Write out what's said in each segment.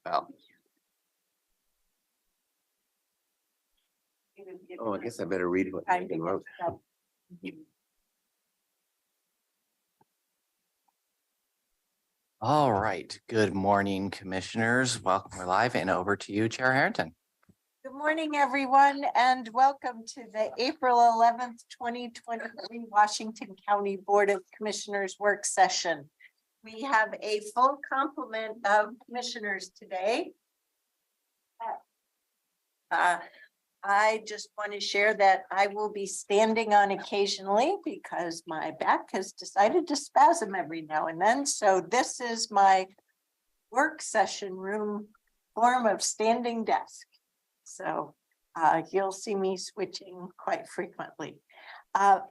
Well. Oh, I guess I better read what Megan wrote. All right. Good morning, commissioners. Welcome. We're live and over to you, Chair Harrington. Good morning, everyone, and welcome to the April 11th, 2023 Washington County Board of Commissioners work session. We have a full complement of commissioners today. I just want to share that I will be standing on occasionally because my back has decided to spasm every now and then. So this is my work session room form of standing desk. So you'll see me switching quite frequently.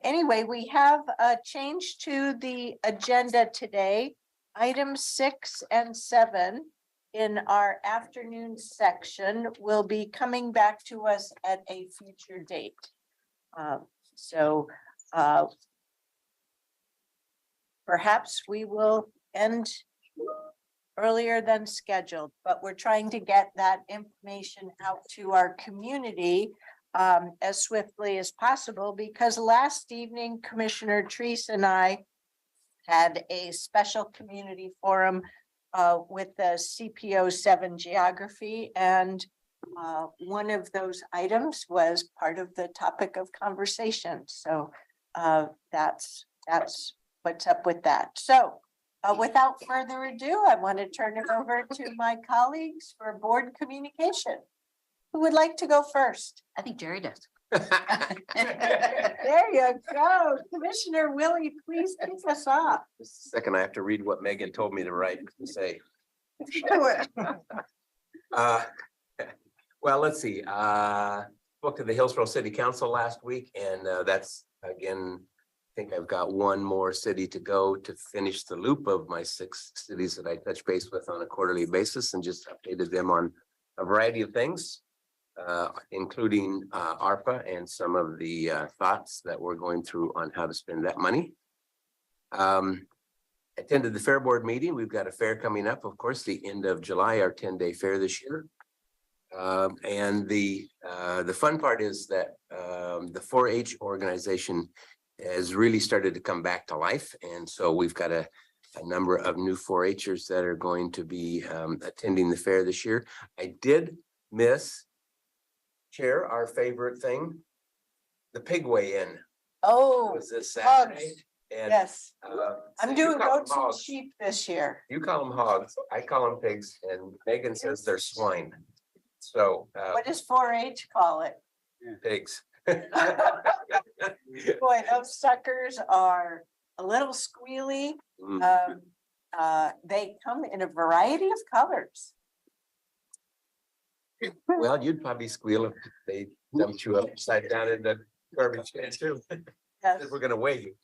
Anyway, we have a change to the agenda today. Items 6 and 7 in our afternoon section will be coming back to us at a future date. Perhaps we will end earlier than scheduled, but we're trying to get that information out to our community as swiftly as possible, because last evening Commissioner Treese and I had a special community forum with the CPO 7 geography, and one of those items was part of the topic of conversation. So that's what's up with that. So without further ado, I want to turn it over to my colleagues for board communication. Who would like to go first? I think Jerry does. There you go. Commissioner Willie, please kick us off. Just a second, I have to read what Megan told me to write and say. Well, let's see. Spoke to the Hillsborough City Council last week, and that's again, I think I've got one more city to go to finish the loop of my 6 cities that I touch base with on a quarterly basis, and just updated them on a variety of things, including ARPA and some of the thoughts that we're going through on how to spend that money. Attended the Fair Board meeting. We've got a fair coming up, of course, the end of July, our 10-day fair this year. And the fun part is that the 4-H organization has really started to come back to life. And so we've got a number of new 4-Hers that are going to be attending the fair this year. I did miss, Chair, our favorite thing, the pig weigh-in. Oh, Was this Saturday? And, yes. I'm so doing goats and hogs. sheep this year. You call them hogs, I call them pigs, and Megan says they're swine. So What does 4-H call it? pigs. Boy, those suckers are a little squealy. They come in a variety of colors. Well, you'd probably squeal if they dumped you upside down in the garbage can too. Yes. We're gonna weigh you.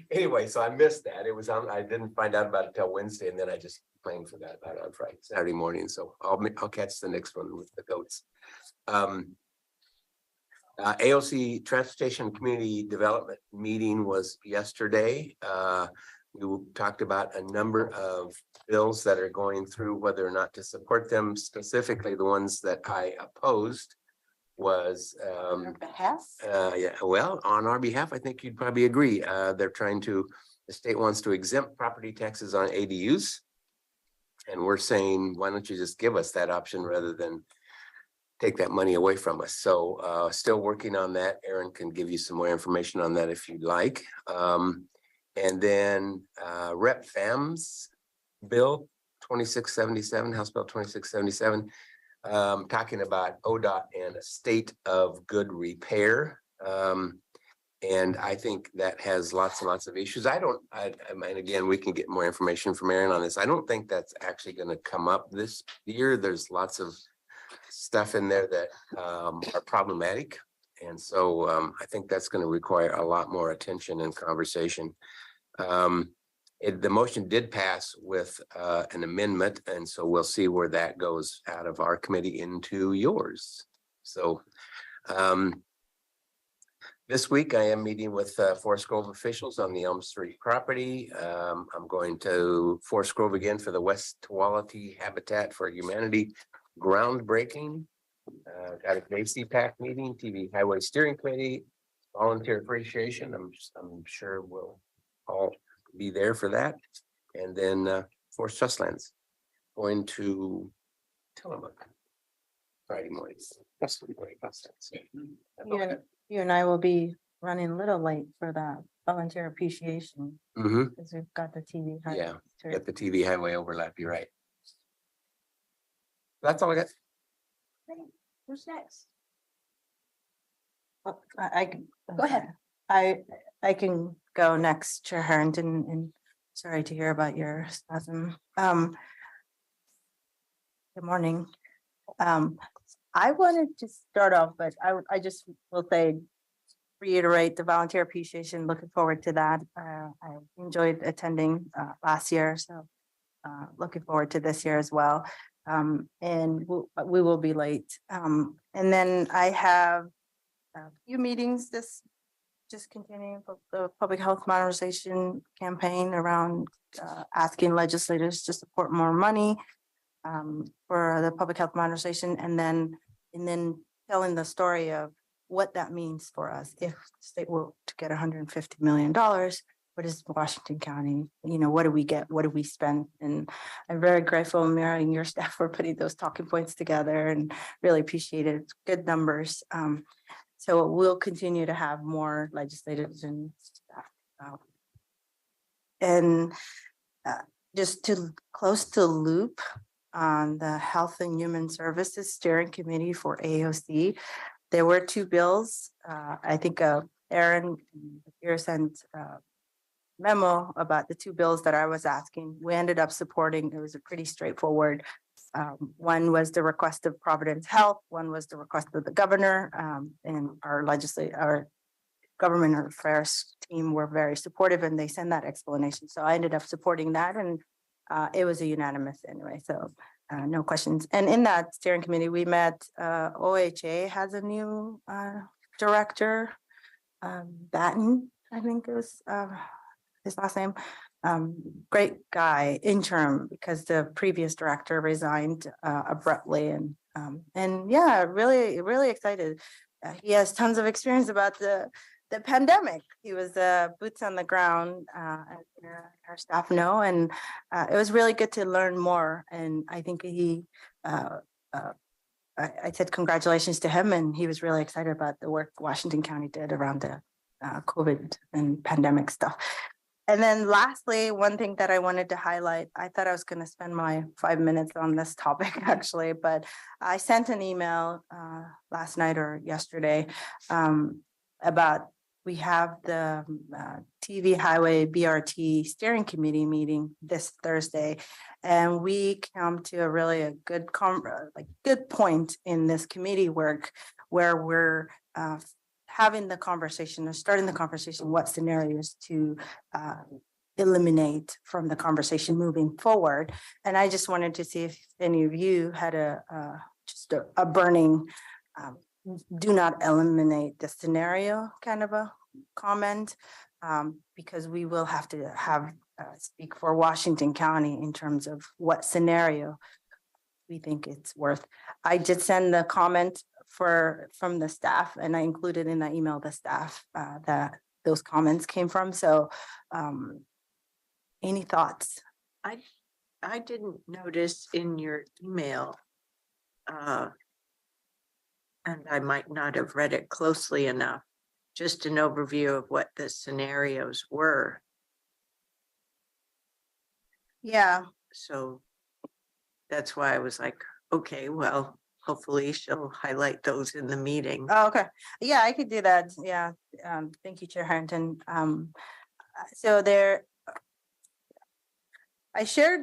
Anyway, so I missed that. It was on. I didn't find out about it till Wednesday, and then I just planned for that on Friday, Saturday morning. So I'll catch the next one with the goats. AOC Transportation Community Development meeting was yesterday. We talked about a number of bills that are going through, whether or not to support them. Specifically, the ones that I opposed was On your behalf? yeah, well, on our behalf, I think you'd probably agree. They're trying to, the state wants to exempt property taxes on ADUs. And we're saying, why don't you just give us that option rather than take that money away from us? So still working on that. Aaron can give you some more information on that if you'd like. And then Rep. Pham's bill 2677, House Bill 2677, talking about ODOT and a state of good repair. And I think that has lots and lots of issues. I mean, again, we can get more information from Aaron on this. I don't think that's actually going to come up this year. There's lots of stuff in there that are problematic. And so I think that's going to require a lot more attention and conversation. The motion did pass with an amendment, and so we'll see where that goes out of our committee into yours. So This week I am meeting with Forest Grove officials on the Elm Street property. I'm going to Forest Grove again for the West Tualatin Habitat for Humanity groundbreaking. Got a CPAC meeting, TV Highway Steering Committee, volunteer appreciation. I'm sure we'll all be there for that. And then Forest Trustlands going to Tillamook Friday mornings. That's what we're going You and I will be running a little late for that volunteer appreciation Mm-hmm. because we've got the TV. Yeah, too. get the TV highway overlap. You're right. That's all I got. Who's next? I can. Go ahead. I can go next, Chair Harrington, and sorry to hear about your spasm. Good morning. I wanted to start off, but I just will say, reiterate the volunteer appreciation. Looking forward to that. I enjoyed attending last year, so looking forward to this year as well. And we will be late. And then I have a few meetings just continuing the public health modernization campaign around asking legislators to support more money for the public health modernization, and then telling the story of what that means for us if the state were to get $150 million. What is Washington County? What do we get? What do we spend? And I'm very grateful, Mary, and your staff for putting those talking points together, and really appreciate it. It's good numbers. So we'll continue to have more legislators and staff. And just to close the loop on the Health and Human Services Steering Committee for AOC, there were two bills. I think Aaron here sent memo about the two bills that I was asking. We ended up supporting. It was a pretty straightforward. One was the request of Providence Health. One was the request of the governor, and our government affairs team were very supportive, and they sent that explanation. So I ended up supporting that, and it was a unanimous anyway. So no questions. And in that steering committee, we met. OHA has a new director, Batten, I think it was his last name. Great guy, interim, because the previous director resigned abruptly, and yeah, really excited. He has tons of experience about the pandemic. He was boots on the ground, as our staff know, and it was really good to learn more. And I think I said congratulations to him, and he was really excited about the work Washington County did around the COVID and pandemic stuff. And then lastly, one thing that I wanted to highlight, I thought I was going to spend my 5 minutes on this topic actually, but I sent an email last night or yesterday about we have the TV Highway BRT Steering Committee meeting this Thursday, and we come to a good point in this committee work where we're having the conversation or starting the conversation, what scenarios to eliminate from the conversation moving forward. And I just wanted to see if any of you had just a burning, do not eliminate the scenario kind of a comment, because we will have to speak for Washington County in terms of what scenario we think it's worth. I did send the comment from the staff, and I included in that email the staff that those comments came from. So any thoughts? I didn't notice in your email, and I might not have read it closely enough, just an overview of what the scenarios were. Yeah. So that's why I was like, okay, well, hopefully she'll highlight those in the meeting. Oh, okay. Yeah, I could do that. Yeah. Thank you, Chair Harrington. So I shared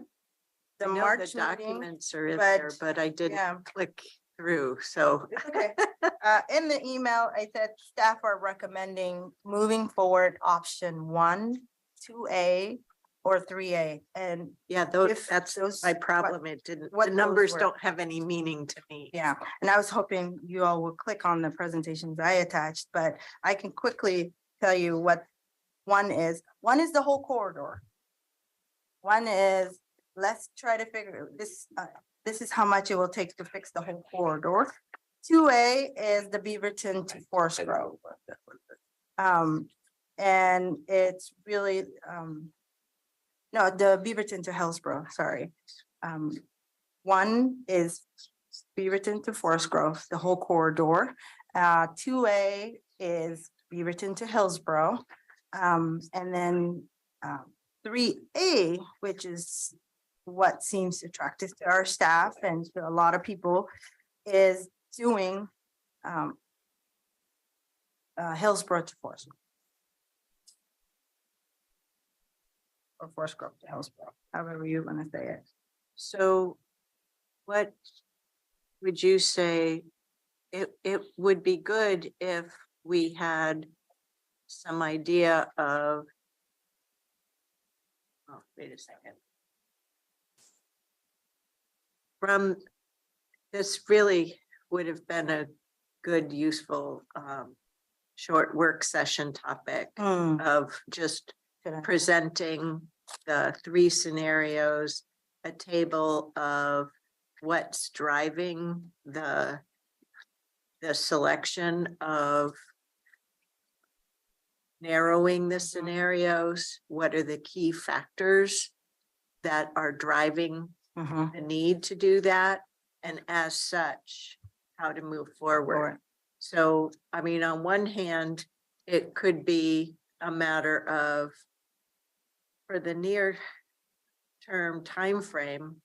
the I know March the meeting, documents are in but, there, but I didn't yeah. click through. So It's okay. In the email, I said staff are recommending moving forward option 1, 2A, or 3A. And Yeah, if that's those- my problem. It didn't, what the those numbers were. don't have any meaning to me. yeah, and I was hoping you all would click on the presentations I attached, but I can quickly tell you what one is. One is the whole corridor. One is, let's try to figure this, this is how much it will take to fix the whole corridor. 2A is the Beaverton to Forest Grove. And it's really, no, the Beaverton to Hillsborough, sorry. One is Beaverton to Forest Grove, the whole corridor. 2A is Beaverton to Hillsborough. And then 3A, which is what seems attractive to our staff and to a lot of people, is doing Hillsborough to Forest. Or Forest Grove to Hillsborough, however you want to say it. So what would you say? It would be good if we had some idea of, oh, wait a second. From this really would have been a good, useful, short work session topic of just presenting the 3 scenarios, a table of what's driving the selection of narrowing the scenarios, what are the key factors that are driving the need to do that, and as such, how to move forward. So, I mean, on one hand, it could be a matter of, for the near term timeframe,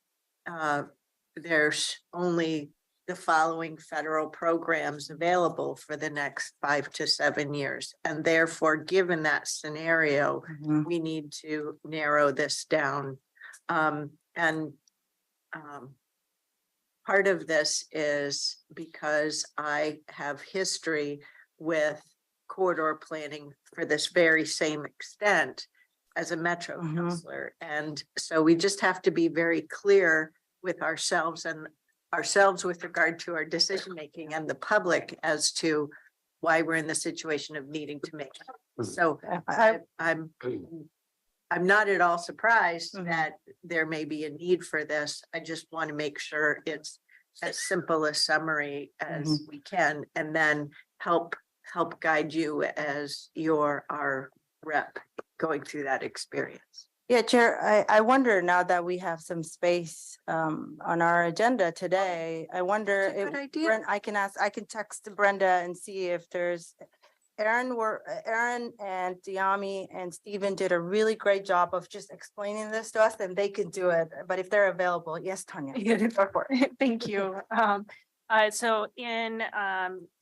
there's only the following federal programs available for the next 5 to 7 years. And therefore, given that scenario, we need to narrow this down. Part of this is because I have history with corridor planning for this very same extent as a Metro counselor. And so we just have to be very clear with ourselves with regard to our decision-making and the public as to why we're in the situation of needing to make it. So I'm not at all surprised that there may be a need for this. I just want to make sure it's as simple a summary as we can, and then help guide you as our rep going through that experience. Yeah, Chair, I wonder, now that we have some space on our agenda today, I wonder That's a if good idea. I can text Brenda and see if there's Aaron and Diami and Stephen did a really great job of just explaining this to us, and they could do it. But if they're available, yes, Tanya. Go for it. Thank you. So in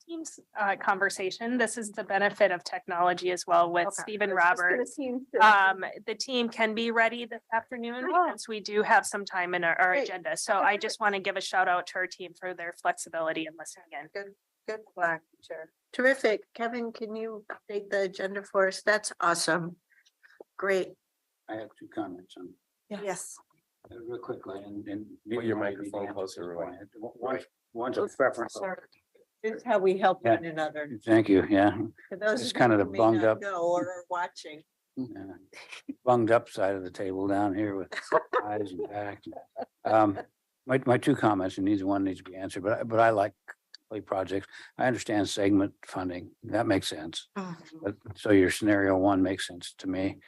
Teams conversation, this is the benefit of technology as well with Okay. Stephen Roberts. The team can be ready this afternoon since we do have some time in our Great. agenda. So I just want to give a shout out to our team for their flexibility and listening in. Good flag, Chair. Terrific. Kevin, can you update the agenda for us? That's awesome. Great. I have 2 comments on, Yes. real quickly, and. Put your microphone closer, Roy. One's a preference. This is how we help Yeah. one another. Thank you, yeah. For those It's of kind you of who the may bunged not up. know or are watching. Bunged up side of the table down here with eyes and back. My 2 comments, and neither one needs to be answered, but I like projects. I understand segment funding. That makes sense. But so your scenario 1 makes sense to me.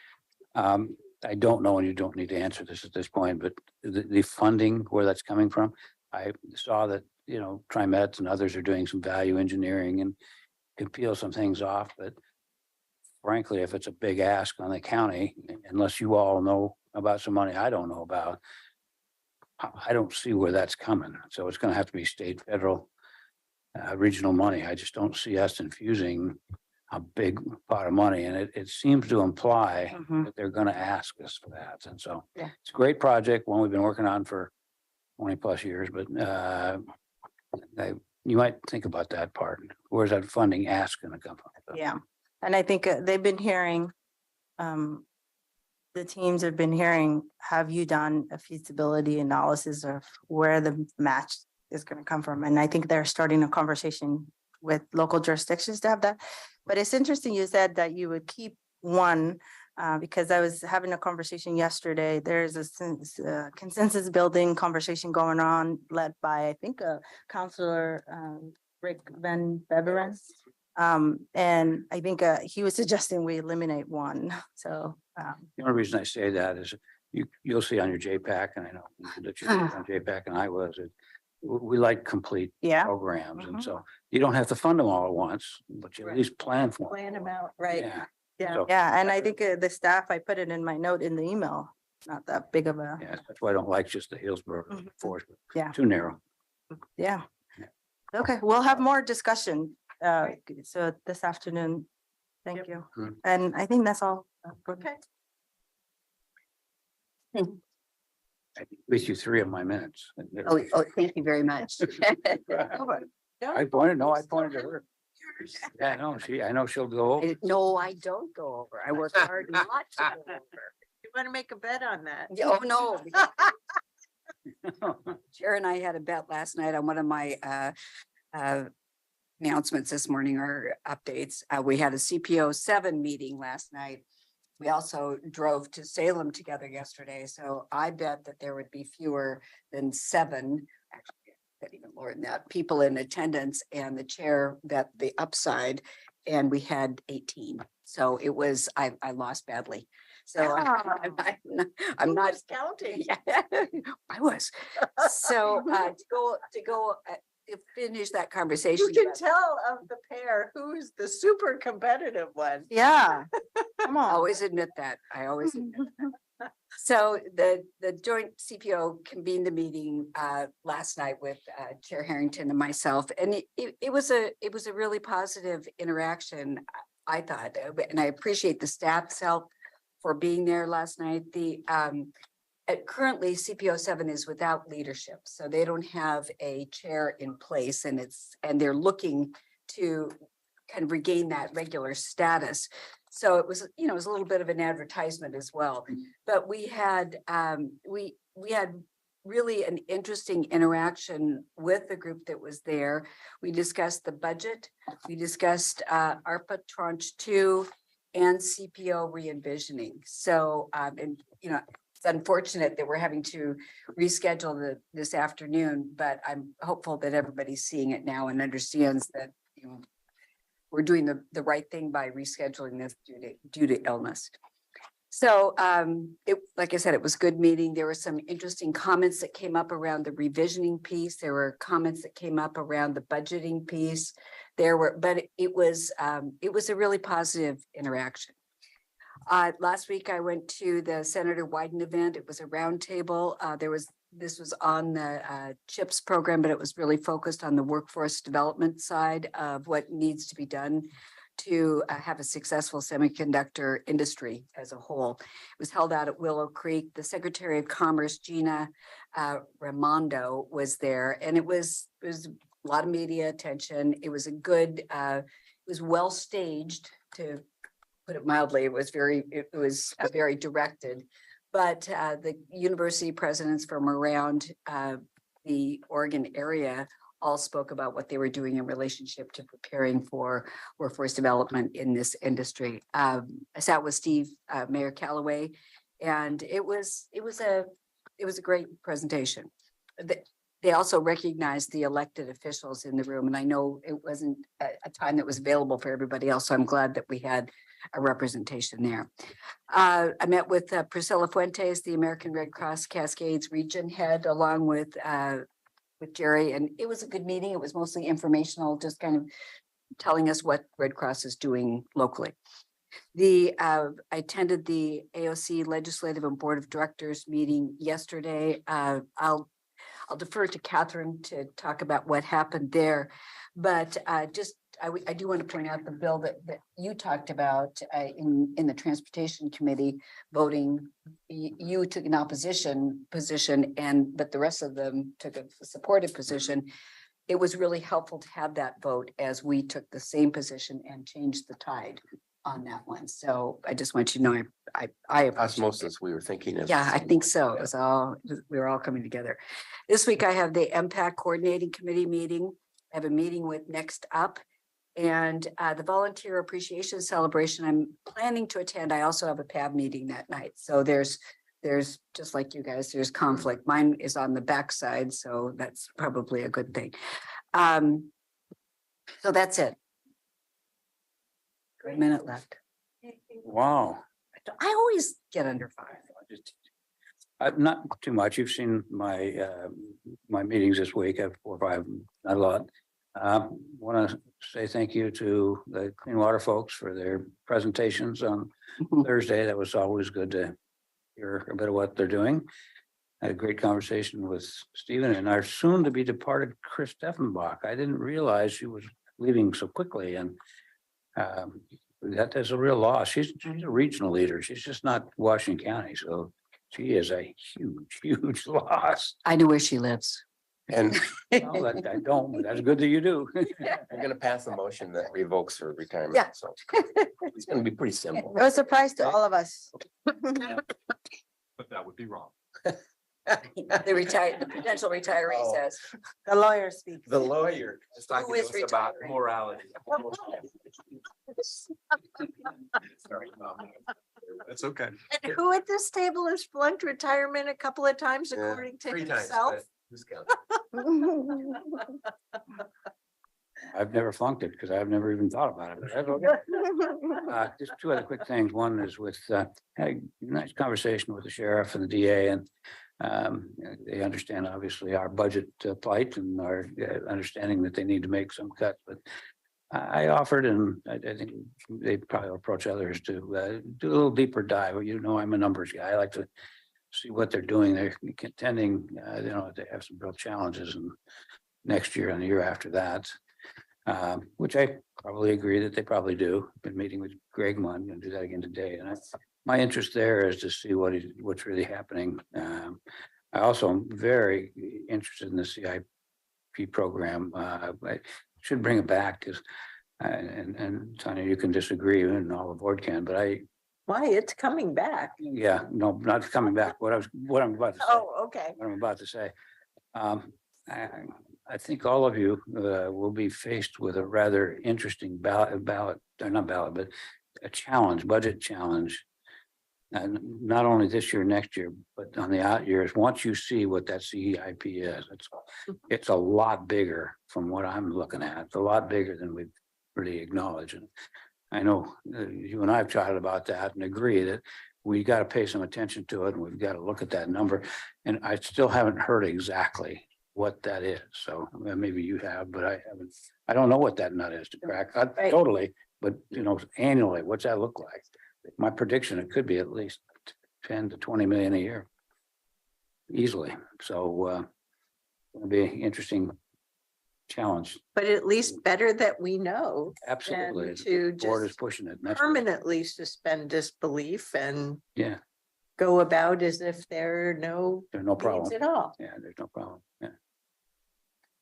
I don't know, and you don't need to answer this at this point, but the funding, where that's coming from, I saw that, TriMet and others are doing some value engineering and can peel some things off, but frankly, if it's a big ask on the county, unless you all know about some money I don't know about, I don't see where that's coming. So it's going to have to be state, federal, regional money. I just don't see us infusing a big pot of money, and it seems to imply that they're going to ask us for that. And so it's a great project, one we've been working on for 20+ years, but you might think about that part. Where's that funding ask going to come from? So, Yeah, and I think they've been hearing the teams have been hearing, have you done a feasibility analysis of where the match is gonna come from? And I think they're starting a conversation with local jurisdictions to have that. But it's interesting you said that you would keep one, because I was having a conversation yesterday. There's a consensus building conversation going on led by, I think, Counselor Rick Van Beveren. And I think he was suggesting we eliminate one. So The only reason I say that is you'll see on your JPAC, and I know that you're on JPAC and I was, we like complete yeah, programs. And so you don't have to fund them all at once, but you at least plan for them. Plan them out, right? Yeah. Yeah. So, yeah. And I think the staff, I put it in my note in the email, not that big of a, yeah, that's why I don't like just the Hillsborough Mhm. force, Yeah. too narrow. yeah. Yeah. Okay, we'll have more discussion. So this afternoon. Thank you. Good. And I think that's all. Okay. I with you 3 of my minutes. Oh, thank you very much. I pointed to her. Yeah, no, I know she'll go. No, I don't go over. I work hard not to go over. You want to make a bet on that? Oh, no. Chair and I had a bet last night on one of my announcements this morning or updates. We had a CPO 7 meeting last night. We also drove to Salem together yesterday. So I bet that there would be fewer than 7, actually, even more than that, people in attendance, and the chair bet the upside, and we had 18. So it was, I lost badly. So I'm not counting. Yeah, I was. So to finish that conversation. You can tell of the pair who's the super competitive one. Yeah. Come I on. always admit that. I always admit that. So the joint CPO convened the meeting last night with Chair Harrington and myself, and it was a really positive interaction, I thought, and I appreciate the staff's help for being there last night. Currently CPO 7 is without leadership, so they don't have a chair in place, and they're looking to kind of regain that regular status. So it was, it was a little bit of an advertisement as well. But we had really an interesting interaction with the group that was there. We discussed the budget, we discussed ARPA Tranche 2 and CPO re-envisioning. So it's unfortunate that we're having to reschedule this afternoon, but I'm hopeful that everybody's seeing it now and understands that we're doing the right thing by rescheduling this due to illness. So like I said, it was a good meeting. There were some interesting comments that came up around the revisioning piece. There were comments that came up around the budgeting piece. But it was a really positive interaction. Last week I went to the Senator Wyden event. It was a roundtable. This was on the CHIPS program, but it was really focused on the workforce development side of what needs to be done to have a successful semiconductor industry as a whole. It was held out at Willow Creek. The Secretary of Commerce, Gina Raimondo, was there, and it was a lot of media attention. It was it was well staged, to put it mildly. It was very directed. But the university presidents from around the Oregon area all spoke about what they were doing in relationship to preparing for workforce development in this industry. I sat with Mayor Callaway, and it was a great presentation. They also recognized the elected officials in the room, and I know it wasn't a time that was available for everybody else, so I'm glad that we had a representation there. I met with Priscilla Fuentes, the American Red Cross Cascades region head, along with Jerry, and it was a good meeting. It was mostly informational, just kind of telling us what Red Cross is doing locally. I attended the AOC Legislative and Board of Directors meeting yesterday. I'll defer to Catherine to talk about what happened there, but I do want to point out the bill that you talked about in the Transportation Committee voting. You took an opposition position, but the rest of them took a supportive position. It was really helpful to have that vote, as we took the same position and changed the tide on that one. So I just want you to know, I appreciate it. Osmosis, we were thinking of. Yeah, I think so. It was all, we were all coming together. This week I have the MPAC Coordinating Committee meeting. I have a meeting with Next Up. And the Volunteer Appreciation Celebration, I'm planning to attend. I also have a PAB meeting that night. So there's just like you guys, there's conflict. Mine is on the backside, so that's probably a good thing. So that's it. A minute left. Wow. I always get under 5. Not too much. You've seen my my meetings this week. I have 4 or 5, not a lot. Want to say thank you to the Clean Water folks for their presentations on Thursday. That was always good to hear a bit of what they're doing. I had a great conversation with Stephen and our soon to be departed Chris Steffenbach. I didn't realize she was leaving so quickly, and that is a real loss. She's a regional leader. She's just not Washington County, so she is a huge loss. I know where she lives. And Well, I don't, but that's good that you do. I'm gonna pass a motion that revokes her retirement. Yeah. So it's gonna be pretty simple. It was a surprise to all of us. But that would be wrong. The potential retiree Oh. says. The lawyer speaks. The lawyer is talking Who to is us about retiring? morality. Sorry. It's okay. And who at this table has flunked retirement a couple of times Yeah, according to 3 times, himself? but who's counting? I've never flunked it because I've never even thought about it. But that's okay. Just 2 other quick things. One is with, had a nice conversation with the sheriff and the DA, and they understand obviously our budget plight and our understanding that they need to make some cuts, but I offered, and I think they probably approach others to do a little deeper dive. You know, I'm a numbers guy. I like to see what they're doing. They're contending, they have some real challenges and next year and the year after that. Which I probably agree that they probably do. Been meeting with Greg Munn, gonna do that again today. And my interest there is to see what's really happening. I also am very interested in the CIP program. I should bring it back because, and Tanya, you can disagree and all the board can, but Why, it's coming back. yeah, no, not coming back. What I'm about to say. Oh, okay. What I'm about to say. I think all of you will be faced with a rather interesting ballot, or not ballot, but a challenge, budget challenge. And not only this year, next year, but on the out years, once you see what that CIP is, it's a lot bigger from what I'm looking at. It's a lot bigger than we've really acknowledged. And I know you and I have chatted about that and agree that we got to pay some attention to it and we've got to look at that number. And I still haven't heard exactly what that is. So maybe you have, but I haven't. I don't know what that nut is to crack. Right. Totally, but annually, what's that look like? My prediction, it could be at least 10 to 20 million a year. Easily. So it'll be an interesting challenge. But at least better that we know Absolutely. than to The board is just pushing it. and that's- permanently suspend disbelief and Yeah, go about as if there are no there's no needs problem. at all. Yeah, there's no problem. Yeah.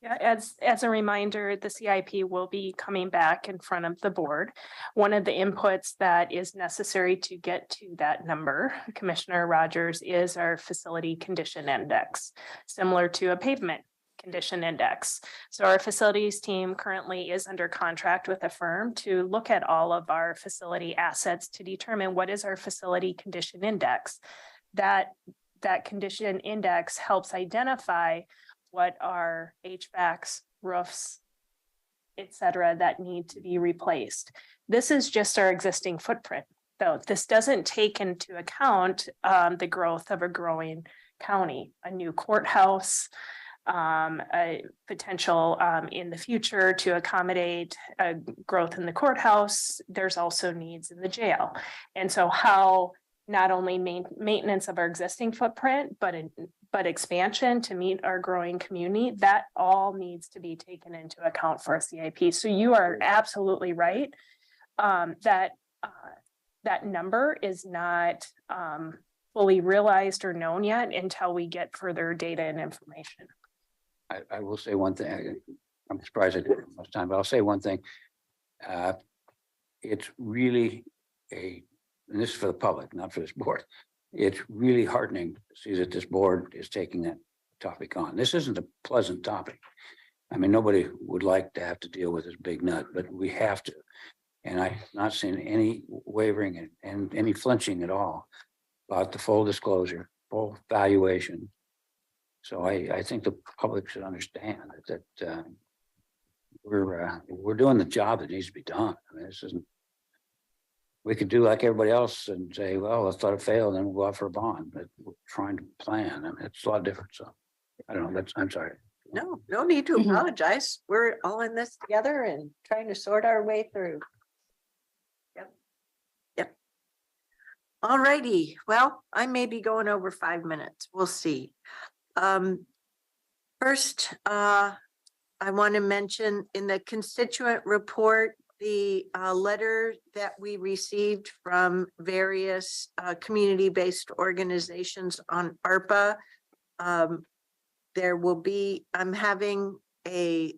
Yeah, as a reminder, the CIP will be coming back in front of the board. One of the inputs that is necessary to get to that number, Commissioner Rogers, is our facility condition index, similar to a pavement condition index. So our facilities team currently is under contract with a firm to look at all of our facility assets to determine what is our facility condition index. That condition index helps identify what are HVACs, roofs, et cetera, that need to be replaced. This is just our existing footprint, though. This doesn't take into account the growth of a growing county, a new courthouse, a potential in the future to accommodate growth in the courthouse. There's also needs in the jail. And so how not only maintenance of our existing footprint, but expansion to meet our growing community, that all needs to be taken into account for a CIP. So you are absolutely right. That number is not fully realized or known yet until we get further data and information. I will say one thing. I'm surprised I didn't have much time, but I'll say one thing. it's really and this is for the public, not for this board. It's really heartening to see that this board is taking that topic on. This isn't a pleasant topic. I mean, nobody would like to have to deal with this big nut, but we have to. And I've not seen any wavering and any flinching at all about the full disclosure, full valuation. So I think the public should understand that we're doing the job that needs to be done. I mean, this isn't, we could do like everybody else and say, well, let's let it fail, and then we'll go out for a bond, but we're trying to plan. I mean, it's a lot different. So I don't know, I'm sorry. No, no need to Mhm. apologize. We're all in this together and trying to sort our way through. Yep. All righty. Well, I may be going over 5 minutes. We'll see. First, I want to mention in the constituent report, the letter that we received from various community-based organizations on ARPA. There will be, I'm having a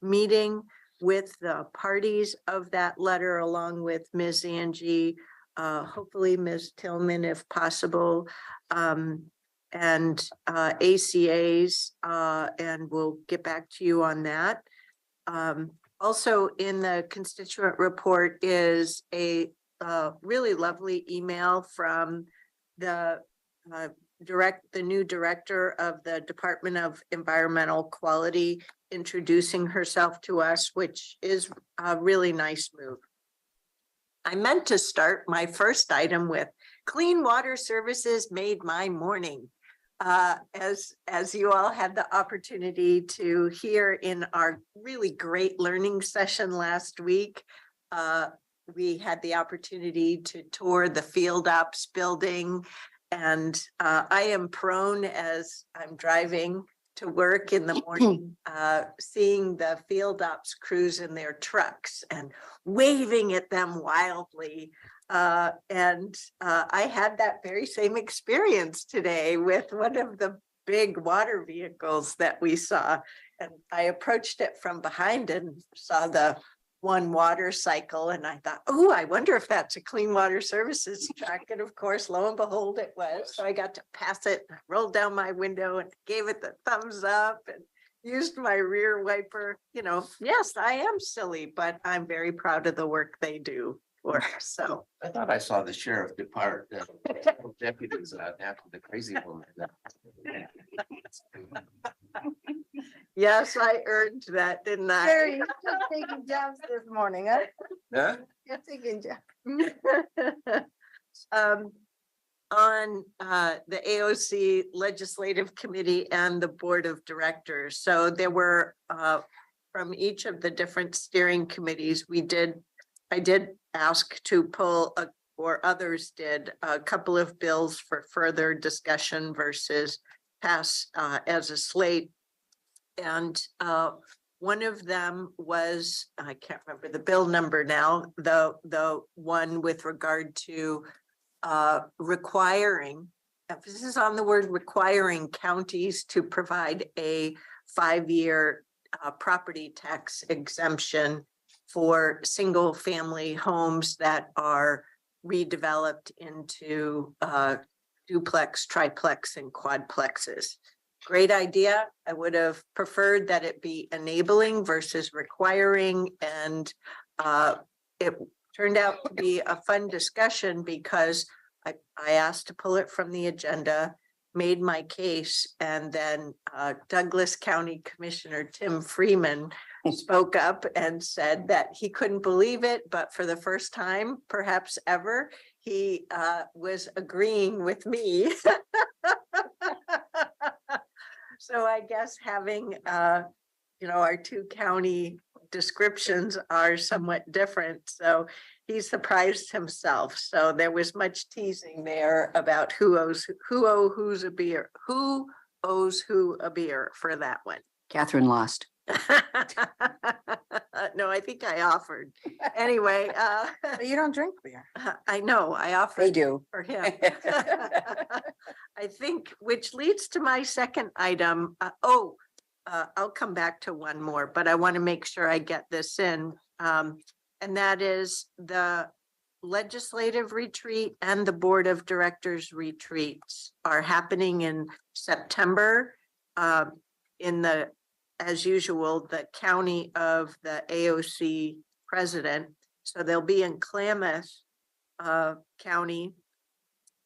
meeting with the parties of that letter along with Ms. Angie, hopefully Ms. Tillman if possible, and ACAs, and we'll get back to you on that. Also in the constituent report is a really lovely email from the new director of the Department of Environmental Quality introducing herself to us, which is a really nice move. I meant to start my first item with clean water services made my morning. As you all had the opportunity to hear in our really great learning session last week, we had the opportunity to tour the Field Ops building. And I am prone as I'm driving to work in the morning, seeing the Field Ops crews in their trucks and waving at them wildly. I had that very same experience today with one of the big water vehicles that we saw. And I approached it from behind and saw the one water cycle. And I thought, oh, I wonder if that's a clean water services truck. And of course, lo and behold, it was. So I got to pass it, rolled down my window and gave it the thumbs up and used my rear wiper. You know, yes, I am silly, but I'm very proud of the work they do. So I thought I saw the sheriff depart, deputies after the crazy woman. yes, I earned that, didn't I? Jerry, you're just taking jobs this morning, huh? Huh? You're taking jobs. On the AOC Legislative Committee and the Board of Directors. So there were from each of the different steering committees, I did ask to pull or others did a couple of bills for further discussion versus pass as a slate. And one of them was, I can't remember the bill number now, the one with regard to requiring, emphasis on the word requiring counties to provide a 5-year property tax exemption for single family homes that are redeveloped into duplex, triplex, and quadplexes. Great idea. I would have preferred that it be enabling versus requiring. And it turned out to be a fun discussion because I asked to pull it from the agenda, made my case, and then Douglas County Commissioner Tim Freeman spoke up and said that he couldn't believe it, but for the first time, perhaps ever, he was agreeing with me. So I guess having, our two county descriptions are somewhat different. So he surprised himself. So there was much teasing there about who owes who a beer for that one. Catherine lost. No, I think I offered. Anyway, But you don't drink beer. I know, I offered. They do. For him. I think, which leads to my second item. I'll come back to one more, but I want to make sure I get this in. and that is the legislative retreat and the Board of Directors retreats are happening in September. In the, as usual, the county of the AOC president. So they'll be in Klamath County.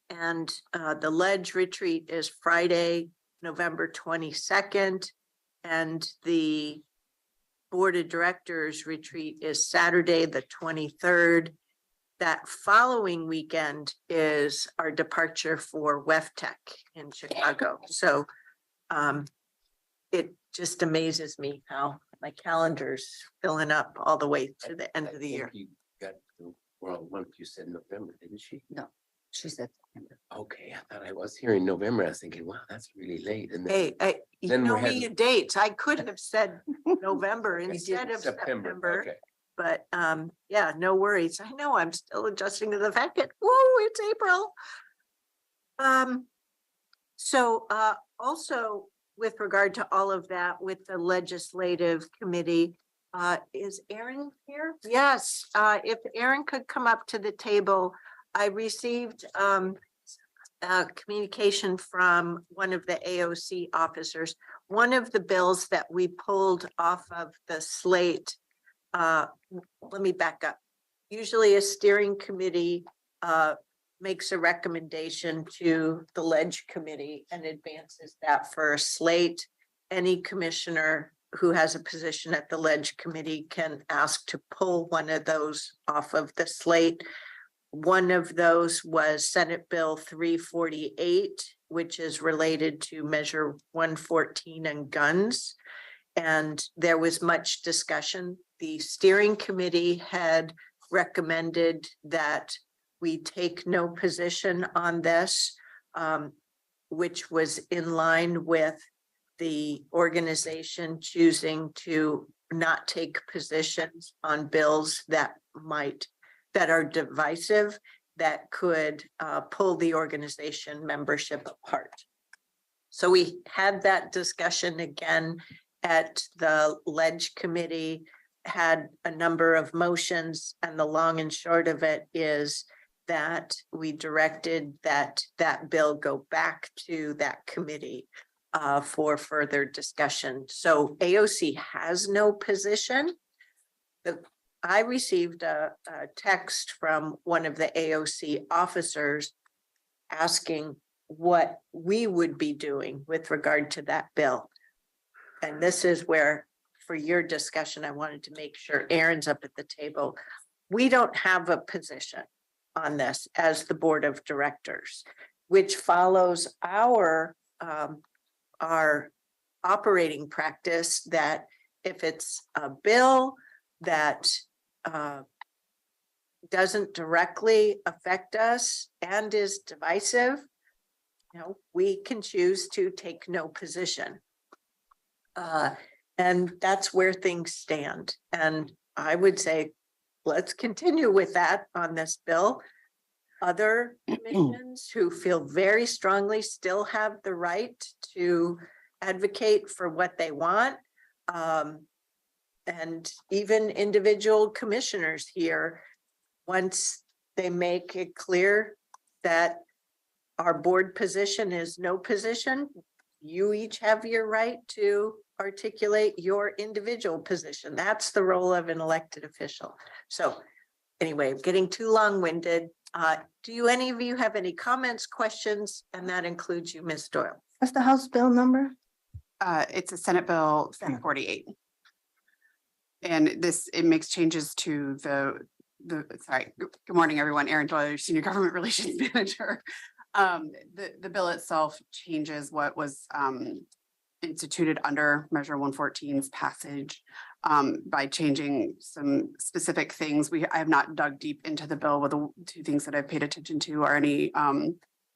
And the Ledge retreat is Friday, November 22nd. And the Board of Directors retreat is Saturday, the 23rd. That following weekend is our departure for WEFTEC in Chicago. So it just amazes me how my calendar's filling up all the way to the end I of the year. think you got the wrong month. You said November, didn't she? No, she said. September. Okay, I thought I was hearing November. I was thinking, wow, that's really late. And then Hey, you Then know we're me heading- in dates. I could have said November instead of September, September. okay. But yeah, no worries. I know I'm still adjusting to the fact that, whoa, it's April. So also with regard to all of that with the legislative committee, is Aaron here? Yes, if Aaron could come up to the table. I received communication from one of the AOC officers. One of the bills that we pulled off of the slate, let me back up. Usually a steering committee makes a recommendation to the Ledge committee and advances that for a slate. Any commissioner who has a position at the Ledge committee can ask to pull one of those off of the slate. One of those was Senate Bill 348, which is related to Measure 114 and guns. And there was much discussion. The steering committee had recommended that we take no position on this, which was in line with the organization choosing to not take positions on bills that are divisive, that could pull the organization membership apart. So we had that discussion again at the Ledge committee, had a number of motions, and the long and short of it is that we directed that that bill go back to that committee for further discussion. So AOC has no position. I received a text from one of the AOC officers asking what we would be doing with regard to that bill. And this is where, for your discussion, I wanted to make sure Aaron's up at the table. We don't have a position on this as the Board of Directors, which follows our operating practice that if it's a bill that doesn't directly affect us and is divisive, you know, we can choose to take no position. And that's where things stand. And I would say, let's continue with that on this bill. Other commissions who feel very strongly still have the right to advocate for what they want. And even individual commissioners here, once they make it clear that our board position is no position, you each have your right to articulate your individual position. That's the role of an elected official. So anyway, I'm getting too long-winded. Do any of you have any comments, questions? And that includes you, Ms. Doyle. What's the House bill number? It's a Senate Bill 48. And it makes changes to sorry, good morning, everyone. Erin Doyle, Senior Government Relations Manager. The bill itself changes what was instituted under Measure 114's passage by changing some specific things. I have not dug deep into the bill, but the two things that I've paid attention to are any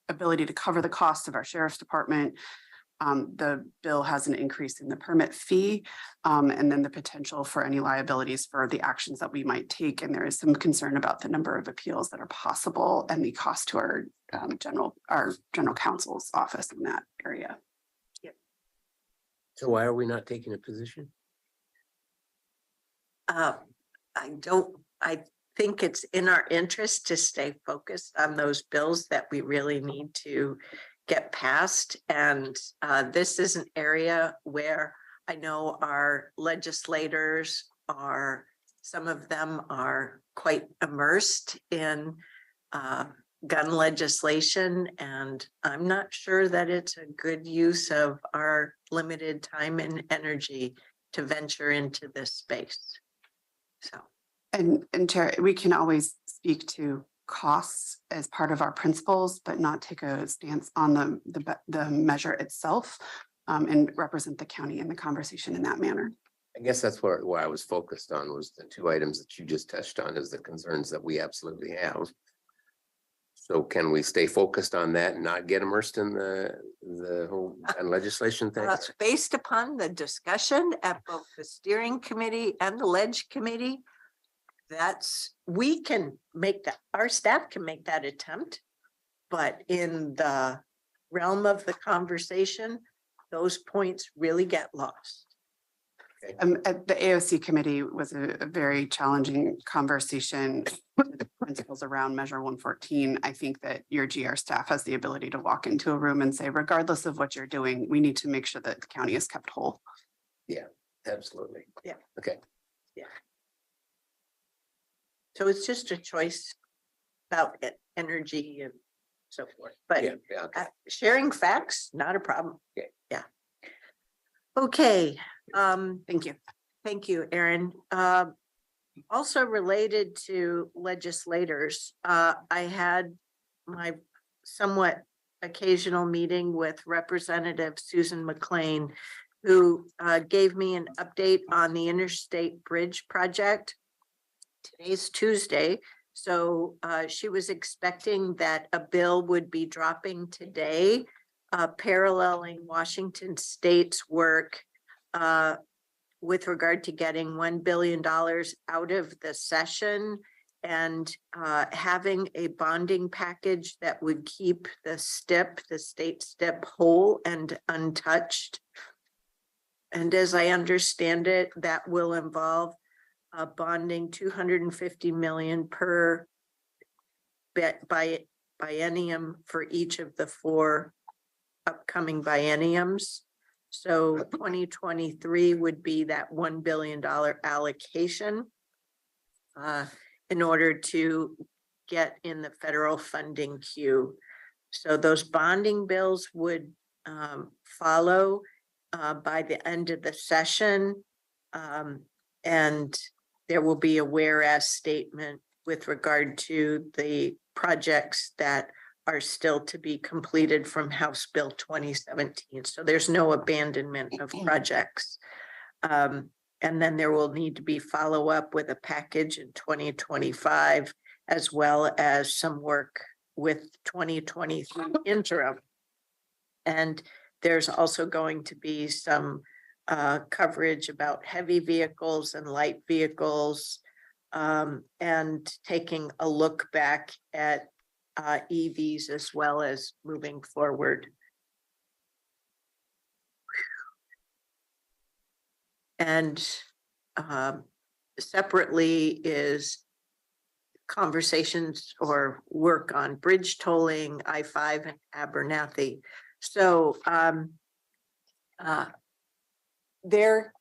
ability to cover the costs of our sheriff's department. The bill has an increase in the permit fee, and then the potential for any liabilities for the actions that we might take. And there is some concern about the number of appeals that are possible and the cost to our general counsel's office in that area. So why are we not taking a position? I I think it's in our interest to stay focused on those bills that we really need to get passed. And this is an area where I know our legislators are, some of them are quite immersed in gun legislation, and I'm not sure that it's a good use of our limited time and energy to venture into this space. So. And Chair, we can always speak to costs as part of our principles, but not take a stance on the measure itself and represent the county in the conversation in that manner. I guess that's where I was focused on was the two items that you just touched on is the concerns that we absolutely have. So can we stay focused on that and not get immersed in the whole gun legislation thing? Based upon the discussion at both the steering committee and the ledge committee, we can make that, our staff can make that attempt. But in the realm of the conversation, those points really get lost. At the AOC committee was a very challenging conversation. The principles around measure 114. I think that your GR staff has the ability to walk into a room and say, regardless of what you're doing, we need to make sure that the county is kept whole. Yeah, absolutely. Yeah. Okay. Yeah. So it's just a choice about energy and so forth, but Yeah, okay. sharing facts, not a problem. Okay. Yeah. Okay. Thank you. Thank you, Erin. Also related to legislators, I had my somewhat occasional meeting with Representative Susan McLean, who gave me an update on the Interstate Bridge project. Today's Tuesday, so she was expecting that a bill would be dropping today, paralleling Washington State's work with regard to getting $1 billion out of the session and having a bonding package that would keep the state STIP whole and untouched. And as I understand it, that will involve bonding $250 million per biennium for each of the 4 upcoming bienniums. So 2023 would be that $1 billion allocation in order to get in the federal funding queue. So those bonding bills would follow by the end of the session. And there will be a whereas statement with regard to the projects that are still to be completed from House Bill 2017. So there's no abandonment of projects. And then there will need to be follow up with a package in 2025, as well as some work with 2023 interim. And there's also going to be some coverage about heavy vehicles and light vehicles, and taking a look back at EVs as well as moving forward. And separately is conversations or work on bridge tolling, I-5 and Abernathy. So they're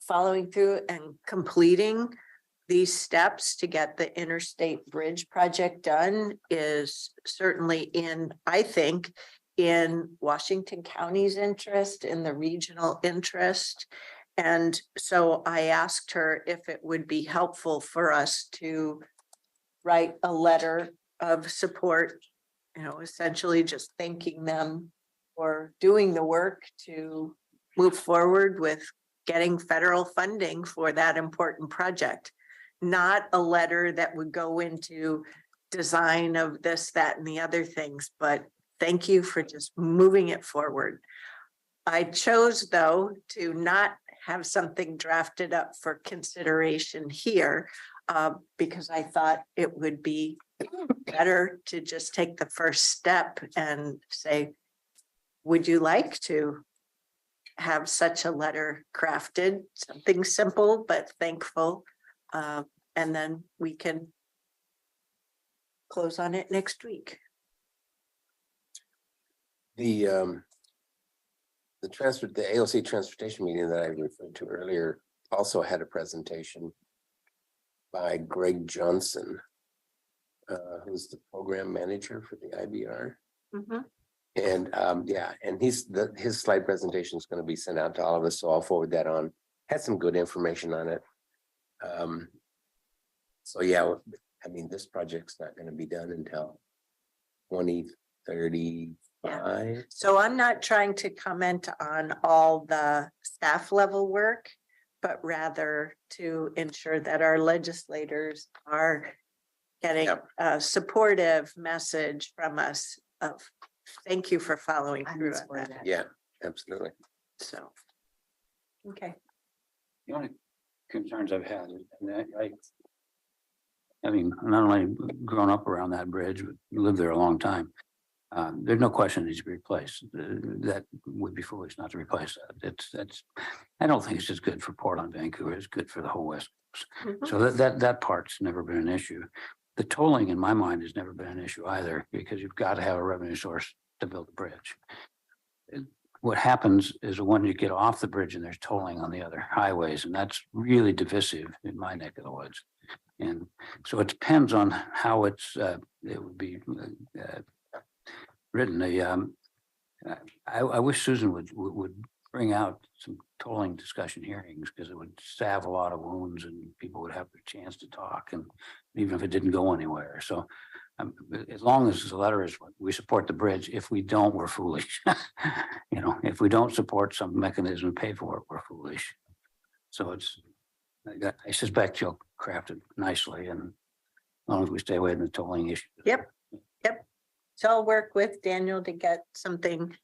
following through and completing these steps to get the interstate bridge project done is certainly in, I think, in Washington County's interest, in the regional interest. And so I asked her if it would be helpful for us to write a letter of support, you know, essentially just thanking them for doing the work to move forward with getting federal funding for that important project. Not a letter that would go into design of this, that, and the other things, but thank you for just moving it forward. I chose, though, to not have something drafted up for consideration here because I thought it would be better to just take the first step and say, would you like to have such a letter crafted? Something simple but thankful. and then we can close on it next week. The AOC transportation meeting that I referred to earlier also had a presentation by Greg Johnson, who's the program manager for the IBR. And yeah, and his slide presentation is going to be sent out to all of us, so I'll forward that on. Had some good information on it. So yeah, I mean, this project's not going to be done until 2035. So I'm not trying to comment on all the staff level work, but rather to ensure that our legislators are getting Yep. a supportive message from us of thank you for following I'm through in on support of that. that. Yeah, absolutely. So. Okay. The only concerns I've had, having not only grown up around that bridge, but lived there a long time. There's no question it needs to be replaced. That would be foolish not to replace that. I don't think it's just good for Portland, Vancouver. It's good for the whole West Coast. So that part's never been an issue. The tolling in my mind has never been an issue either, because you've got to have a revenue source to build a bridge. What happens is when you get off the bridge and there's tolling on the other highways, and that's really divisive in my neck of the woods. And so it depends on how it would be written. I wish Susan would bring out some tolling discussion hearings, because it would salve a lot of wounds and people would have the chance to talk, and even if it didn't go anywhere. So as long as the letter is, we support the bridge. If we don't, we're foolish. You know, if we don't support some mechanism to pay for it, we're foolish. So I suspect you'll craft it nicely, and as long as we stay away from the tolling issue. Yep. So I'll work with Daniel to get something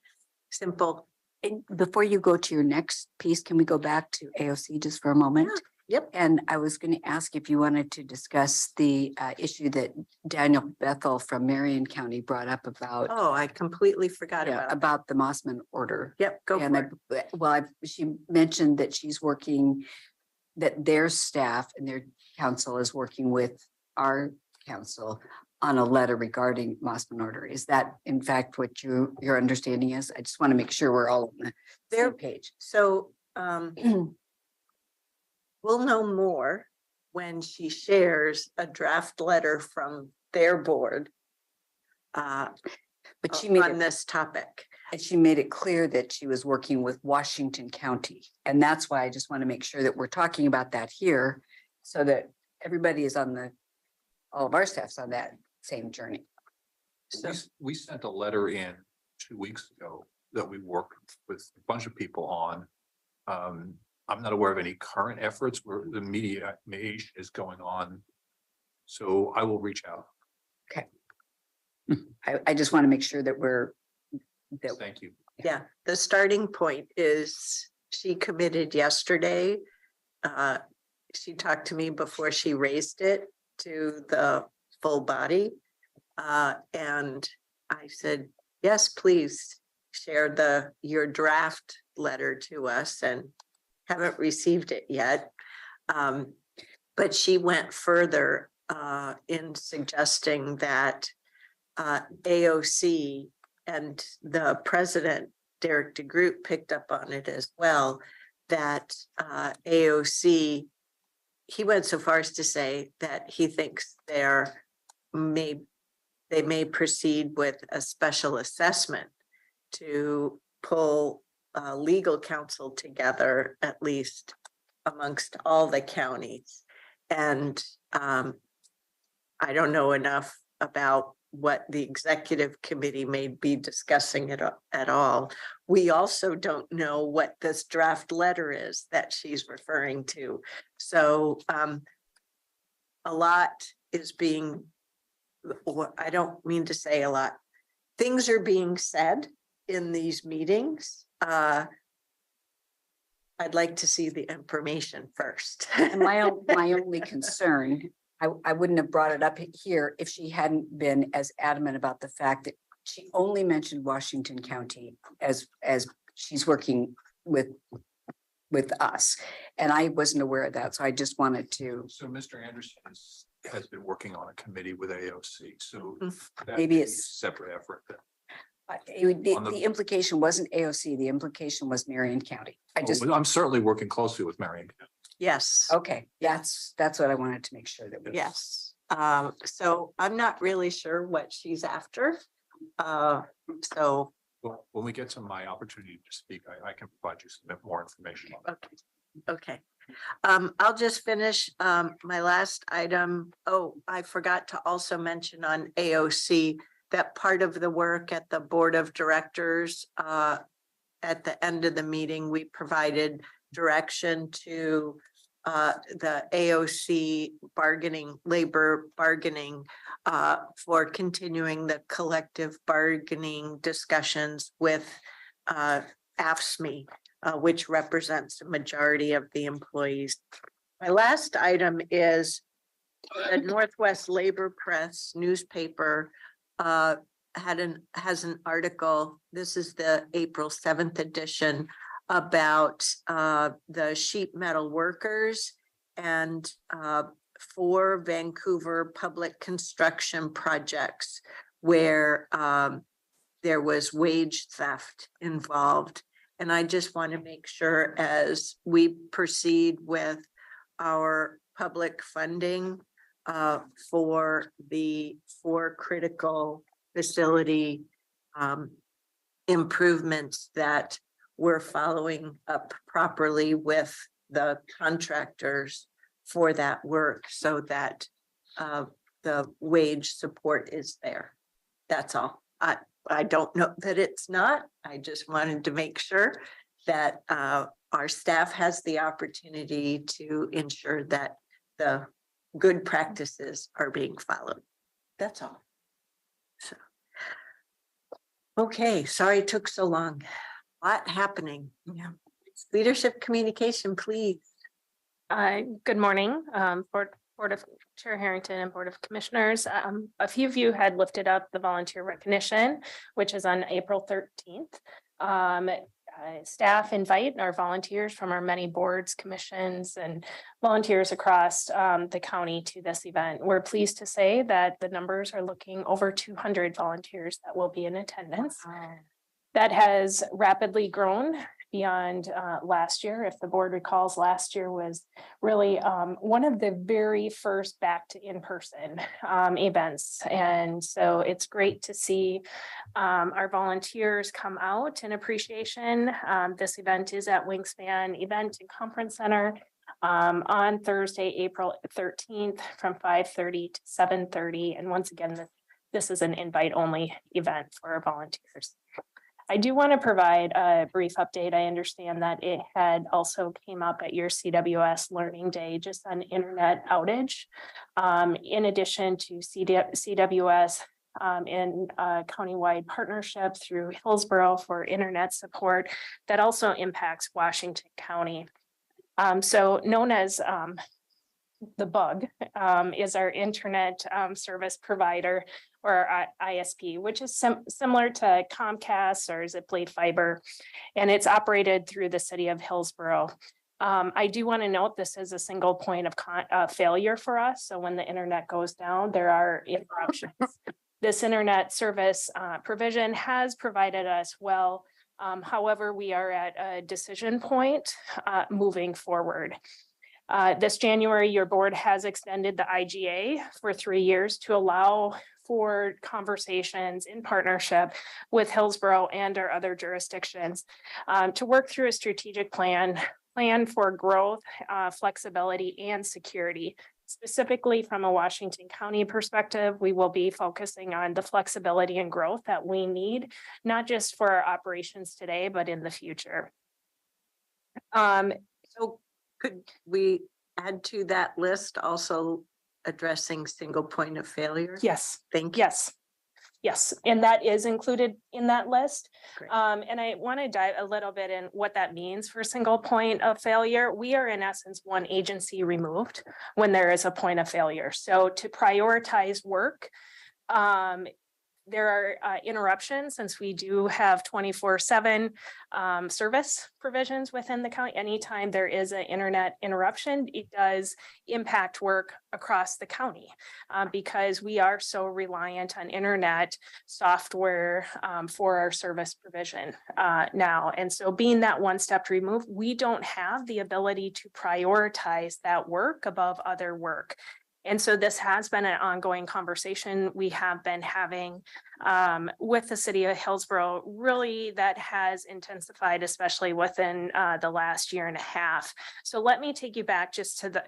simple. And before you go to your next piece, can we go back to AOC just for a moment? Yep. And I was going to ask if you wanted to discuss the issue that Daniel Bethel from Marion County brought up about, Oh, I completely forgot yeah, about. about the Mossman order. Yep, go And for it. she mentioned that she's working, that their staff and their council is working with our council on a letter regarding Mossman order. Is that in fact what your understanding is? I just want to make sure we're all on the There- same page. So we'll know more when she shares a draft letter from their board But she made on it, this topic. and she made it clear that she was working with Washington County. And that's why I just want to make sure that we're talking about that here, so that everybody is on all of our staff's on that same journey. So We sent a letter in 2 weeks ago that we worked with a bunch of people on. I'm not aware of any current efforts where the mediation is going on. So I will reach out. I just want to make sure that Thank you. yeah, the starting point is she committed yesterday. She talked to me before she raised it to the full body. And I said, yes, please share your draft letter to us, and haven't received it yet. But she went further in suggesting that AOC and the president, Derek DeGroot, picked up on it as well, that AOC, he went so far as to say that he thinks they may proceed with a special assessment to pull legal counsel together, at least amongst all the counties. And I don't know enough about what the executive committee may be discussing at all. We also don't know what this draft letter is that she's referring to. So a lot is being, or I don't mean to say a lot, things are being said in these meetings. I'd like to see the information first. And my only concern, I wouldn't have brought it up here if she hadn't been as adamant about the fact that she only mentioned Washington County as she's working with us. And I wasn't aware of that, so I just wanted to, So Mr. Anderson has been working on a committee with AOC, so. that Maybe may be it's- a separate effort. the implication wasn't AOC, the implication was Marion County. I'm certainly working closely with Marion. Yes. Okay, that's what I wanted to make sure that we. Yes, so I'm not really sure what she's after. So, Well, when we get to my opportunity to speak, I can provide you some more information on that. okay. I'll just finish, my last item. Oh, I forgot to also mention on AOC that part of the work at the Board of Directors, at the end of the meeting, we provided direction to the AOC labor bargaining for continuing the collective bargaining discussions with AFSCME, which represents the majority of the employees. My last item is the Northwest Labor Press newspaper has an article. This is the April 7th edition about the sheet metal workers and 4 Vancouver public construction projects where there was wage theft involved. And I just want to make sure as we proceed with our public funding for the 4 critical facility improvements that we're following up properly with the contractors for that work so that the wage support is there. That's all. I don't know that it's not. I just wanted to make sure that our staff has the opportunity to ensure that the good practices are being followed. That's all. So, okay, sorry it took so long. Lot happening. Yeah. Leadership communication, please. Good morning, Board of Chair Harrington and Board of Commissioners. A few of you had lifted up the volunteer recognition, which is on April 13th. Staff invite our volunteers from our many boards, commissions, and volunteers across the county to this event. We're pleased to say that the numbers are looking over 200 volunteers that will be in attendance. That has rapidly grown beyond last year. If the board recalls, last year was really one of the very first back to in-person events. And so it's great to see our volunteers come out in appreciation. This event is at Wingspan Event and Conference Center on Thursday, April 13th from 5:30 to 7:30. And once again, this is an invite-only event for our volunteers. I do want to provide a brief update. I understand that it had also came up at your CWS Learning Day, just an internet outage. In addition to CWS in a countywide partnership through Hillsborough for internet support that also impacts Washington County. So known as the bug is our internet service provider, or our ISP, which is similar to Comcast or Ziply Fiber, and it's operated through the city of Hillsborough. I do want to note this is a single point of failure for us. So when the internet goes down, there are interruptions. This internet service provision has provided us well. However, we are at a decision point moving forward. This January, your board has extended the IGA for 3 years to allow for conversations in partnership with Hillsborough and our other jurisdictions to work through a strategic plan for growth, flexibility, and security. Specifically from a Washington County perspective, we will be focusing on the flexibility and growth that we need, not just for our operations today, but in the future. So could we add to that list also addressing single point of failure? Yes. Thank you. Yes, and that is included in that list. Great. And I want to dive a little bit in what that means for single point of failure. We are in essence one agency removed when there is a point of failure. So to prioritize work there are interruptions since we do have 24/7 service provisions within the county. Anytime there is an internet interruption, it does impact work across the county because we are so reliant on internet software for our service provision now. And so being that one step removed, we don't have the ability to prioritize that work above other work. And so this has been an ongoing conversation we have been having with the city of Hillsborough. Really, that has intensified, especially within the last year and a half. So let me take you back just to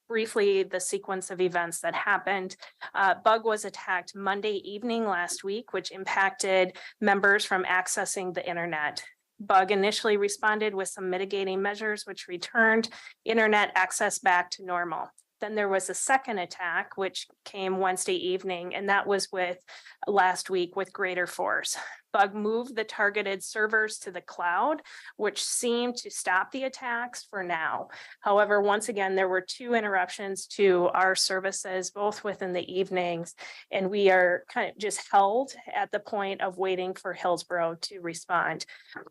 briefly the sequence of events that happened. Bug was attacked Monday evening last week, which impacted members from accessing the internet. Bug initially responded with some mitigating measures, which returned internet access back to normal. Then there was a second attack, which came Wednesday evening, and that was with last week with greater force. Bug moved the targeted servers to the cloud, which seemed to stop the attacks for now. However, once again, there were 2 interruptions to our services, both within the evenings, and we are kind of just held at the point of waiting for Hillsborough to respond.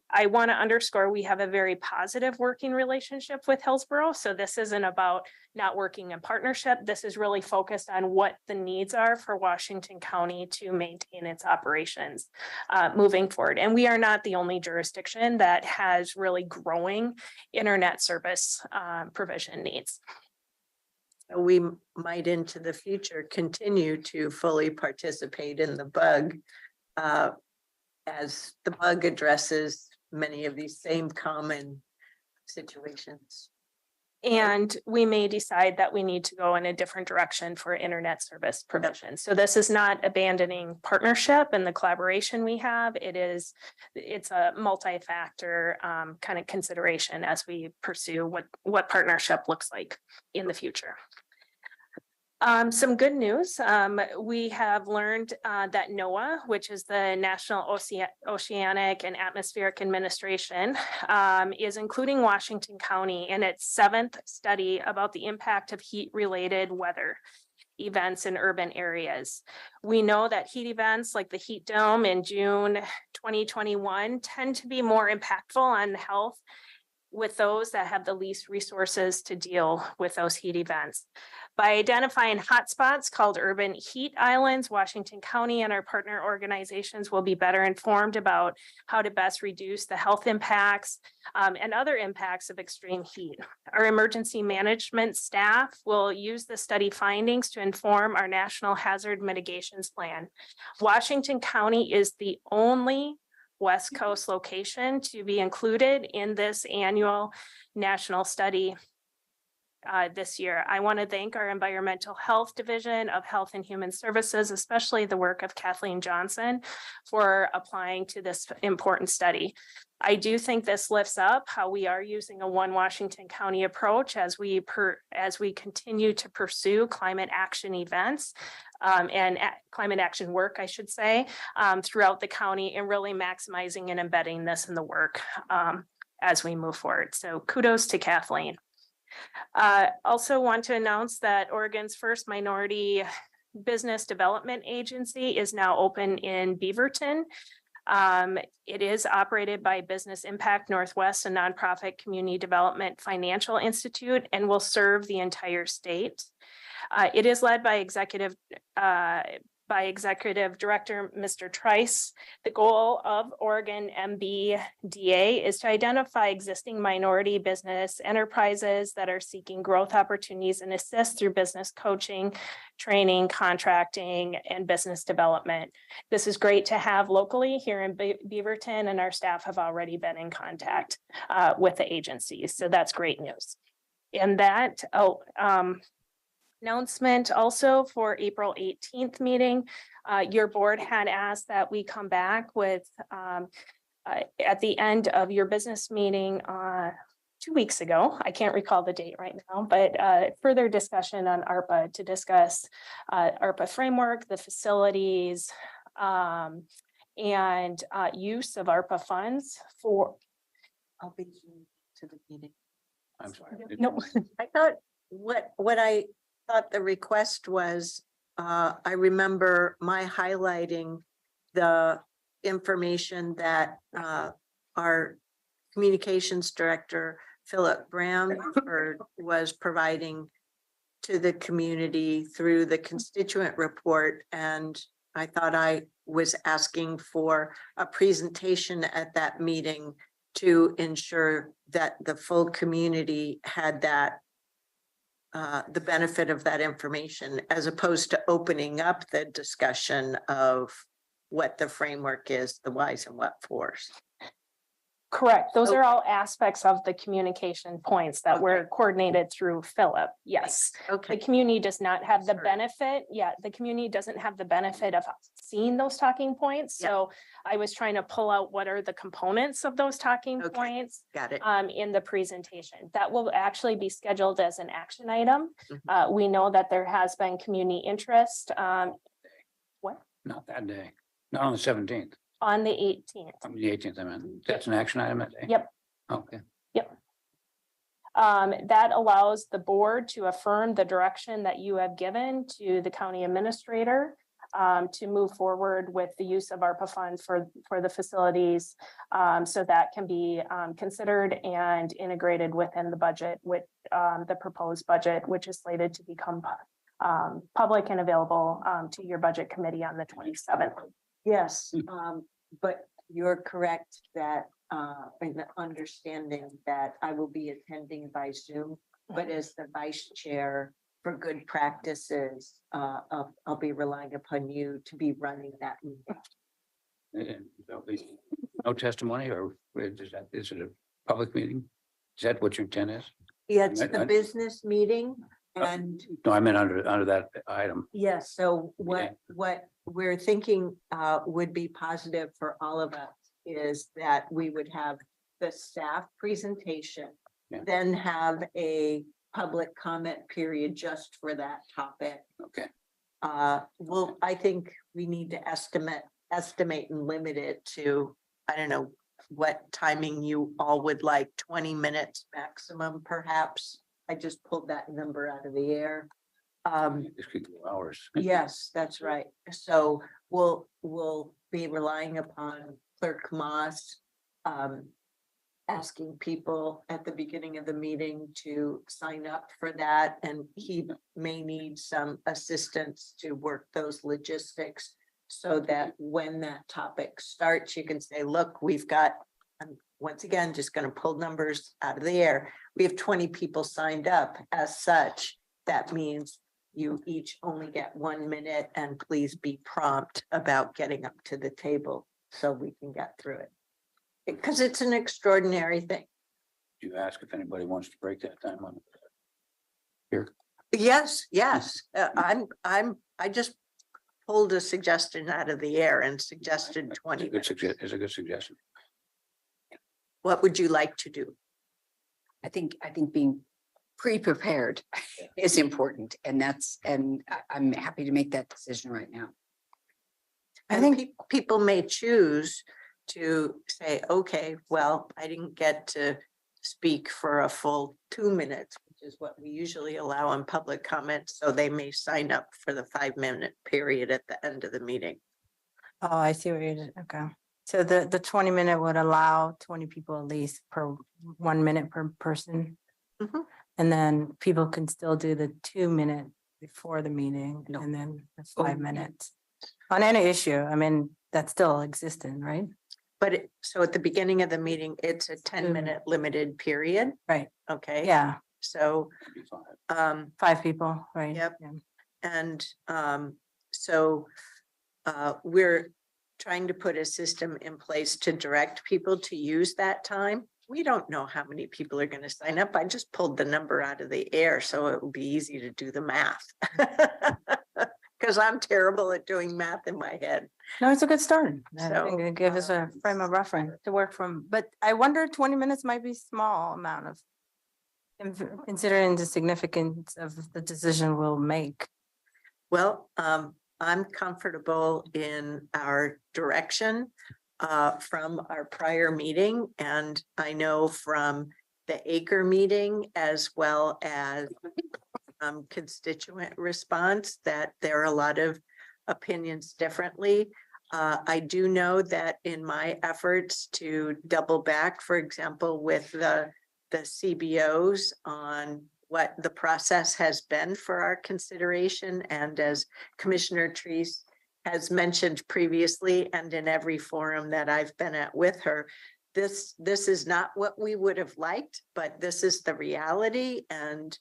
I want to underscore we have a very positive working relationship with Hillsborough, so this isn't about not working in partnership. This is really focused on what the needs are for Washington County to maintain its operations moving forward. And we are not the only jurisdiction that has really growing internet service provision needs. We might into the future continue to fully participate in the bug as the bug addresses many of these same common situations. And we may decide that we need to go in a different direction for internet service provision. So this is not abandoning partnership and the collaboration we have. It's a multi-factor kind of consideration as we pursue what partnership looks like in the future. Some good news. We have learned that NOAA, which is the National Oceanic and Atmospheric Administration, is including Washington County in its 7th study about the impact of heat-related weather events in urban areas. We know that heat events like the heat dome in June 2021 tend to be more impactful on health with those that have the least resources to deal with those heat events. By identifying hotspots called urban heat islands, Washington County and our partner organizations will be better informed about how to best reduce the health impacts and other impacts of extreme heat. Our emergency management staff will use the study findings to inform our national hazard mitigations plan. Washington County is the only West Coast location to be included in this annual national study this year. I want to thank our Environmental Health Division of Health and Human Services, especially the work of Kathleen Johnson, for applying to this important study. I do think this lifts up how we are using a one Washington County approach as we continue to pursue climate action events and climate action work, I should say, throughout the county, and really maximizing and embedding this in the work as we move forward. So kudos to Kathleen. Also want to announce that Oregon's first minority business development agency is now open in Beaverton. It is operated by Business Impact Northwest, a nonprofit community development financial institute, and will serve the entire state. It is led by Executive Director, Mr. Trice. The goal of Oregon MBDA is to identify existing minority business enterprises that are seeking growth opportunities and assist through business coaching, training, contracting, and business development. This is great to have locally here in Beaverton, and our staff have already been in contact with the agencies. So that's great news. And that, announcement also for April 18th meeting. Your board had asked that we come back with at the end of your business meeting 2 weeks ago. I can't recall the date right now, but further discussion on ARPA to discuss ARPA framework, the facilities, and use of ARPA funds for. I'll be to the meeting. I'm sorry. No. I thought what I thought the request was, I remember my highlighting the information that our communications director, Philip Bramford, was providing to the community through the constituent report. And I thought I was asking for a presentation at that meeting to ensure that the full community had that the benefit of that information, as opposed to opening up the discussion of what the framework is, the whys and what fors. Correct. Those are Okay. all aspects of the communication points that were coordinated through Philip. Yes. The Okay, community does not have the Sorry. benefit, the community doesn't have the benefit of seeing those talking points. Yeah. So I was trying to pull out what are the components of those talking Okay. points got it. in the presentation. That will actually be scheduled as an action item. Mhm. We know that there has been community interest Not that day, not on the 17th, on the 18th. on the 18th, I mean, that's an action item that day? Yep. Okay. That allows the board to affirm the direction that you have given to the county administrator to move forward with the use of ARPA funds for the facilities. So that can be considered and integrated within the budget with the proposed budget, which is slated to become public and available to your budget committee on the 27th. Yes, but you're correct that in the understanding that I will be attending by Zoom, but as the vice chair for good practices, I'll be relying upon you to be running that meeting. And there'll be no testimony, or is it a public meeting? Is that what your intent is? Yeah, it's the I- business meeting and No, I meant under that item. yes, so Yeah. what we're thinking would be positive for all of us is that we would have the staff presentation, Yeah. then have a public comment period just for that topic. Okay. Well, I think we need to estimate and limit it to, I don't know what timing you all would like, 20 minutes maximum, perhaps. I just pulled that number out of the air. This could go hours. Yes, that's right. So we'll be relying upon Clerk Moss asking people at the beginning of the meeting to sign up for that, and he may need some assistance to work those logistics so that when that topic starts, you can say, look, we've got, I'm once again just going to pull numbers out of the air. We have 20 people signed up. As such, that means you each only get 1 minute, and please be prompt about getting up to the table so we can get through it. Because it's an extraordinary thing. You ask if anybody wants to break that time on here. Yes, yes, I just pulled a suggestion out of the air and suggested 20 minutes. It's a good suggestion. What would you like to do? I think being pre-prepared is important, and I'm happy to make that decision right now. I think people may choose to say, okay, well, I didn't get to speak for a full 2 minutes, which is what we usually allow on public comments. So they may sign up for the 5-minute period at the end of the meeting. Oh, I see what you're doing. Okay. So the 20-minute would allow 20 people at least per 1 minute per person. Mhm. And then people can still do the 2 minute before the meeting No. and then the Oh, 5 minutes. On any issue, I mean, that's still existent, right? But so at the beginning of the meeting, it's a 10-minute limited period. Right. Okay. Yeah, So, It'd be fine. 5 people, right? Yep. Yeah. and so we're trying to put a system in place to direct people to use that time. We don't know how many people are going to sign up. I just pulled the number out of the air, so it will be easy to do the math. Because I'm terrible at doing math in my head. No, it's a good start. I So, think it gives us a frame of reference to work from, but I wonder 20 minutes might be small amount of considering the significance of the decision we'll make. Well, I'm comfortable in our direction from our prior meeting. And I know from the acre meeting as well as constituent response that there are a lot of opinions differently. I do know that in my efforts to double back, for example, with the CBOs on what the process has been for our consideration, and as Commissioner Treese has mentioned previously, and in every forum that I've been at with her, this is not what we would have liked, but this is the reality. And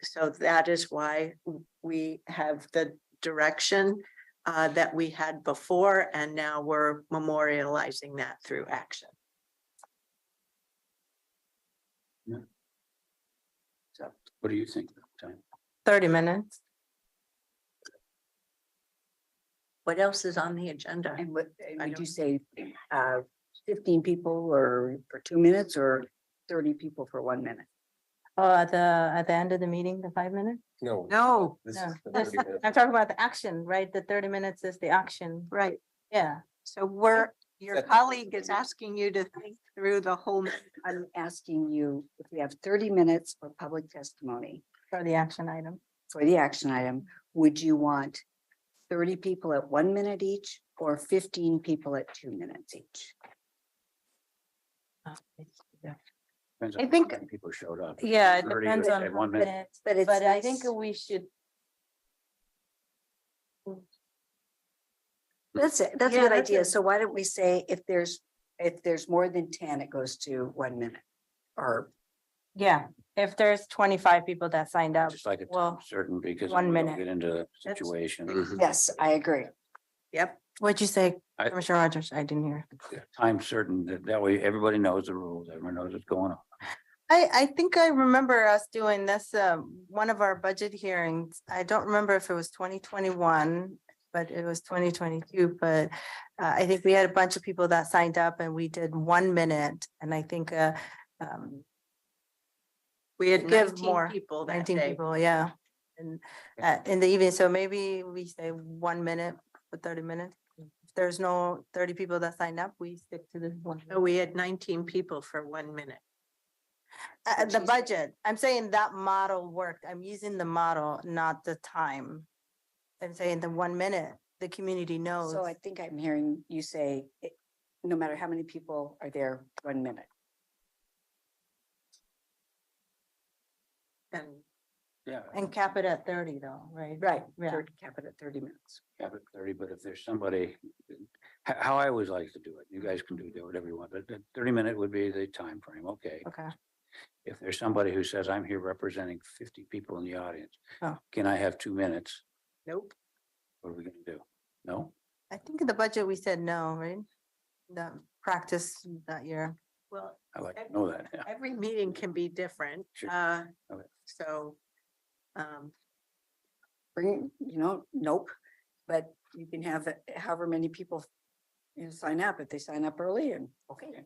so that is why we have the direction that we had before, and now we're memorializing that through action. What do you think? Time? 30 minutes. What else is on the agenda? And what, I would you don't- say, 15 people or for 2 minutes or 30 people for 1 minute? Oh, at the end of the meeting, the 5 minutes? No. No, This No, is the this- 30 minutes. I'm talking about the action, right? The 30 minutes is the action. right. Yeah. So your That- colleague is asking you to think through the whole. I'm asking you if we have 30 minutes for public testimony For the action item. for the action item, would you want 30 people at 1 minute each or 15 people at 2 minutes each? Depends I on think- how many people showed up. Yeah, it 30 depends on at how 1 minute. minutes, But it's but I think less- we should. That's it. That's a Yeah, good that's idea. a- So why don't we say if there's more than 10, it goes to 1 minute? Or, Yeah, if there's 25 people that signed up, Just like it's well, certain because 1 we don't minute. get into the situation. Mhm. yes, I agree. Yep. what'd you say, I- Commissioner Rogers? I didn't hear. Time certain that way everybody knows the rules, everyone knows what's going on. I think I remember us doing this, one of our budget hearings. I don't remember if it was 2021, but it was 2022, but I think we had a bunch of people that signed up and we did 1 minute. And I think We had Give 19 more, people that 19 day. people, yeah. And in the evening, so maybe we say 1 minute for 30 minutes. If there's no 30 people that signed up, we stick to the 1 No, minute. we had 19 people for 1 minute. The budget, I'm saying that model worked. I'm using the model, not the time. I'm saying the 1 minute, the community knows. So I think I'm hearing you say, no matter how many people are there, 1 minute. And Yeah. And cap it at 30 though, right? Right. Yeah. Cap it at 30 minutes. Have it 30, but if there's somebody, how I always like to do it, you guys can do whatever you want, but the 30-minute would be the time frame. Okay. Okay. If there's somebody who says, I'm here representing 50 people in the audience, Oh. can I have 2 minutes? nope. What are we gonna do? No? I think in the budget, we said no, right? The practice that year. Well, I like to know that. Yeah. every meeting can be different. Sure. Okay. So, Bring, nope, but you can have however many people sign up, if they sign up early and, okay.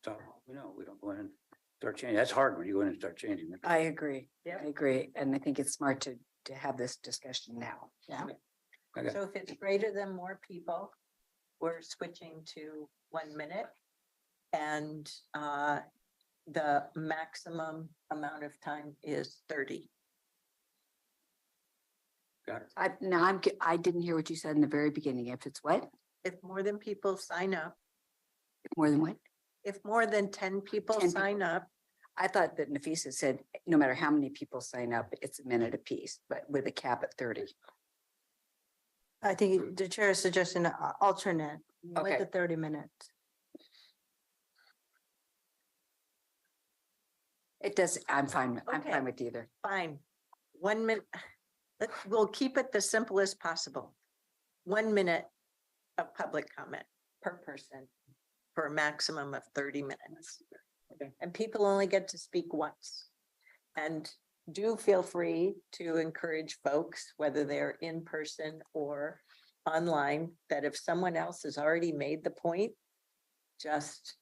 So, we don't go in and start changing. That's hard when you go in and start changing. it. I agree. Yep. I agree. And I think it's smart to have this discussion now. Yeah. Okay. so if it's greater than more people, we're switching to 1 minute. And the maximum amount of time is 30. Got it. I didn't hear what you said in the very beginning. If it's what? If more than people sign up, More than what? if more than 10 people 10 sign up, I thought that Nafisa said, no matter how many people sign up, it's a minute apiece, but with a cap at 30. I think the chair is suggesting an alternate with Okay. the 30 minutes. It does, I'm fine Okay. with either. fine. 1 minute, we'll keep it the simple as possible. 1 minute of public comment per person for a maximum of 30 minutes. Okay. And people only get to speak once. And do feel free to encourage folks, whether they're in person or online, that if someone else has already made the point, just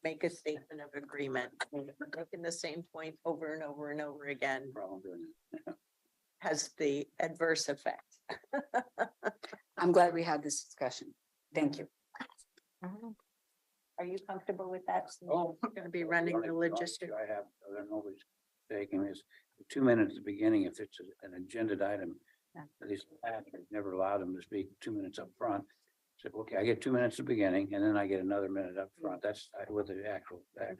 make a statement of agreement. Making the same point over and over and over again Problem doing it. has the adverse effect. I'm glad we had this discussion. Thank you. Mhm. Are you comfortable with that? since Oh, you're Going to be running the logistics. I have, I don't always taking is 2 minutes at the beginning, if it's an agenda item. Yeah. At least we've never allowed them to speak 2 minutes up front. So, okay, I get 2 minutes at the beginning and then I get another minute up front. That's with the actual, I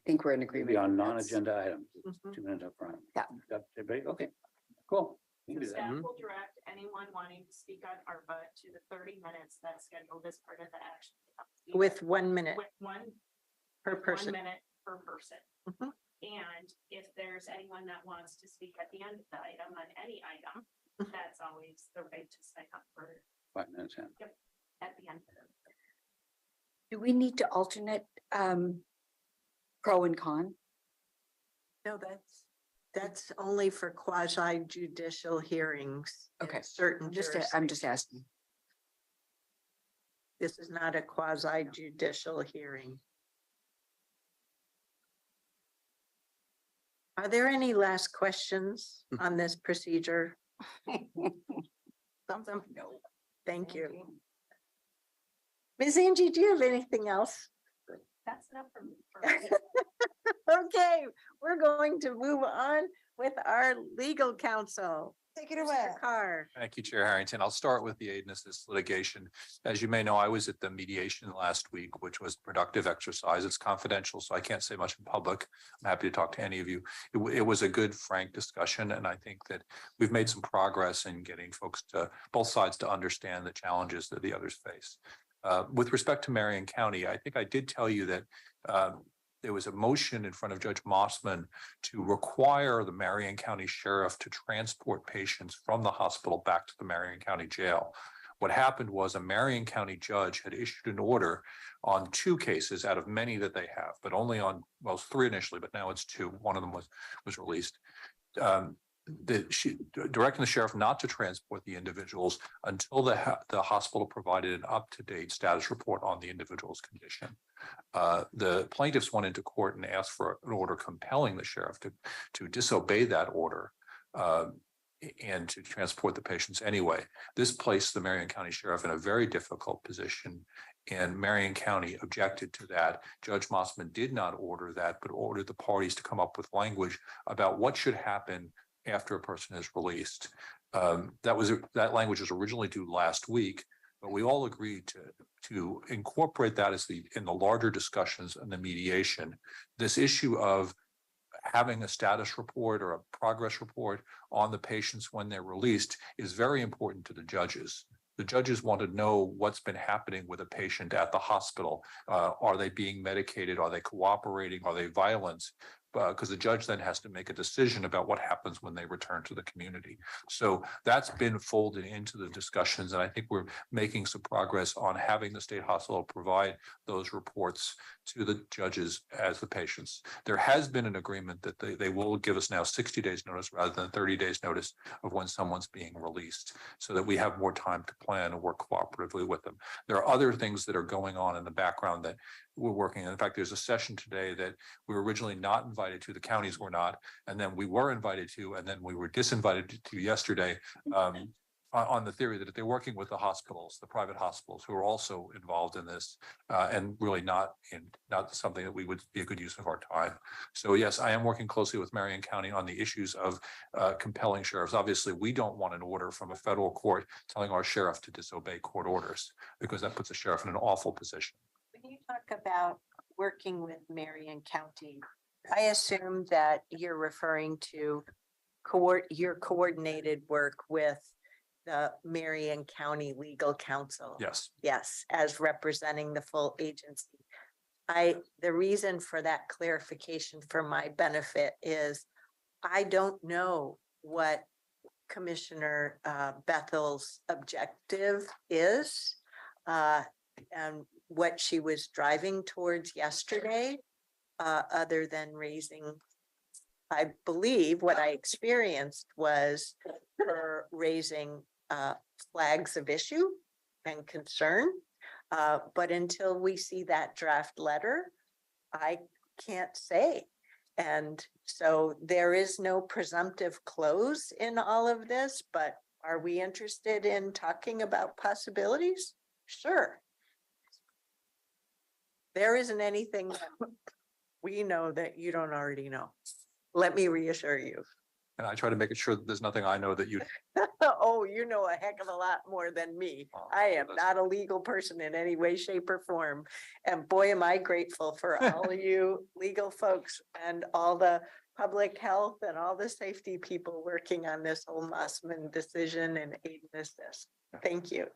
think we're in agreement. maybe on that that's- non-agenda items, Mhm. 2 minutes up front. Yeah. Everybody, okay, cool. We So can do that. staff will direct anyone wanting to speak on ARPA to the 30 minutes that's scheduled as part of the action. With 1 minute With one per with 1 person. minute per person. Mhm. And if there's anyone that wants to speak at the end of the item on any item, that's always the right to sign up for 5 minutes in. at the end. Do we need to alternate pro and con? No, that's only for quasi judicial hearings. in Okay. Certain I'm just jurisdictions. asking. This is not a quasi judicial hearing. Are there any last questions on this procedure? Thumbs up. No. Thank you. Ms. Angie, do you have anything else? That's enough for me. Okay, we're going to move on with our legal counsel. Take it Mr. Carr. Thank you, Chair Harrington. I'll start with the aid and assist litigation. As you may know, I was at the mediation last week, which was a productive exercise. It's confidential, so I can't say much in public. I'm happy to talk to any of you. It was a good, frank discussion, and I think that we've made some progress in getting folks to both sides to understand the challenges that the others face. With respect to Marion County, I think I did tell you that there was a motion in front of Judge Mossman to require the Marion County Sheriff to transport patients from the hospital back to the Marion County Jail. What happened was a Marion County judge had issued an order on 2 cases out of many that they have, but only on, well, it's 3 initially, but now it's 2. One of them was released. Directing the sheriff not to transport the individuals until the hospital provided an up-to-date status report on the individual's condition. The plaintiffs went into court and asked for an order compelling the sheriff to disobey that order and to transport the patients anyway. This placed the Marion County Sheriff in a very difficult position, and Marion County objected to that. Judge Mossman did not order that, but ordered the parties to come up with language about what should happen after a person is released. That language was originally due last week, but we all agreed to incorporate that in the larger discussions and the mediation. This issue of having a status report or a progress report on the patients when they're released is very important to the judges. The judges want to know what's been happening with a patient at the hospital. Are they being medicated? Are they cooperating? Are they violent? Because the judge then has to make a decision about what happens when they return to the community. So that's been folded into the discussions, and I think we're making some progress on having the state hospital provide those reports to the judges as the patients. There has been an agreement that they will give us now 60 days notice rather than 30 days notice of when someone's being released, so that we have more time to plan and work cooperatively with them. There are other things that are going on in the background that we're working. In fact, there's a session today that we were originally not invited to, the counties were not, and then we were invited to, and then we were disinvited to yesterday on the theory that they're working with the hospitals, the private hospitals who are also involved in this, and really not something that we would be a good use of our time. So yes, I am working closely with Marion County on the issues of compelling sheriffs. Obviously, we don't want an order from a federal court telling our sheriff to disobey court orders, because that puts the sheriff in an awful position. When you talk about working with Marion County, I assume that you're referring to your coordinated work with the Marion County Legal Counsel. Yes. Yes, as representing the full agency. The reason for that clarification for my benefit is I don't know what Commissioner Bethel's objective is and what she was driving towards yesterday, other than raising, I believe what I experienced was her raising flags of issue and concern. But until we see that draft letter, I can't say. And so there is no presumptive close in all of this, but are we interested in talking about possibilities? Sure. There isn't anything that we know that you don't already know. Let me reassure you. And I try to make it sure that there's nothing I know that you. Oh, you know a heck of a lot more than me. Oh, I am that's- not a legal person in any way, shape or form. And boy, am I grateful for all of you legal folks and all the public health and all the safety people working on this whole Mossman decision and aiding us this. Thank you.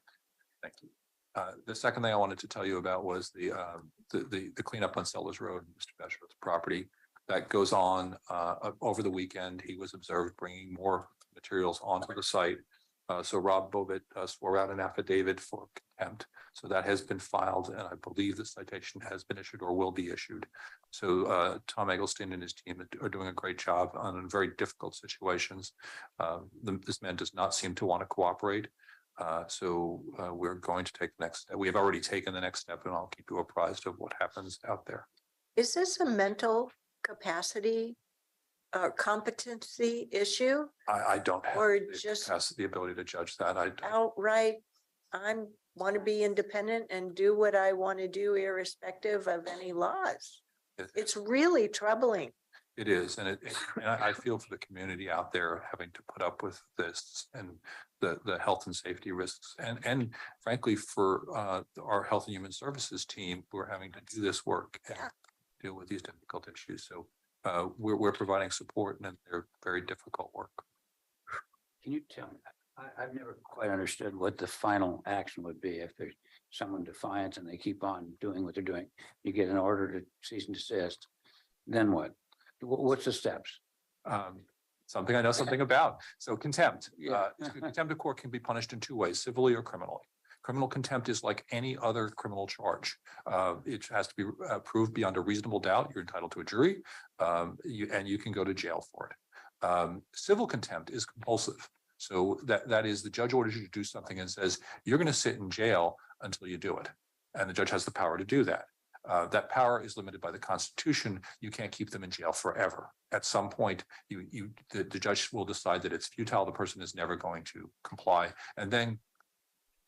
Thank you. The second thing I wanted to tell you about was the cleanup on Sellers Road, Mr. Besher's property. That goes on over the weekend. He was observed bringing more materials onto the site. So Rob Bobbitt swore out an affidavit for contempt. So that has been filed, and I believe the citation has been issued or will be issued. So Tom Eggleston and his team are doing a great job on very difficult situations. This man does not seem to want to cooperate. So we're going to take the next step. We have already taken the next step, and I'll keep you apprised of what happens out there. Is this a mental capacity or competency issue? I don't have Or the just capacity, the ability to judge that. outright, want to be independent and do what I want to do irrespective of any laws? It's really troubling. It is, and I feel for the community out there having to put up with this and the health and safety risks, and frankly, for our Health and Human Services team, who are having to do this work and deal with these difficult issues. So we're providing support, and they're very difficult work. Can you tell me, I've never quite understood what the final action would be if there's someone defiant and they keep on doing what they're doing. You get an order to cease and desist, then what? What's the steps? Something I know something about. So contempt. Yeah. Contempt of court can be punished in two ways, civilly or criminally. Criminal contempt is like any other criminal charge. It has to be proved beyond a reasonable doubt. You're entitled to a jury, and you can go to jail for it. Civil contempt is compulsive. So that is, the judge orders you to do something and says, you're going to sit in jail until you do it. And the judge has the power to do that. That power is limited by the Constitution. You can't keep them in jail forever. At some point, the judge will decide that it's futile. The person is never going to comply, and then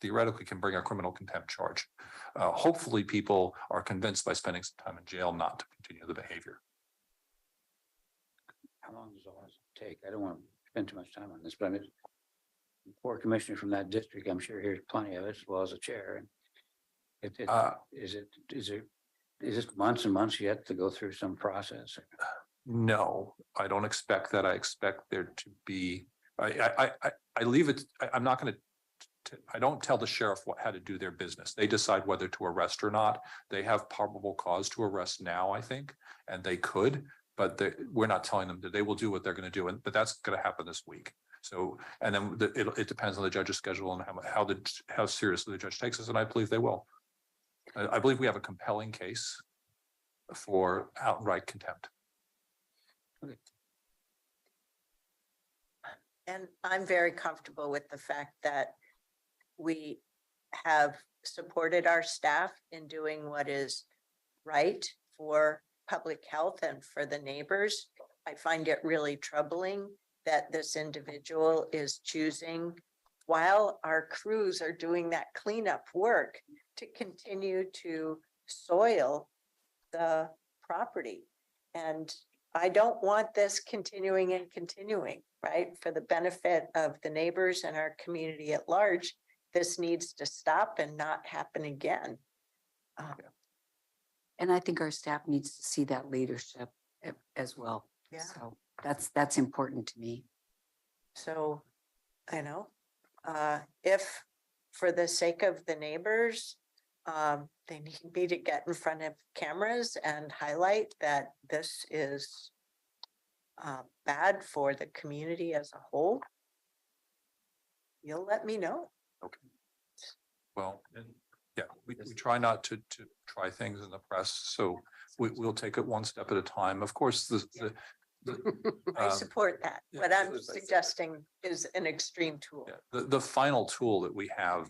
theoretically can bring a criminal contempt charge. Hopefully, people are convinced by spending some time in jail not to continue the behavior. How long does all this take? I don't want to spend too much time on this, but I mean, the poor commissioner from that district, I'm sure hears plenty of it, as well as a chair. And is it months and months yet to go through some process? No, I don't expect that. I expect there to be, I leave it, I'm not going to, I don't tell the sheriff how to do their business. They decide whether to arrest or not. They have probable cause to arrest now, I think, and they could, but we're not telling them that they will do what they're going to do. But that's going to happen this week. So, and then it depends on the judge's schedule and how seriously the judge takes us. And I believe they will. I believe we have a compelling case for outright contempt. Okay. And I'm very comfortable with the fact that we have supported our staff in doing what is right for public health and for the neighbors. I find it really troubling that this individual is choosing, while our crews are doing that cleanup work, to continue to soil the property. And I don't want this continuing, right? For the benefit of the neighbors and our community at large, this needs to stop and not happen again. And I think our staff needs to see that leadership as well. Yeah. So that's important to me. So, if for the sake of the neighbors, they need me to get in front of cameras and highlight that this is bad for the community as a whole, you'll let me know. Okay. Well, yeah, we try not to try things in the press, so we'll take it one step at a time. Of course, I support that. yeah, What I'm as I said. suggesting is an extreme tool. Yeah, the final tool that we have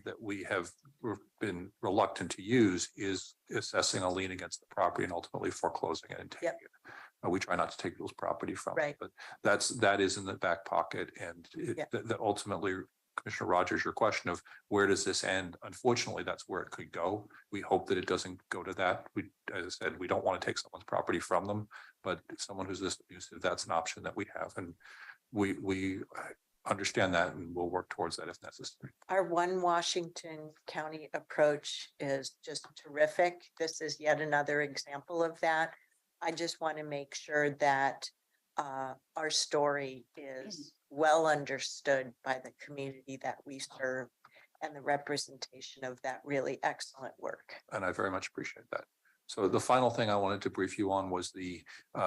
been reluctant to use is assessing a lien against the property and ultimately foreclosing it and taking Yep. it. We try not to take people's property from Right. it, but that is in the back pocket, and Yep. that ultimately, Commissioner Rogers, your question of where does this end? Unfortunately, that's where it could go. We hope that it doesn't go to that. As I said, we don't want to take someone's property from them, but someone who's this abusive, that's an option that we have. And understand that and we'll work towards that if necessary. Our One Washington County approach is just terrific. This is yet another example of that. I just want to make sure that our story is well understood by the community that we serve and the representation of that really excellent work. And I very much appreciate that. So the final thing I wanted to brief you on was the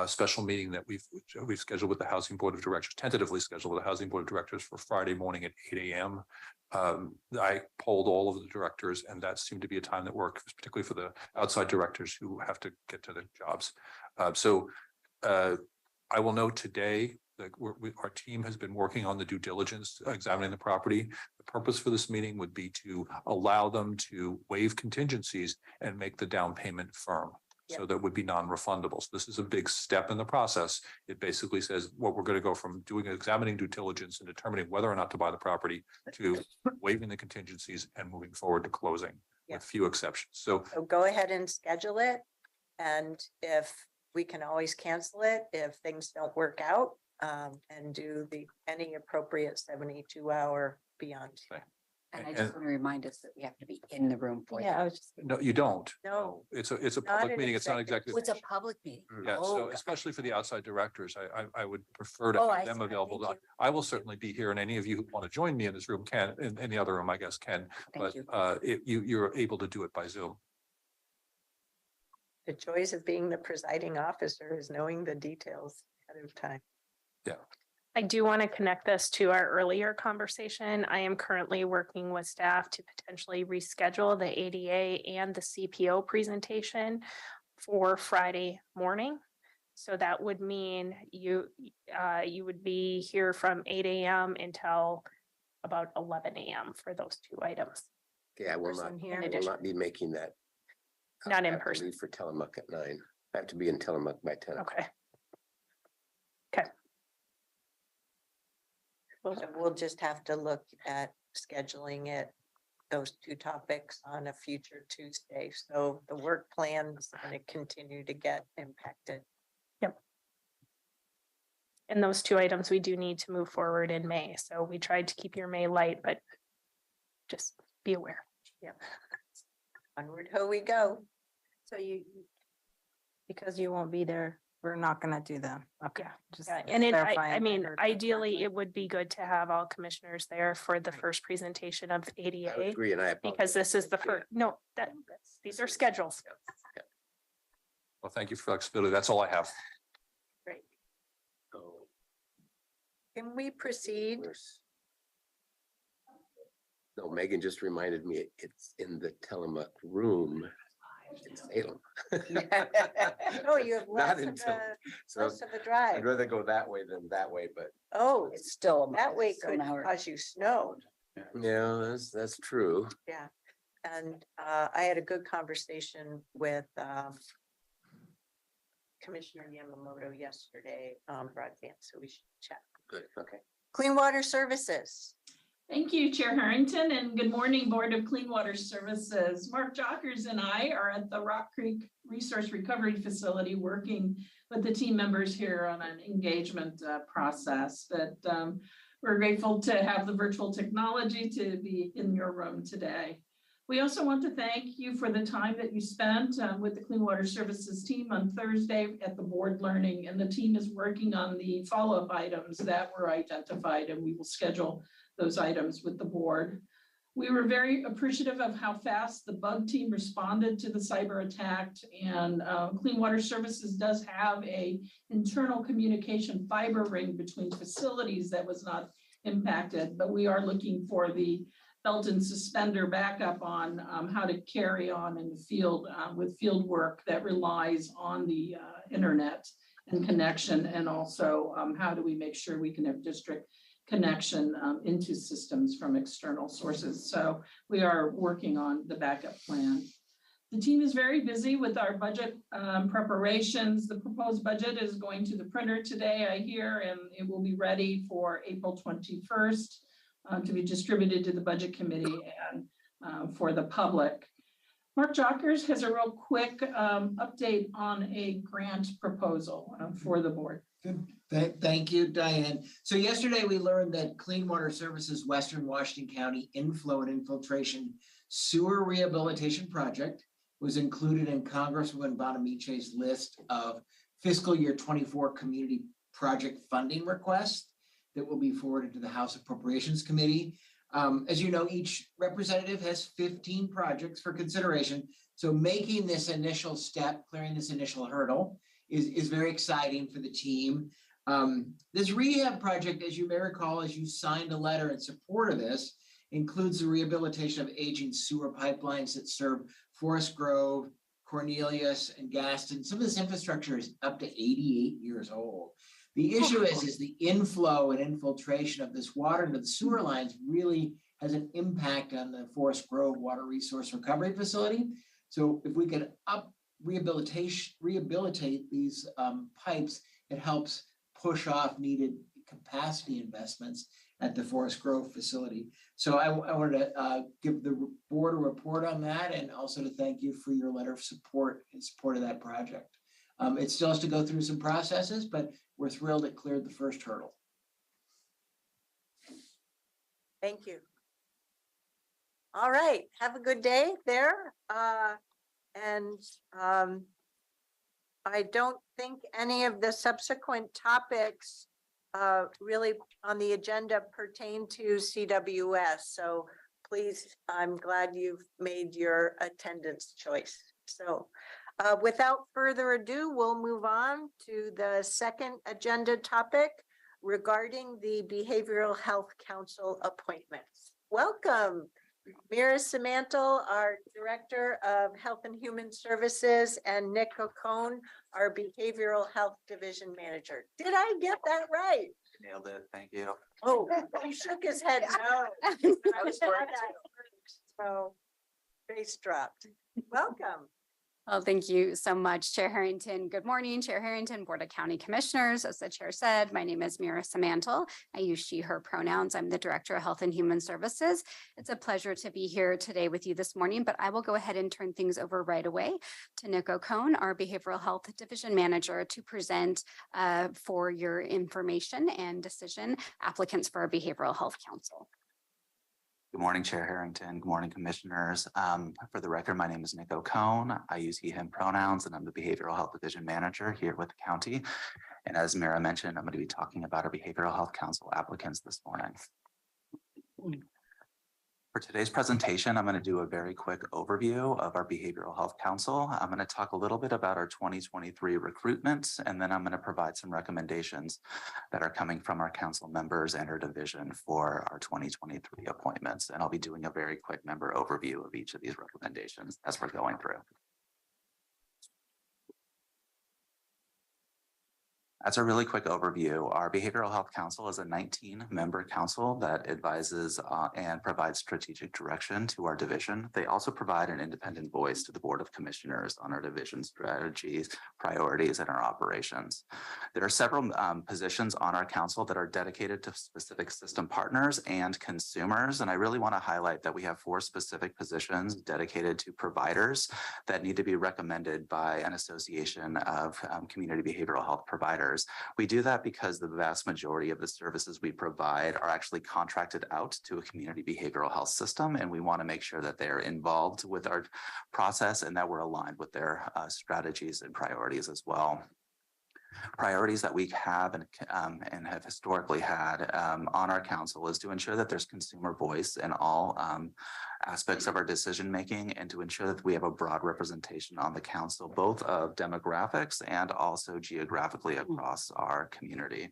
special meeting that we've scheduled with the Housing Board of Directors, tentatively scheduled with the Housing Board of Directors for Friday morning at 8 a.m. I polled all of the directors and that seemed to be a time that worked, particularly for the outside directors who have to get to their jobs. I will note today that our team has been working on the due diligence, examining the property. The purpose for this meeting would be to allow them to waive contingencies and make the down payment firm. So that would be non-refundable. So this is a big step in the process. It basically says what we're going to go from examining due diligence and determining whether or not to buy the property to waiving the contingencies and moving forward to closing with few exceptions. So go ahead and schedule it. And if we can always cancel it if things don't work out, and do any appropriate 72-hour beyond. And I just want to remind us that we have to be in the room for Yeah, I that. was just. no, you don't. No. It's a Not public an meeting. It's not executive. executive. It's a public meeting. Yeah, Oh, so God. especially for the outside directors, I would prefer to Oh, have I them see. available. Thank you. I will certainly be here and any of you who want to join me in this room can, in the other room, I guess, can. Thank But you. you're able to do it by Zoom. The joys of being the presiding officer is knowing the details ahead of time. I do want to connect this to our earlier conversation. I am currently working with staff to potentially reschedule the ADA and the CPO presentation for Friday morning. So that would mean you would be here from 8 a.m. until about 11 a.m. for those two items. Yeah, I will not, Person here. I will not be making that. Not I in have to person. leave for Tillamook at 9. I have to be in Tillamook by 10. Okay. So we'll just have to look at scheduling it, those two topics on a future Tuesday. So the work plan is going to continue to get impacted. And those two items, we do need to move forward in May. So we tried to keep your May light, but just be aware. Onward, ho we go. So because you won't be there, we're not gonna do them. Okay. Yeah, just Yeah, and I clarifying mean, heard that ideally, correctly. it would be good to have all commissioners there for the first presentation of I would ADA. agree, and I Because this is the apologize. first, no, these are schedules. Well, thank you for flexibility. That's all I have. Great. Oh, Can we proceed? where's- No, Megan just reminded me it's in the Tillamook room in Salem. Oh, you have Not less of until- a, So less of a drive. I'd rather go that way than that way, but Oh, It's still. that way still could an hour. cause you snow. yeah, that's true. Yeah. And I had a good conversation with Commissioner Yamamoto yesterday on broadband, so we should chat. Good, okay. Clean Water Services. Thank you, Chair Harrington, and good morning, Board of Clean Water Services. Mark Jockers and I are at the Rock Creek Resource Recovery Facility working with the team members here on an engagement process. But we're grateful to have the virtual technology to be in your room today. We also want to thank you for the time that you spent with the Clean Water Services team on Thursday at the board learning, and the team is working on the follow-up items that were identified, and we will schedule those items with the board. We were very appreciative of how fast the bug team responded to the cyber attack, and Clean Water Services does have a internal communication fiber ring between facilities that was not impacted, but we are looking for the belt and suspender backup on how to carry on in the field with field work that relies on the internet and connection, and also how do we make sure we can have district connection into systems from external sources. So we are working on the backup plan. The team is very busy with our budget preparations. The proposed budget is going to the printer today, I hear, and it will be ready for April 21st to be distributed to the budget committee and for the public. Mark Jockers has a real quick update on a grant proposal for the board. Good. Thank you, Diane. So yesterday we learned that Clean Water Services Western Washington County Inflow and Infiltration Sewer Rehabilitation Project was included in Congresswoman Bonamice's list of fiscal year 24 community project funding requests that will be forwarded to the House Appropriations Committee. As you know, each representative has 15 projects for consideration. So making this initial step, clearing this initial hurdle is very exciting for the team. This rehab project, as you may recall, as you signed a letter in support of this, includes the rehabilitation of aging sewer pipelines that serve Forest Grove, Cornelius, and Gaston. Some of this infrastructure is up to 88 years old. The issue is the inflow and infiltration of this water into the sewer lines really has an impact on the Forest Grove Water Resource Recovery Facility. So if we could rehabilitate these pipes, it helps push off needed capacity investments at the Forest Grove facility. So I wanted to give the board a report on that, and also to thank you for your letter of support in support of that project. It still has to go through some processes, but we're thrilled it cleared the first hurdle. Thank you. All right, have a good day there. I don't think any of the subsequent topics really on the agenda pertain to CWS. So please, I'm glad you've made your attendance choice. So without further ado, we'll move on to the second agenda topic regarding the Behavioral Health Council appointments. Welcome, Mira Samantel, our Director of Health and Human Services, and Nick O'Cone, our Behavioral Health Division Manager. Did I get that right? Nailed it. Thank you. Oh, he shook his head no. I was worried. So face dropped. Welcome. Well, thank you so much, Chair Harrington. Good morning, Chair Harrington, Board of County Commissioners. As the chair said, my name is Mira Samantel. I use she, her pronouns. I'm the Director of Health and Human Services. It's a pleasure to be here today with you this morning, but I will go ahead and turn things over right away to Nick O'Cone, our Behavioral Health Division Manager, to present for your information and decision applicants for our Behavioral Health Council. Good morning, Chair Harrington. Good morning, Commissioners. For the record, my name is Nick O'Cone. I use he, him pronouns, and I'm the Behavioral Health Division Manager here with the county. And as Mira mentioned, I'm going to be talking about our Behavioral Health Council applicants this morning. For today's presentation, I'm going to do a very quick overview of our Behavioral Health Council. I'm going to talk a little bit about our 2023 recruitment, and then I'm going to provide some recommendations that are coming from our council members and our division for our 2023 appointments. And I'll be doing a very quick member overview of each of these recommendations as we're going through. As a really quick overview, our Behavioral Health Council is a 19-member council that advises and provides strategic direction to our division. They also provide an independent voice to the Board of Commissioners on our division strategies, priorities, and our operations. There are several positions on our council that are dedicated to specific system partners and consumers, and I really want to highlight that we have 4 specific positions dedicated to providers that need to be recommended by an association of community behavioral health providers. We do that because the vast majority of the services we provide are actually contracted out to a community behavioral health system, and we want to make sure that they're involved with our process and that we're aligned with their strategies and priorities as well. Priorities that we have and have historically had on our council is to ensure that there's consumer voice in all aspects of our decision making, and to ensure that we have a broad representation on the council, both of demographics and also geographically across our community.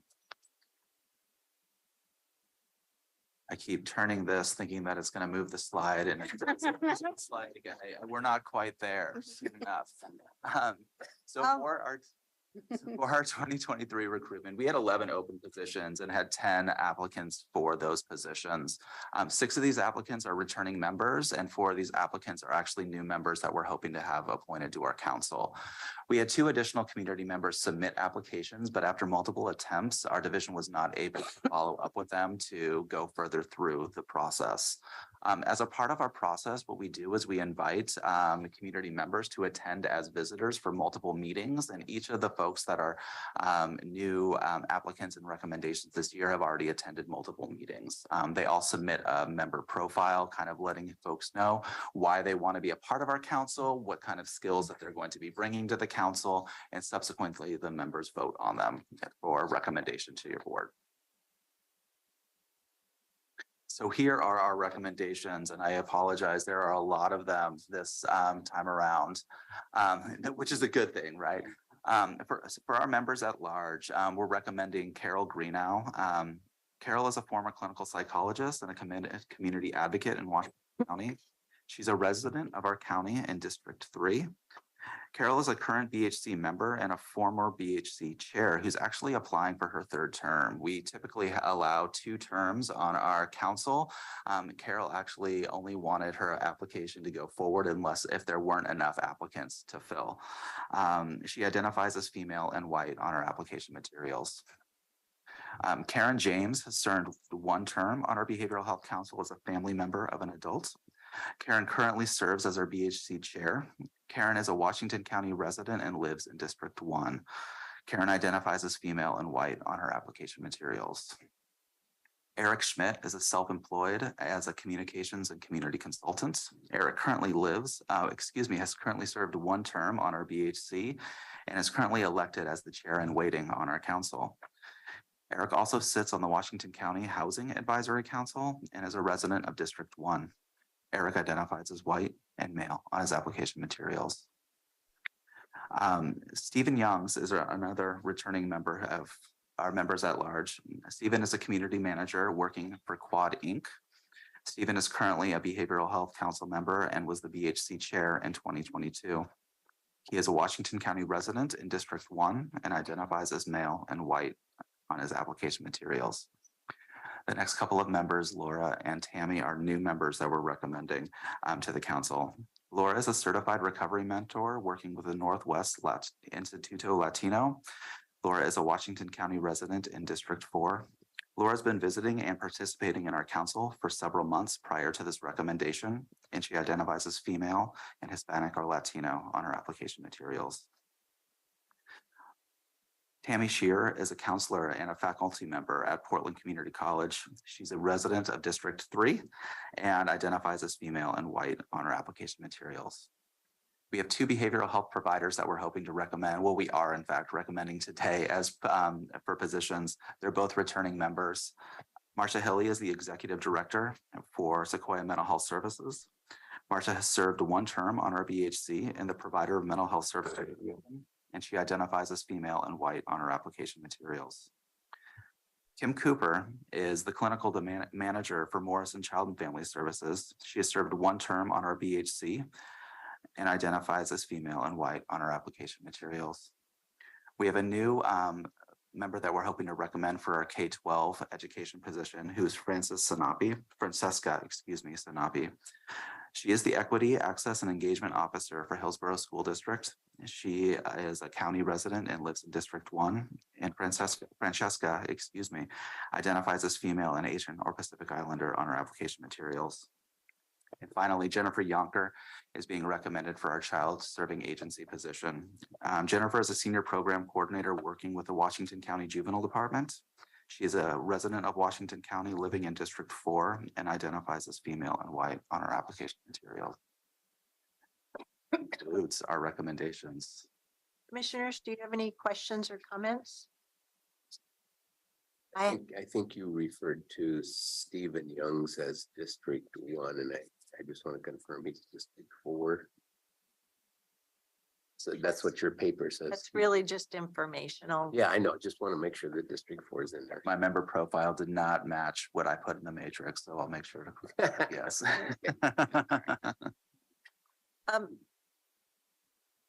I keep turning this thinking that it's going to move the slide, and it's slide again. We're not quite there soon enough. So for our For our 2023 recruitment, we had 11 open positions and had 10 applicants for those positions. 6 of these applicants are returning members, and 4 of these applicants are actually new members that we're hoping to have appointed to our council. We had 2 additional community members submit applications, but after multiple attempts, our division was not able to follow up with them to go further through the process. As a part of our process, what we do is we invite community members to attend as visitors for multiple meetings, and each of the folks that are new applicants and recommendations this year have already attended multiple meetings. They all submit a member profile, kind of letting folks know why they want to be a part of our council, what kind of skills that they're going to be bringing to the council, and subsequently the members vote on them for recommendation to your board. So here are our recommendations, and I apologize, there are a lot of them this time around, which is a good thing, right? For our members at large, we're recommending Carol Greenow. Carol is a former clinical psychologist and a community advocate in Washington County. She's a resident of our county in District 3. Carol is a current BHC member and a former BHC chair who's actually applying for her 3rd term. We typically allow 2 terms on our council. Carol actually only wanted her application to go forward if there weren't enough applicants to fill. She identifies as female and white on her application materials. Karen James has served 1 term on our Behavioral Health Council as a family member of an adult. Karen currently serves as our BHC chair. Karen is a Washington County resident and lives in District 1. Karen identifies as female and white on her application materials. Eric Schmidt is a self-employed as a communications and community consultant. Eric currently has currently served 1 term on our BHC and is currently elected as the chair in waiting on our council. Eric also sits on the Washington County Housing Advisory Council and is a resident of District 1. Eric identifies as white and male on his application materials. Stephen Youngs is another returning member of our members at large. Stephen is a community manager working for Quad Inc. Stephen is currently a Behavioral Health Council member and was the BHC chair in 2022. He is a Washington County resident in District 1 and identifies as male and white on his application materials. The next couple of members, Laura and Tammy, are new members that we're recommending to the council. Laura is a certified recovery mentor working with the Northwest Instituto Latino. Laura is a Washington County resident in District 4. Laura's been visiting and participating in our council for several months prior to this recommendation, and she identifies as female and Hispanic or Latino on her application materials. Tammy Shear is a counselor and a faculty member at Portland Community College. She's a resident of District 3 and identifies as female and white on her application materials. We have 2 behavioral health providers that we're hoping to recommend. Well, we are in fact recommending today as for positions. They're both returning members. Marcia Hilly is the executive director for Sequoia Mental Health Services. Marcia has served 1 term on our BHC and the provider of mental health services, and she identifies as female and white on her application materials. Kim Cooper is the clinical manager for Morrison Child and Family Services. She has served 1 term on our BHC and identifies as female and white on her application materials. We have a new member that we're hoping to recommend for our K-12 education position, who's Francesca Sanapi. She is the Equity, Access, and Engagement Officer for Hillsborough School District. She is a county resident and lives in District 1. And Francesca, identifies as female and Asian or Pacific Islander on her application materials. And finally, Jennifer Yonker is being recommended for our Child Serving Agency position. Jennifer is a senior program coordinator working with the Washington County Juvenile Department. She is a resident of Washington County living in District 4 and identifies as female and white on her application materials. Includes our recommendations. Commissioners, do you have any questions or comments? I think you referred to Stephen Youngs as District 1, and I just want to confirm he's District 4. So that's what your paper says. That's really just informational. Yeah, I know. Just want to make sure that District 4 is in there. My member profile did not match what I put in the matrix, so I'll make sure to, yes.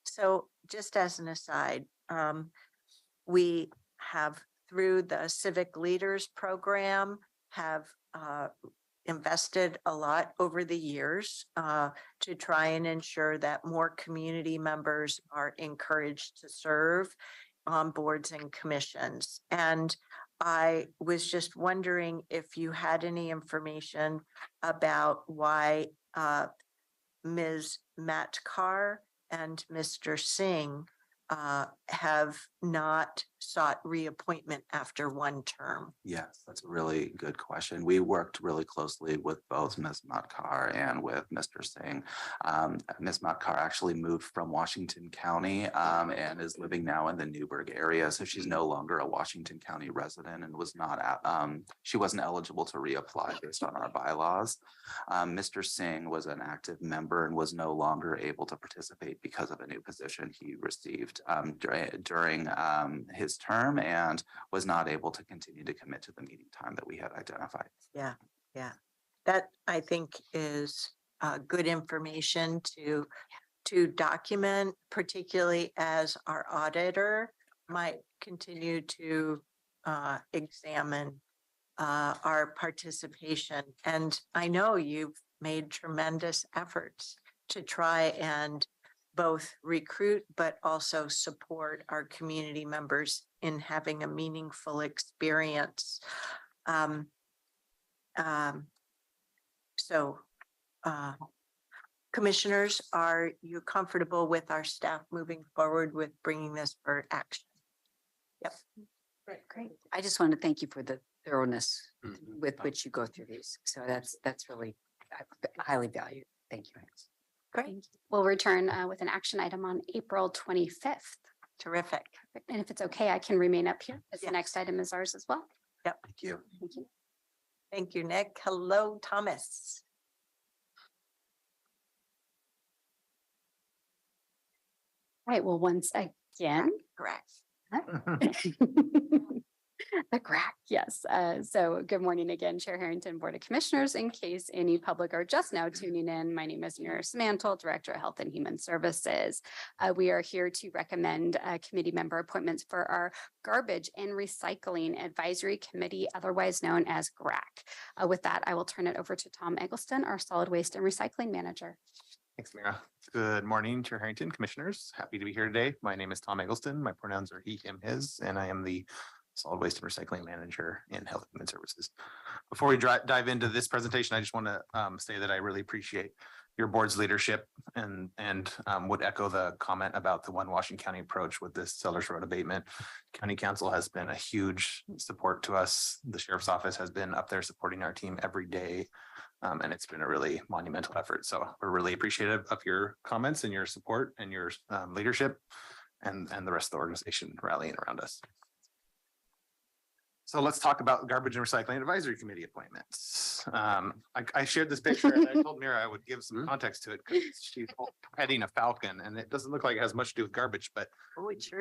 So just as an aside, we have, through the Civic Leaders Program, have invested a lot over the years to try and ensure that more community members are encouraged to serve on boards and commissions. And I was just wondering if you had any information about why Ms. Matkar and Mr. Singh have not sought reappointment after one term. Yes, that's a really good question. We worked really closely with both Ms. Matkar and with Mr. Singh. Ms. Matkar actually moved from Washington County and is living now in the Newburgh area. So she's no longer a Washington County resident and was not, she wasn't eligible to reapply based on our bylaws. Mr. Singh was an active member and was no longer able to participate because of a new position he received during his term and was not able to continue to commit to the meeting time that we had identified. Yeah, yeah. That I think is good information to document, particularly as our auditor might continue to examine our participation. And I know you've made tremendous efforts to try and both recruit but also support our community members in having a meaningful experience. Commissioners, are you comfortable with our staff moving forward with bringing this for action? Yep. Great. I just want to thank you for the thoroughness with which you go through these. So that's really highly valued. Thank you. Great. We'll return with an action item on April 25th. Terrific. And if it's okay, I can remain up here as the Yes. next item is ours as well. Yep. Thank you. Thank you. Thank you, Nick. Hello, Thomas. All right, well, once again. Correct. The crack, yes. So good morning again, Chair Harrington, Board of Commissioners. In case any public are just now tuning in, my name is Mira Samantel, Director of Health and Human Services. We are here to recommend committee member appointments for our Garbage and Recycling Advisory Committee, otherwise known as GRAC. With that, I will turn it over to Tom Eggleston, our Solid Waste and Recycling Manager. Thanks, Mira. Good morning, Chair Harrington, Commissioners. Happy to be here today. My name is Tom Eggleston. My pronouns are he, him, his, and I am the Solid Waste and Recycling Manager in Health and Human Services. Before we dive into this presentation, I just want to say that I really appreciate your board's leadership and would echo the comment about the One Washington County approach with this Sellers Road abatement. County Council has been a huge support to us. The Sheriff's Office has been up there supporting our team every day. And it's been a really monumental effort. So we're really appreciative of your comments and your support and your leadership and the rest of the organization rallying around us. So let's talk about Garbage and Recycling Advisory Committee appointments. I shared this picture and I told Mira I would give some context to it because she's petting a falcon and it doesn't look like it has much to do with garbage, but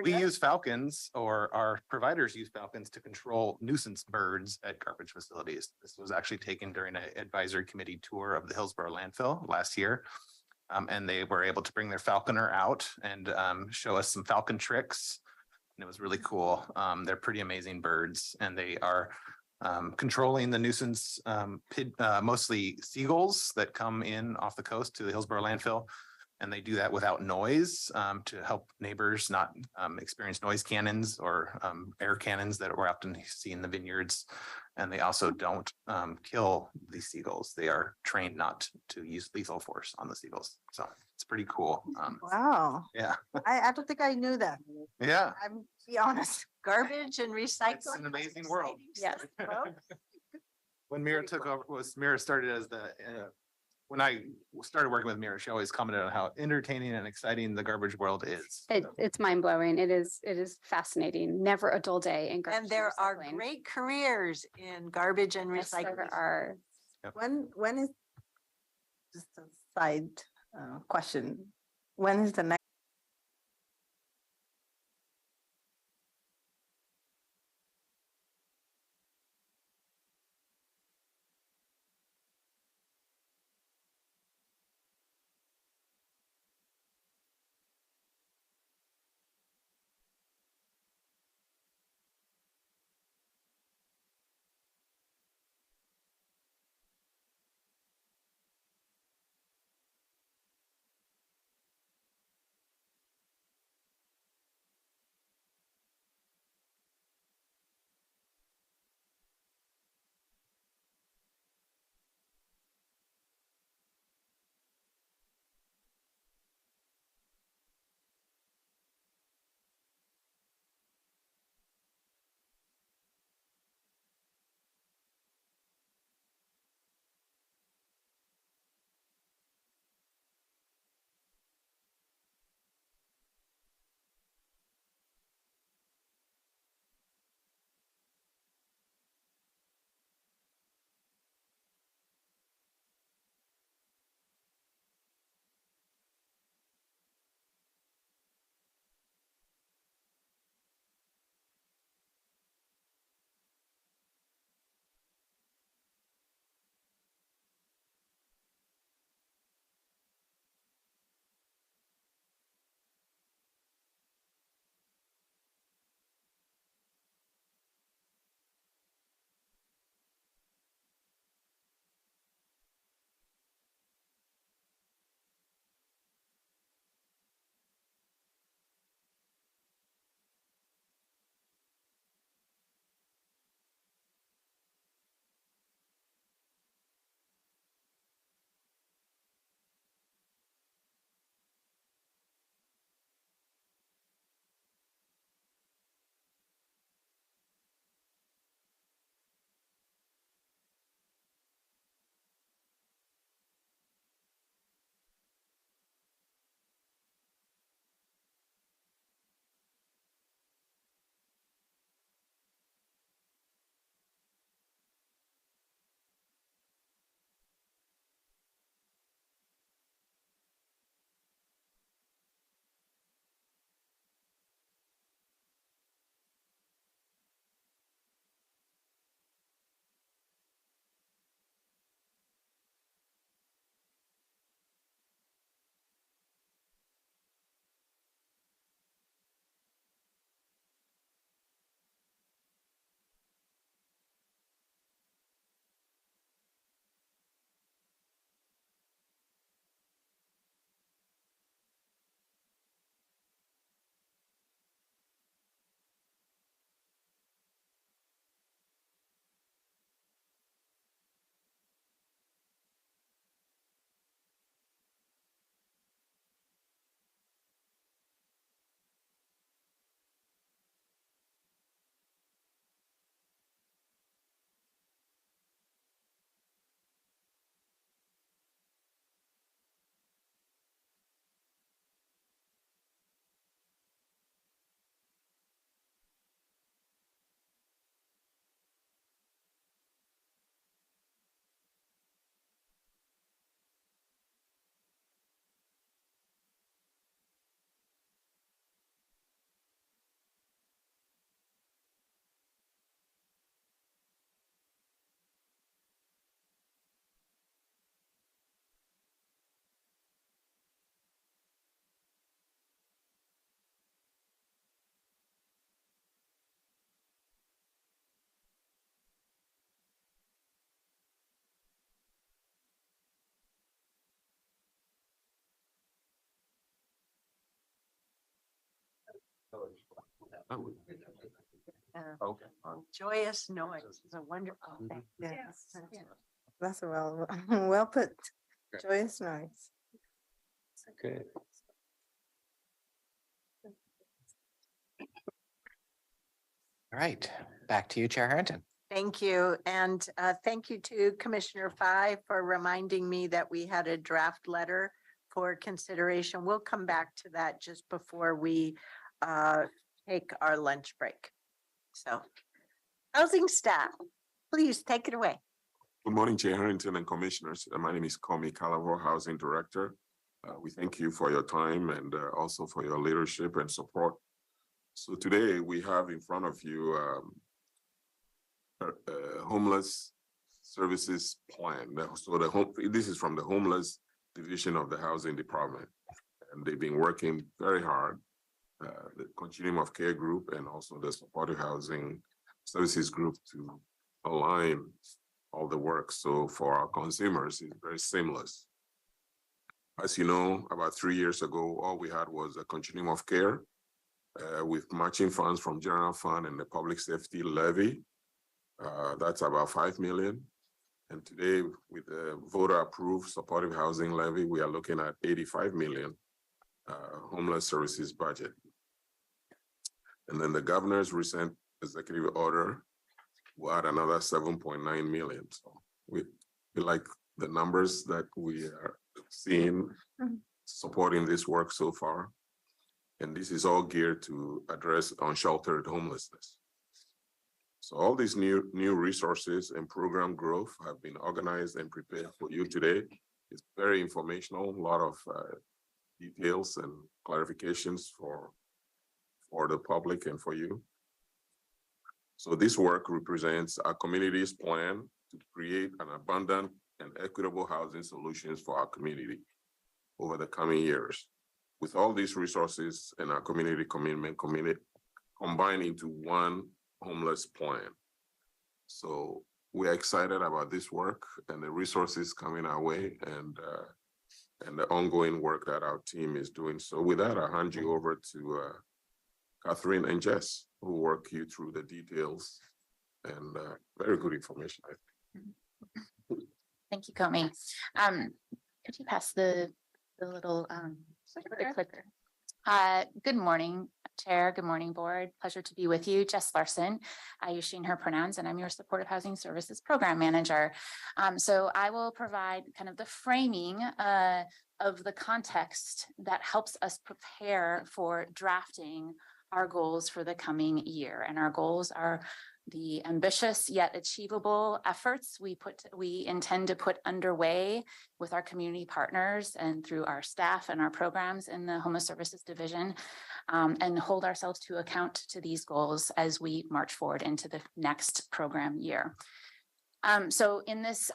we use falcons, or our providers use falcons to control nuisance birds at garbage facilities. This was actually taken during an advisory committee tour of the Hillsborough landfill last year. And they were able to bring their falconer out and show us some falcon tricks. And it was really cool. They're pretty amazing birds, and they are controlling the nuisance, mostly seagulls that come in off the coast to the Hillsborough landfill. And they do that without noise to help neighbors not experience noise cannons or air cannons that we're often see in the vineyards. And they also don't kill the seagulls. They are trained not to use lethal force on the seagulls. So it's pretty cool. Wow. Yeah. I don't think I knew that. Yeah. I'm be honest. Garbage and recycling. It's an amazing world. Yes. When Mira took over, Mira started as the, when I started working with Mira, she always commented on how entertaining and exciting the garbage world is. It's mind blowing. It is fascinating. Never a dull day in garbage. And there are great careers in garbage and Yes, recycling. there are. When is, just a side question, when is the next? Okay. Joyous noise is a wonderful thing. Yes. That's a well, well put. Joyous noise. Okay. All right, back to you, Chair Harrington. Thank you. And thank you to Commissioner Fye for reminding me that we had a draft letter for consideration. We'll come back to that just before we take our lunch break. So, housing staff, please take it away. Good morning, Chair Harrington and Commissioners. My name is Komi Calavo, Housing Director. We thank you for your time and also for your leadership and support. So today we have in front of you homeless services plan. So this is from the homeless division of the housing department, and they've been working very hard. The continuum of care group and also the supportive housing services group to align all the work. So for our consumers, it's very seamless. As you know, about 3 years ago, all we had was a continuum of care with matching funds from general fund and the public safety levy. That's about 5 million. And today with the voter approved supportive housing levy, we are looking at 85 million homeless services budget. And then the governor's recent executive order will add another 7.9 million. So we like the numbers that we are seeing supporting this work so far. And this is all geared to address unsheltered homelessness. So all these new resources and program growth have been organized and prepared for you today. It's very informational, a lot of details and clarifications for the public and for you. So this work represents our community's plan to create an abundant and equitable housing solutions for our community over the coming years. With all these resources and our community commitment combined into one homeless plan. So we're excited about this work and the resources coming our way and the ongoing work that our team is doing. So with that, I'll hand you over to Catherine and Jess, who will work you through the details and very good information, I think. Thank you, Komi. Could you pass the little clicker? Good morning, Chair. Good morning, Board. Pleasure to be with you. Jess Larson. I use she and her pronouns, and I'm your Supportive Housing Services Program Manager. So I will provide kind of the framing of the context that helps us prepare for drafting our goals for the coming year. And our goals are the ambitious yet achievable efforts we intend to put underway with our community partners and through our staff and our programs in the Homeless Services Division, and hold ourselves to account to these goals as we march forward into the next program year. So in this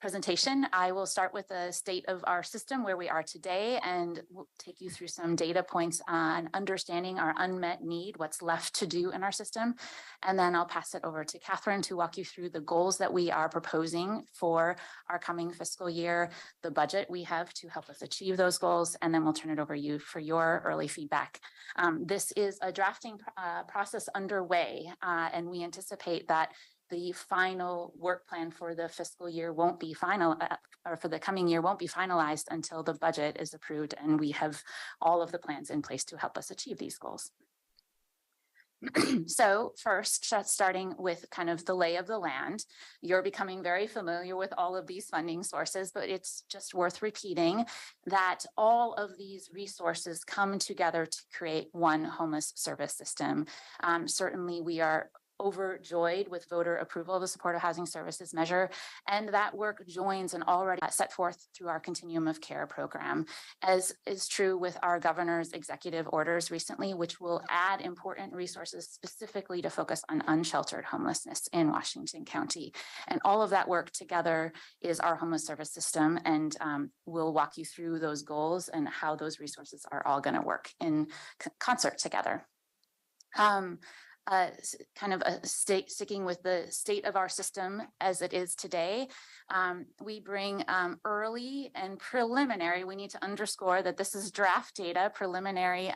presentation, I will start with the state of our system, where we are today, and we'll take you through some data points on understanding our unmet need, what's left to do in our system. And then I'll pass it over to Catherine to walk you through the goals that we are proposing for our coming fiscal year, the budget we have to help us achieve those goals, and then we'll turn it over to you for your early feedback. This is a drafting process underway, and we anticipate that the final work plan for the fiscal year won't be final, or for the coming year won't be finalized until the budget is approved and we have all of the plans in place to help us achieve these goals. So first, starting with kind of the lay of the land, you're becoming very familiar with all of these funding sources, but it's just worth repeating that all of these resources come together to create one homeless service system. Certainly, we are overjoyed with voter approval of the supportive housing services measure, and that work joins an already set forth through our continuum of care program, as is true with our governor's executive orders recently, which will add important resources specifically to focus on unsheltered homelessness in Washington County. And all of that work together is our homeless service system, and we'll walk you through those goals and how those resources are all going to work in concert together. kind of a state, sticking with the state of our system as it is today. We bring early and preliminary. We need to underscore that this is draft data, preliminary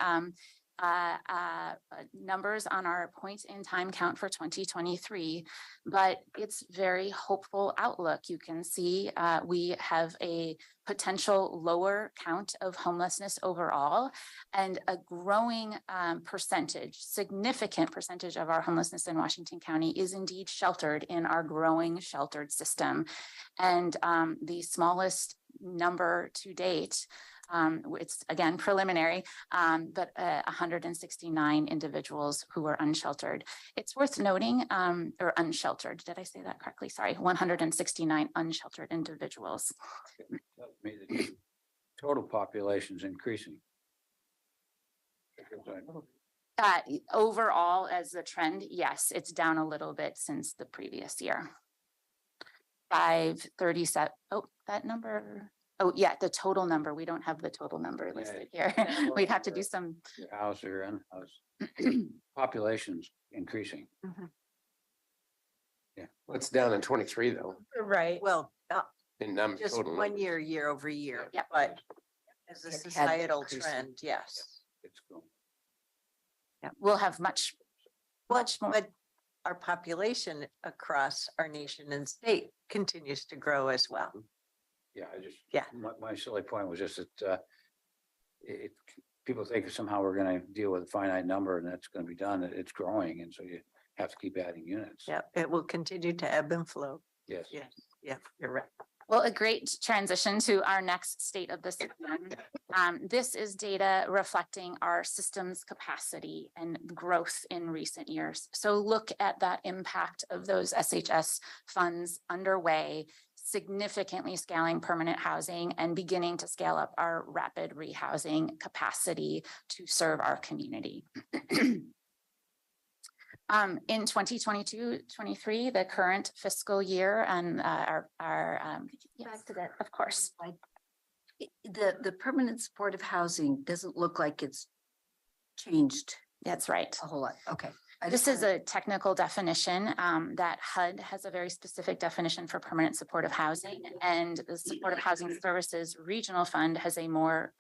numbers on our point in time count for 2023, but it's very hopeful outlook. You can see we have a potential lower count of homelessness overall, and a growing percentage, significant percentage of our homelessness in Washington County is indeed sheltered in our growing sheltered system. And the smallest number to date, it's again preliminary, but 169 individuals who are unsheltered. It's worth noting, or unsheltered, did I say that correctly? Sorry, 169 unsheltered individuals. The total population is increasing. Overall, as a trend, yes, it's down a little bit since the previous year. 537, oh, that number. Oh, yeah, the total number. We don't have the total number listed here. We'd have to do some. House or unhoused. Population's increasing. Yeah. Well, it's down in 23 though, Right. Well, in just total. one year over year, Yep. but as a It had societal increased. trend, yes. It's cool. We'll have much more. But our population across our nation and state continues to grow as well. Yeah, Yeah. My silly point was just that people think somehow we're gonna deal with a finite number and that's gonna be done. It's growing, and so you have to keep adding units. Yeah, it will continue to ebb and flow. Yes. Yes, yeah, you're right. Well, a great transition to our next state of the system. This is data reflecting our system's capacity and growth in recent years. So look at that impact of those SHS funds underway, significantly scaling permanent housing and beginning to scale up our rapid rehousing capacity to serve our community. In 2022-23, the current fiscal year, and yes, of course. The permanent supportive housing doesn't look like it's changed That's right. a whole lot. Okay. This is a technical definition that HUD has a very specific definition for permanent supportive housing, and the Supportive Housing Services Regional Fund has a more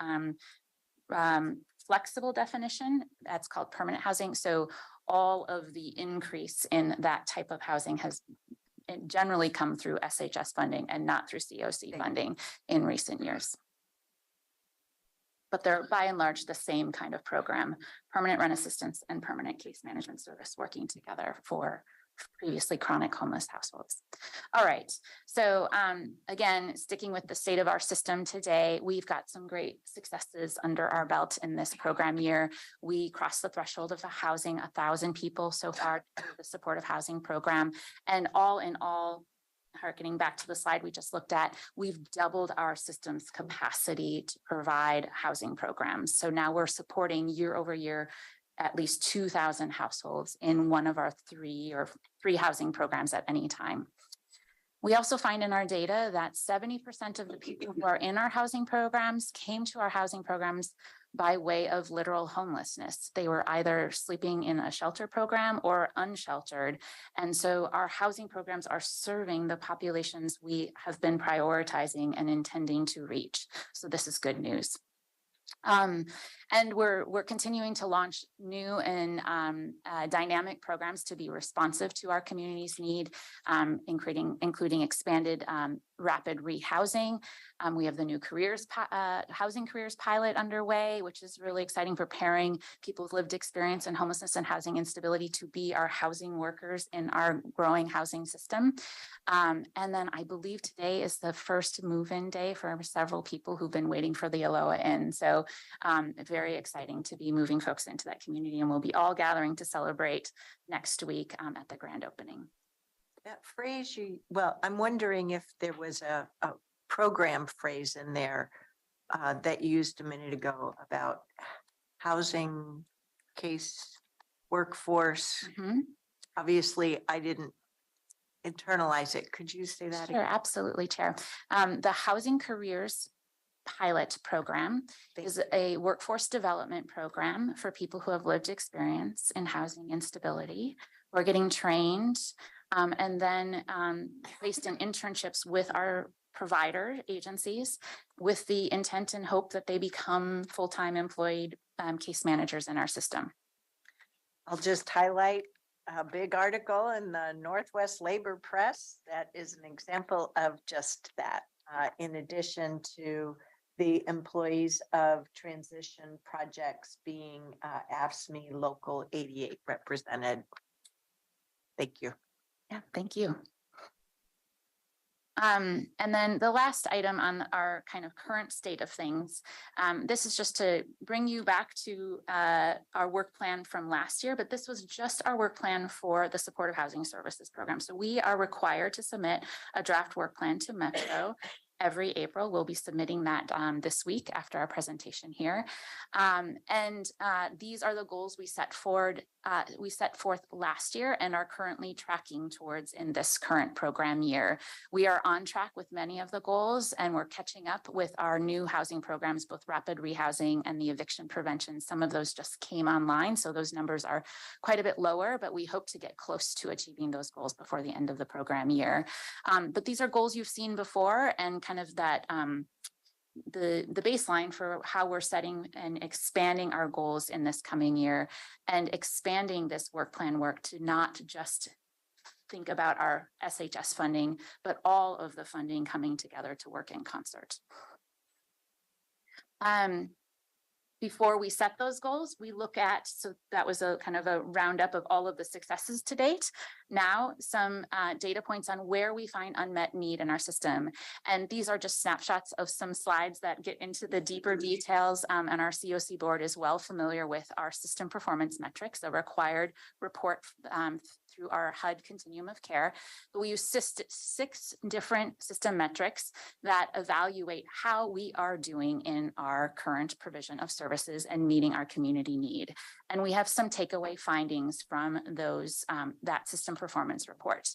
flexible definition that's called permanent housing. So all of the increase in that type of housing has generally come through SHS funding and not through COC funding in recent years. But they're by and large the same kind of program, permanent rent assistance and permanent case management service working together for previously chronic homeless households. All right, so again, sticking with the state of our system today, we've got some great successes under our belt in this program year. We crossed the threshold of housing 1,000 people so far through the supportive housing program, and all in all, harkening back to the slide we just looked at, we've doubled our system's capacity to provide housing programs. So now we're supporting year over year at least 2,000 households in one of our three housing programs at any time. We also find in our data that 70% of the people who are in our housing programs came to our housing programs by way of literal homelessness. They were either sleeping in a shelter program or unsheltered. And so our housing programs are serving the populations we have been prioritizing and intending to reach. So this is good news. And we're continuing to launch new and dynamic programs to be responsive to our community's need, including expanded rapid rehousing. We have the new housing careers pilot underway, which is really exciting, preparing people with lived experience in homelessness and housing instability to be our housing workers in our growing housing system. And then I believe today is the first move-in day for several people who've been waiting for the Aloha Inn. So very exciting to be moving folks into that community, and we'll be all gathering to celebrate next week at the grand opening. That phrase I'm wondering if there was a program phrase in there that you used a minute ago about housing, case, workforce. Obviously, I didn't internalize it. Could you say that Sure, again? absolutely, Chair. The housing careers pilot program is a workforce development program for people who have lived experience in housing instability. We're getting trained and then placed in internships with our provider agencies with the intent and hope that they become full-time employed case managers in our system. I'll just highlight a big article in the Northwest Labor Press that is an example of just that. In addition to the employees of transition projects being AFSCME Local 88 represented. Thank you. Yeah, thank you. And then the last item on our kind of current state of things, this is just to bring you back to our work plan from last year, but this was just our work plan for the Supportive Housing Services Program. So we are required to submit a draft work plan to Metro every April. We'll be submitting that this week after our presentation here. These are the goals we set forth last year and are currently tracking towards in this current program year. We are on track with many of the goals, and we're catching up with our new housing programs, both rapid rehousing and the eviction prevention. Some of those just came online, so those numbers are quite a bit lower, but we hope to get close to achieving those goals before the end of the program year. But these are goals you've seen before, and kind of that the baseline for how we're setting and expanding our goals in this coming year, and expanding this work plan work to not just think about our SHS funding, but all of the funding coming together to work in concert. Before we set those goals, we look at, so that was a kind of a roundup of all of the successes to date. Now, some data points on where we find unmet need in our system. And these are just snapshots of some slides that get into the deeper details, and our COC board is well familiar with our system performance metrics, a required report through our HUD continuum of care. But we use 6 different system metrics that evaluate how we are doing in our current provision of services and meeting our community need. And we have some takeaway findings from those that system performance report.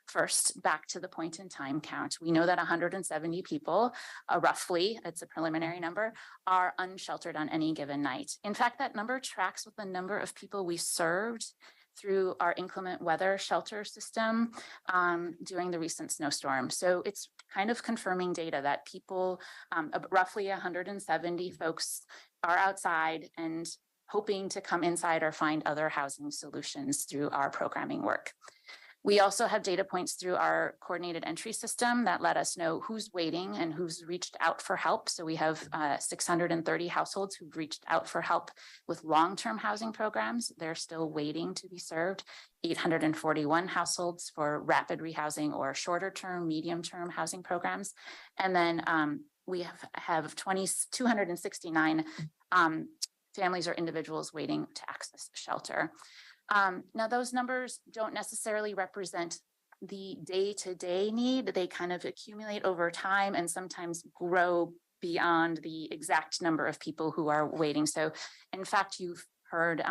First, back to the point in time count. We know that 170 people, roughly, it's a preliminary number, are unsheltered on any given night. In fact, that number tracks with the number of people we served through our inclement weather shelter system during the recent snowstorm. So it's kind of confirming data that people, roughly 170 folks are outside and hoping to come inside or find other housing solutions through our programming work. We also have data points through our coordinated entry system that let us know who's waiting and who's reached out for help. So we have 630 households who've reached out for help with long-term housing programs. They're still waiting to be served. 841 households for rapid rehousing or shorter-term, medium-term housing programs. And then we have 269 families or individuals waiting to access shelter. Now, those numbers don't necessarily represent the day-to-day need. They kind of accumulate over time and sometimes grow beyond the exact number of people who are waiting. So, in fact, you've heard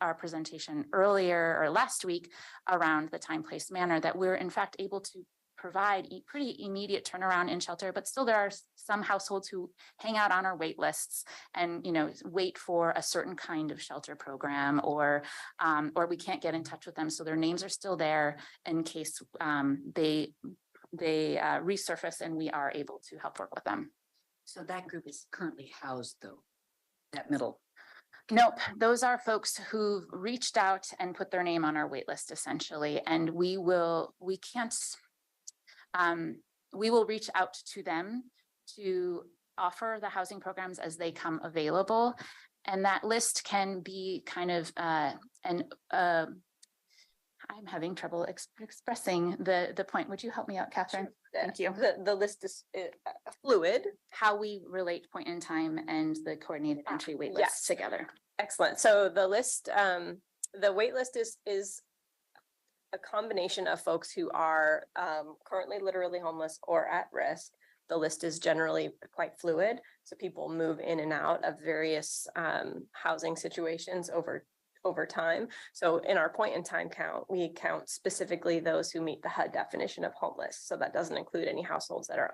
our presentation earlier or last week around the time, place, manner, that we're in fact able to provide pretty immediate turnaround in shelter, but still there are some households who hang out on our wait lists and, wait for a certain kind of shelter program, or we can't get in touch with them. So their names are still there in case they resurface and we are able to help work with them. So that group is currently housed though, that middle. Nope, those are folks who've reached out and put their name on our wait list essentially, and we will reach out to them to offer the housing programs as they come available. And that list can be kind of I'm having trouble expressing the point. Would you help me out, Catherine? Thank you. The list is fluid. How we relate point in time and the coordinated entry wait lists together. Excellent. So the list, the wait list is a combination of folks who are currently literally homeless or at risk. The list is generally quite fluid. So people move in and out of various housing situations over time. So in our point in time count, we count specifically those who meet the HUD definition of homeless. So that doesn't include any households that are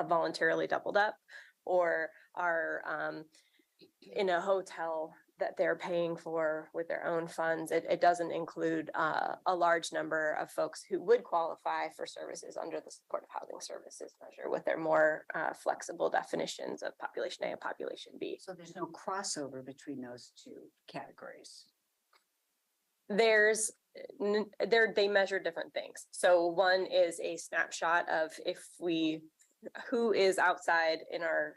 voluntarily doubled up or are in a hotel that they're paying for with their own funds. It doesn't include a large number of folks who would qualify for services under the supportive housing services measure with their more flexible definitions of population A and population B. So there's no crossover between those two categories. There's they measure different things. So one is a snapshot of who is outside in our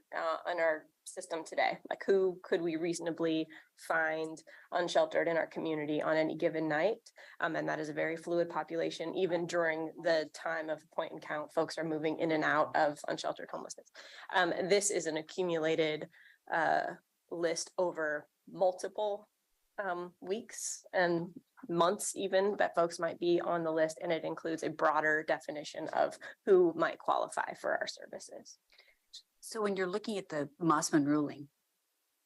system today, like who could we reasonably find unsheltered in our community on any given night. And that is a very fluid population. Even during the time of point and count, folks are moving in and out of unsheltered homelessness. This is an accumulated list over multiple weeks and months even that folks might be on the list, and it includes a broader definition of who might qualify for our services. So when you're looking at the Mossman ruling,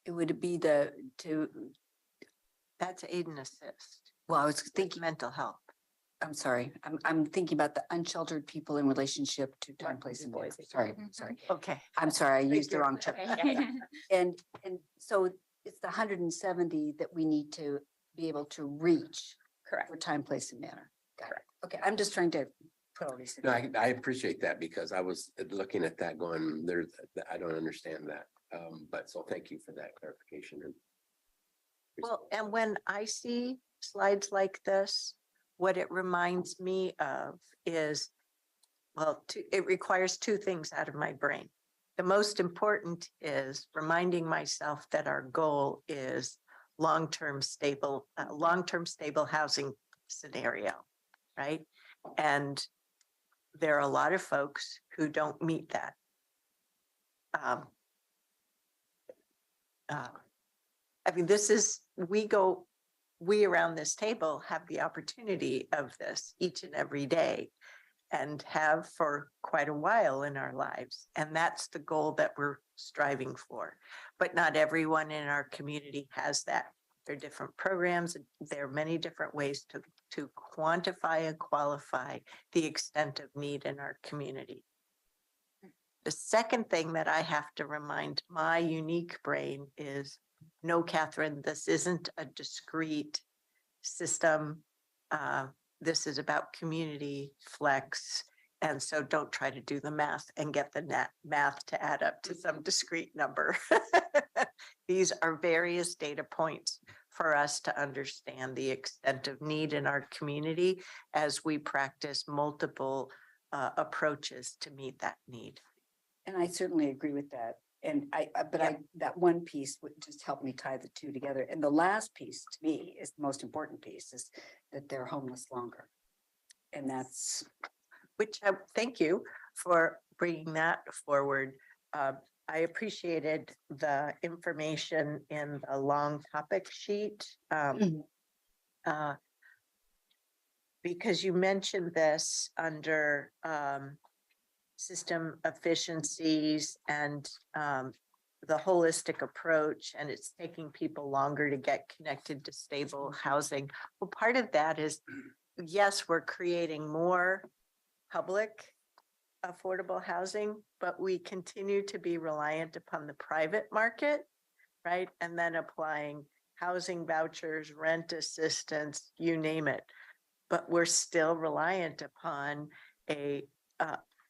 it would be That's aid and assist. well, I was thinking, Mental health. I'm sorry, I'm thinking about the unsheltered people in relationship to time, place and voice. Sorry, sorry. Okay. I'm sorry, I used the wrong term. Okay. And so it's the 170 that we need to be able to reach Correct. for time, place and manner. Got it. Okay, I'm just trying to put all these. No, I appreciate that because I was looking at that going, I don't understand that. But so thank you for that clarification. Well, and when I see slides like this, what it reminds me of is, well, it requires two things out of my brain. The most important is reminding myself that our goal is long-term stable housing scenario, right? And there are a lot of folks who don't meet that. I mean, we around this table have the opportunity of this each and every day and have for quite a while in our lives. And that's the goal that we're striving for. But not everyone in our community has that. There are different programs. There are many different ways to quantify and qualify the extent of need in our community. The second thing that I have to remind my unique brain is, no, Catherine, this isn't a discrete system. This is about community flex. And so don't try to do the math and get the math to add up to some discrete number. These are various data points for us to understand the extent of need in our community as we practice multiple approaches to meet that need. And I certainly agree with that. And that one piece would just help me tie the two together. And the last piece to me is the most important piece, is that they're homeless longer. And that's. Which thank you for bringing that forward. I appreciated the information in the long topic sheet. Because you mentioned this under system efficiencies and the holistic approach, and it's taking people longer to get connected to stable housing. Well, part of that is, yes, we're creating more public affordable housing, but we continue to be reliant upon the private market, right? And then applying housing vouchers, rent assistance, you name it. But we're still reliant upon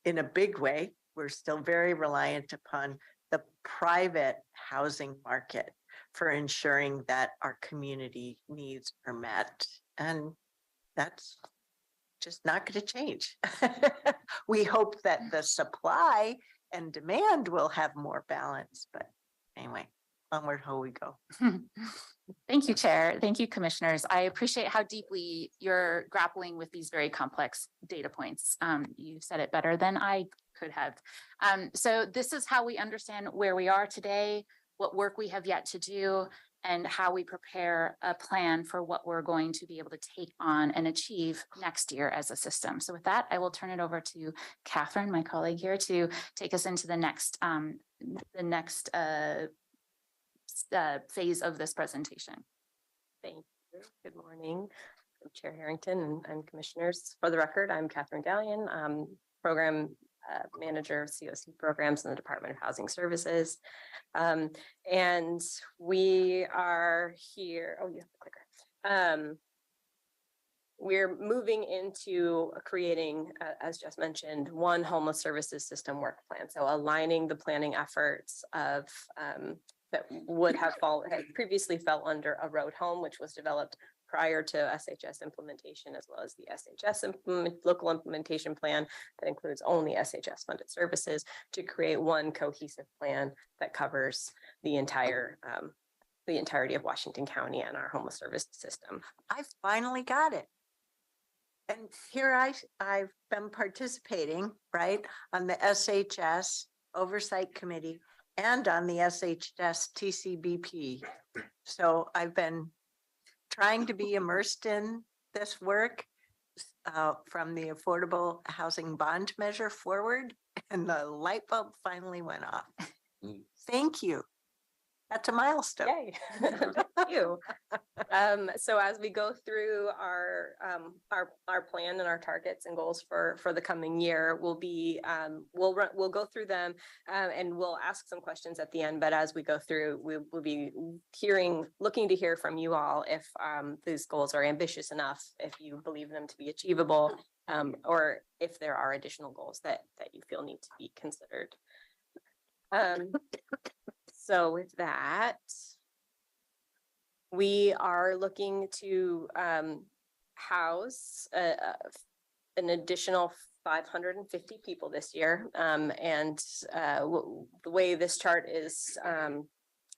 in a big way, we're still very reliant upon the private housing market for ensuring that our community needs are met. And that's just not going to change. We hope that the supply and demand will have more balance, but anyway, onward how we go. Thank you, Chair. Thank you, Commissioners. I appreciate how deeply you're grappling with these very complex data points. You said it better than I could have. So this is how we understand where we are today, what work we have yet to do, and how we prepare a plan for what we're going to be able to take on and achieve next year as a system. So with that, I will turn it over to Catherine, my colleague here, to take us into the next phase of this presentation. Thank you. Good morning, Chair Harrington and Commissioners. For the record, I'm Catherine Gallion, Program manager of COC programs in the Department of Housing Services. And we are here, oh, you have the clicker. We're moving into creating, as just mentioned, one homeless services system work plan. So aligning the planning efforts of that would have had previously fell under a road home, which was developed prior to SHS implementation, as well as the SHS local implementation plan that includes only SHS funded services, to create one cohesive plan that covers the entirety of Washington County and our homeless service system. I finally got it. And here I've been participating, right, on the SHS Oversight Committee and on the SHS TCBP. So I've been trying to be immersed in this work from the affordable housing bond measure forward, and the light bulb finally went off. Thank you. That's a milestone. Yay. Thank you. So as we go through our plan and our targets and goals for the coming year, we'll go through them and we'll ask some questions at the end. But as we go through, we will be looking to hear from you all if these goals are ambitious enough, if you believe them to be achievable, or if there are additional goals that you feel need to be considered. So with that, we are looking to house an additional 550 people this year. And the way this chart is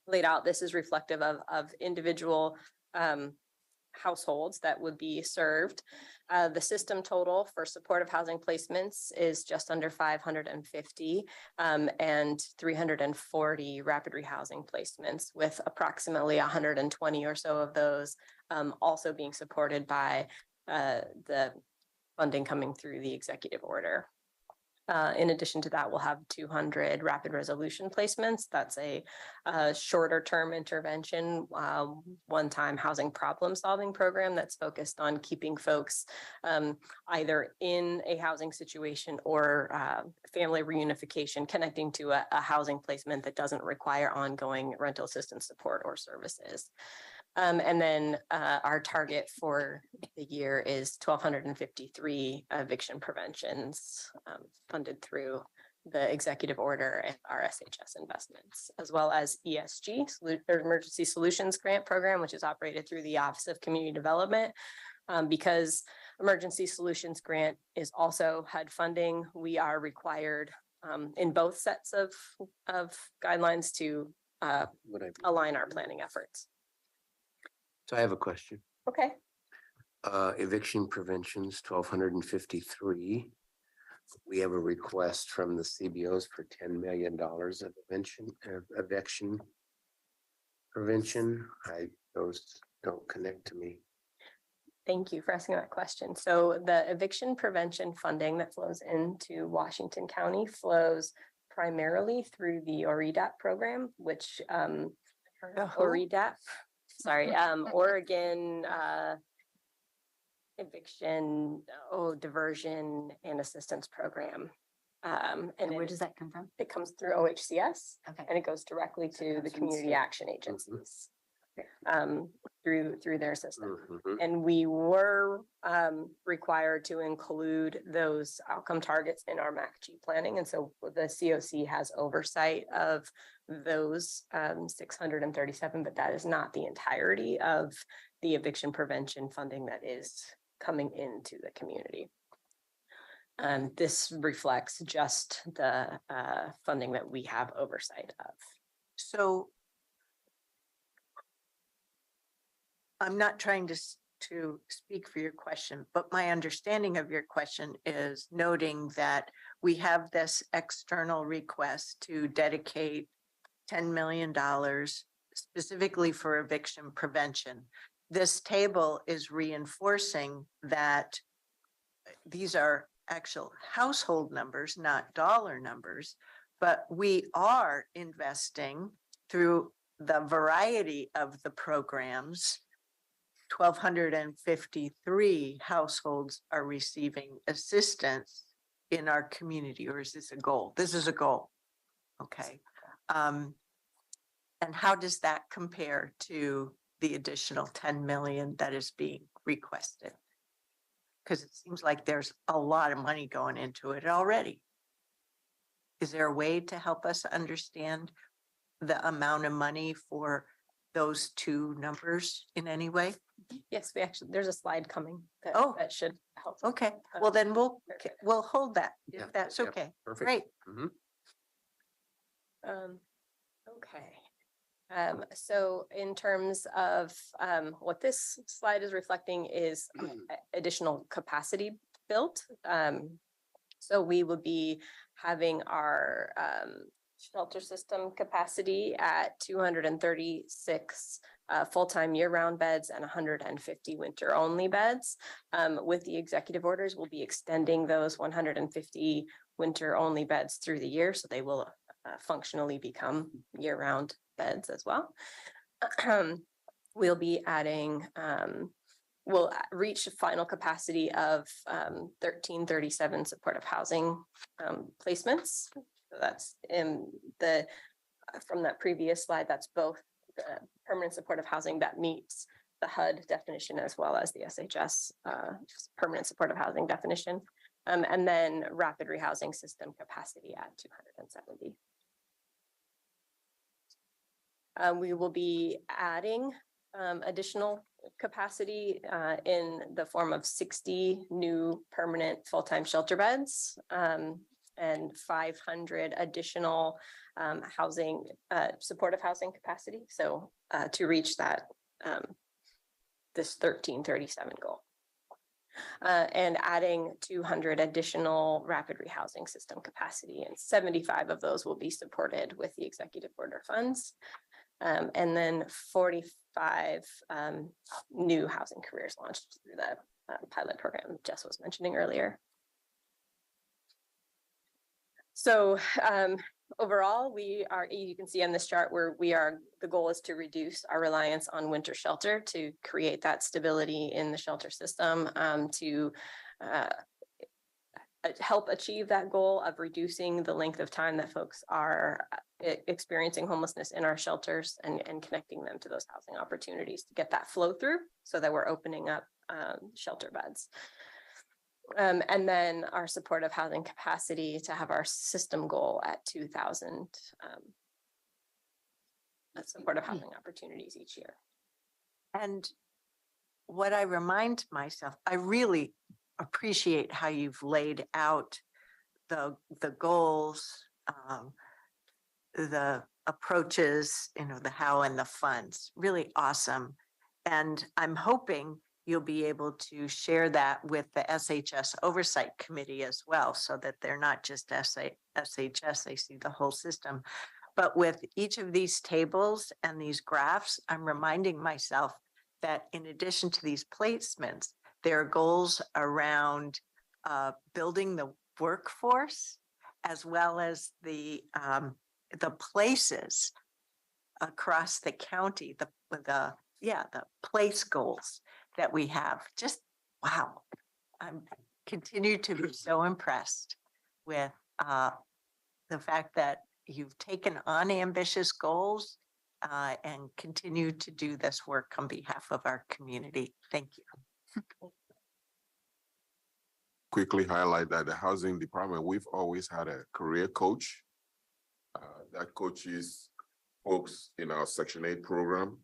laid out, this is reflective of individual households that would be served. The system total for supportive housing placements is just under 550 and 340 rapid rehousing placements, with approximately 120 or so of those also being supported by the funding coming through the executive order. In addition to that, we'll have 200 rapid resolution placements. That's a shorter term intervention, one-time housing problem solving program that's focused on keeping folks either in a housing situation or family reunification, connecting to a housing placement that doesn't require ongoing rental assistance support or services. And then our target for the year is 1,253 eviction preventions funded through the executive order and our SHS investments, as well as ESG, Emergency Solutions Grant Program, which is operated through the Office of Community Development. Because Emergency Solutions Grant is also HUD funding, we are required in both sets of guidelines to align our planning efforts. So I have a question. Okay. Eviction preventions, 1,253. We have a request from the CBOs for $10 million of eviction prevention. Those don't connect to me. Thank you for asking that question. So the eviction prevention funding that flows into Washington County flows primarily through the OREDAP program, which OREDAP. Sorry, Oregon Eviction, Diversion and Assistance Program. And where does that come from? It comes through OHCS, Okay. and it goes directly to the community action agencies through their system. And we were required to include those outcome targets in our MACG planning. And so the COC has oversight of those 637, but that is not the entirety of the eviction prevention funding that is coming into the community. This reflects just the funding that we have oversight of. So I'm not trying to speak for your question, but my understanding of your question is noting that we have this external request to dedicate $10 million specifically for eviction prevention. This table is reinforcing that these are actual household numbers, not dollar numbers, but we are investing through the variety of the programs. 1,253 households are receiving assistance in our community, or is this a goal? This is a goal. Okay. And how does that compare to the additional 10 million that is being requested? Because it seems like there's a lot of money going into it already. Is there a way to help us understand the amount of money for those two numbers in any way? Yes, we actually, there's a slide coming that, Oh. that should help. Okay, well then Perfect. we'll hold that Yeah, if that's yep, okay. perfect. Great. Mhm. Okay. So in terms of what this slide is reflecting is additional capacity built. So we will be having our shelter system capacity at 236 full-time year-round beds and 150 winter-only beds. With the executive orders, we'll be extending those 150 winter-only beds through the year, so they will functionally become year-round beds as well. We'll be adding, we'll reach a final capacity of 1337 supportive housing placements. So that's in the, from that previous slide, that's both the permanent supportive housing that meets the HUD definition as well as the SHS permanent supportive housing definition. And then rapid rehousing system capacity at 270. We will be adding additional capacity in the form of 60 new permanent full-time shelter beds and 500 additional housing, supportive housing capacity. So to reach that, this 1337 goal. And adding 200 additional rapid rehousing system capacity, and 75 of those will be supported with the executive order funds. And then 45 new housing careers launched through the pilot program Jess was mentioning earlier. So overall, we are, you can see on this chart where we are, the goal is to reduce our reliance on winter shelter to create that stability in the shelter system, to help achieve that goal of reducing the length of time that folks are experiencing homelessness in our shelters and connecting them to those housing opportunities to get that flow through so that we're opening up shelter beds. And then our supportive housing capacity to have our system goal at 2,000 supportive housing opportunities each year. And what I remind myself, I really appreciate how you've laid out the goals, the approaches, you know, the how and the funds. Really awesome. And I'm hoping you'll be able to share that with the SHS Oversight Committee as well, so that they're not just SHS, they see the whole system. But with each of these tables and these graphs, I'm reminding myself that in addition to these placements, there are goals around building the workforce, as well as the places across the county, the place goals that we have. Just wow, I'm continue to be so impressed with the fact that you've taken on ambitious goals and continue to do this work on behalf of our community. Thank you. Quickly highlight that the housing department, we've always had a career coach that coaches folks in our Section 8 program.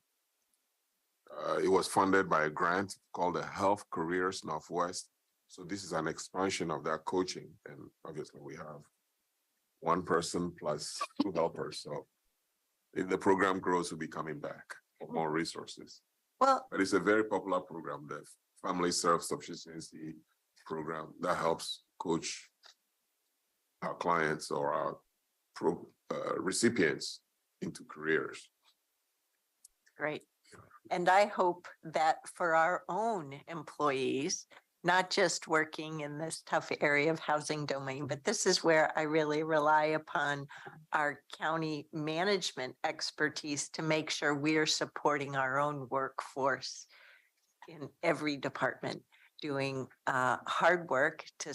It was funded by a grant called the Health Careers Northwest. So this is an expansion of that coaching. And obviously we have one person plus 2 helpers. So if the program grows, we'll be coming back for more resources. Well, but it's a very popular program, the Family Self-Sufficiency program that helps coach our clients or our recipients into careers. Great. And I hope that for our own employees, not just working in this tough area of housing domain, but this is where I really rely upon our county management expertise to make sure we're supporting our own workforce in every department, doing hard work to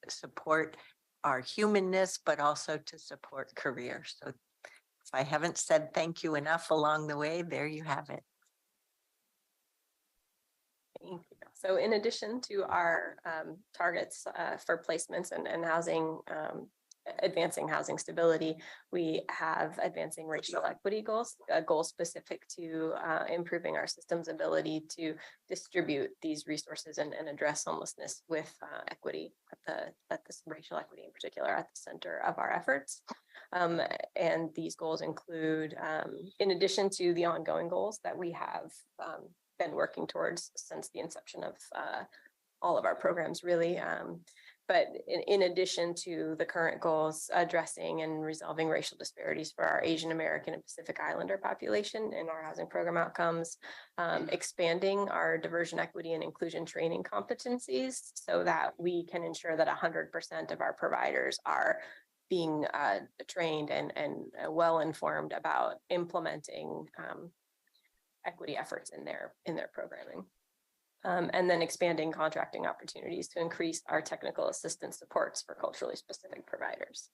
support our humanness, but also to support careers. So if I haven't said thank you enough along the way, there you have it. Thank you. So in addition to our targets for placements and housing, advancing housing stability, we have advancing racial equity goals, goals specific to improving our system's ability to distribute these resources and address homelessness with equity at this racial equity in particular at the center of our efforts. And these goals include, in addition to the ongoing goals that we have been working towards since the inception of all of our programs, really. But in addition to the current goals, addressing and resolving racial disparities for our Asian American and Pacific Islander population in our housing program outcomes, expanding our diversion, equity, and inclusion training competencies so that we can ensure that 100% of our providers are being trained and well-informed about implementing equity efforts in their programming. And then expanding contracting opportunities to increase our technical assistance supports for culturally specific providers.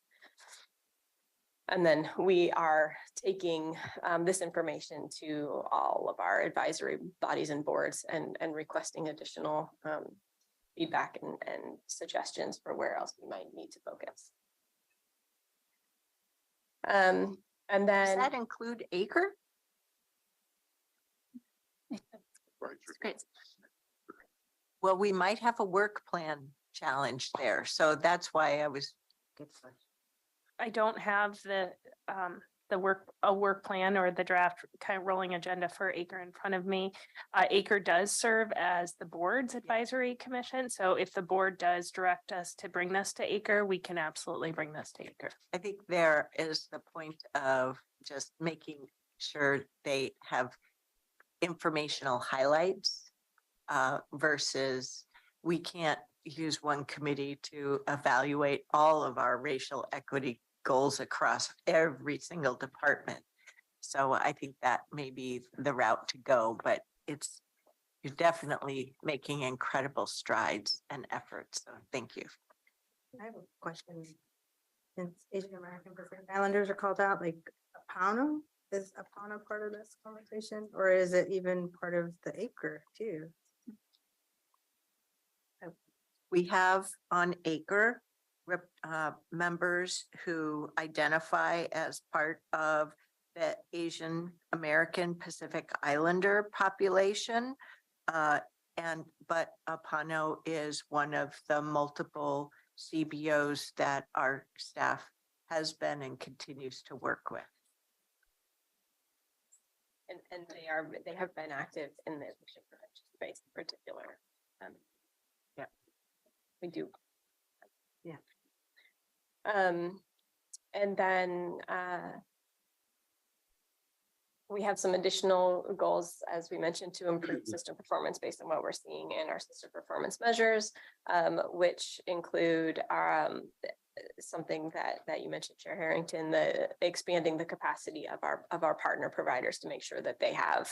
And then we are taking this information to all of our advisory bodies and boards and requesting additional feedback and suggestions for where else we might need to focus. And then— Does that include acre? Great. Well, we might have a work plan challenge there. So that's why I was. I don't have the work plan or the draft kind of rolling agenda for Acre in front of me. Acre does serve as the board's advisory commission. So if the board does direct us to bring this to Acre, we can absolutely bring this to Acre. I think there is the point of just making sure they have informational highlights versus we can't use one committee to evaluate all of our racial equity goals across every single department. So I think that may be the route to go, but you're definitely making incredible strides and efforts. So thank you. I have a question. Since Asian American Pacific Islanders are called out, like Apano, is Apano part of this conversation, or is it even part of the acre too? We have on Acre members who identify as part of the Asian American Pacific Islander population. But Apano is one of the multiple CBOs that our staff has been and continues to work with. And they have been active in the addiction prevention space in particular. Yeah, we do. Yeah. And then we have some additional goals, as we mentioned, to improve system performance based on what we're seeing in our system performance measures, which include something that you mentioned, Chair Harrington, the expanding the capacity of our partner providers to make sure that they have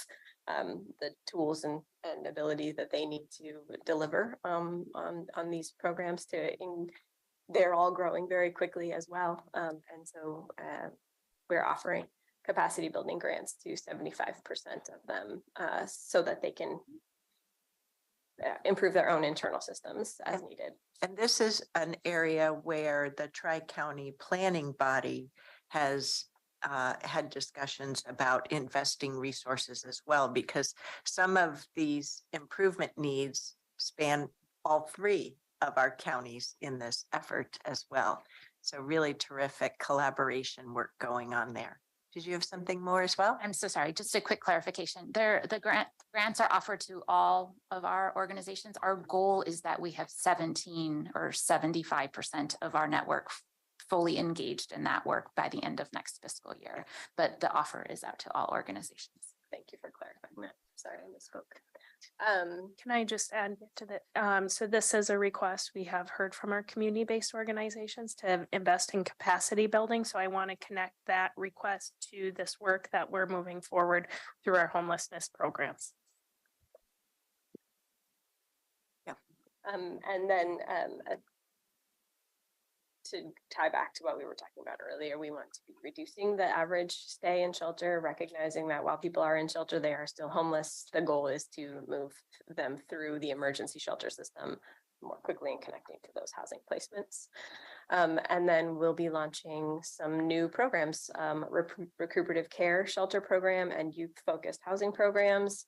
the tools and ability that they need to deliver on these programs. They're all growing very quickly as well, and so we're offering capacity building grants to 75% of them so that they can improve their own internal systems as needed. And this is an area where the Tri-County Planning Body has had discussions about investing resources as well, because some of these improvement needs span all three of our counties in this effort as well. So really terrific collaboration work going on there. Did you have something more as well? I'm so sorry. Just a quick clarification. The grants are offered to all of our organizations. Our goal is that we have 17 or 75% of our network fully engaged in that work by the end of next fiscal year. But the offer is out to all organizations. Thank you for clarifying that. Sorry, I misspoke. Can I just add to that? So this is a request we have heard from our community-based organizations to invest in capacity building. So I want to connect that request to this work that we're moving forward through our homelessness programs. Yeah. And then to tie back to what we were talking about earlier, we want to be reducing the average stay in shelter, recognizing that while people are in shelter, they are still homeless. The goal is to move them through the emergency shelter system more quickly and connecting to those housing placements. And then we'll be launching some new programs, recuperative care shelter program and youth-focused housing programs,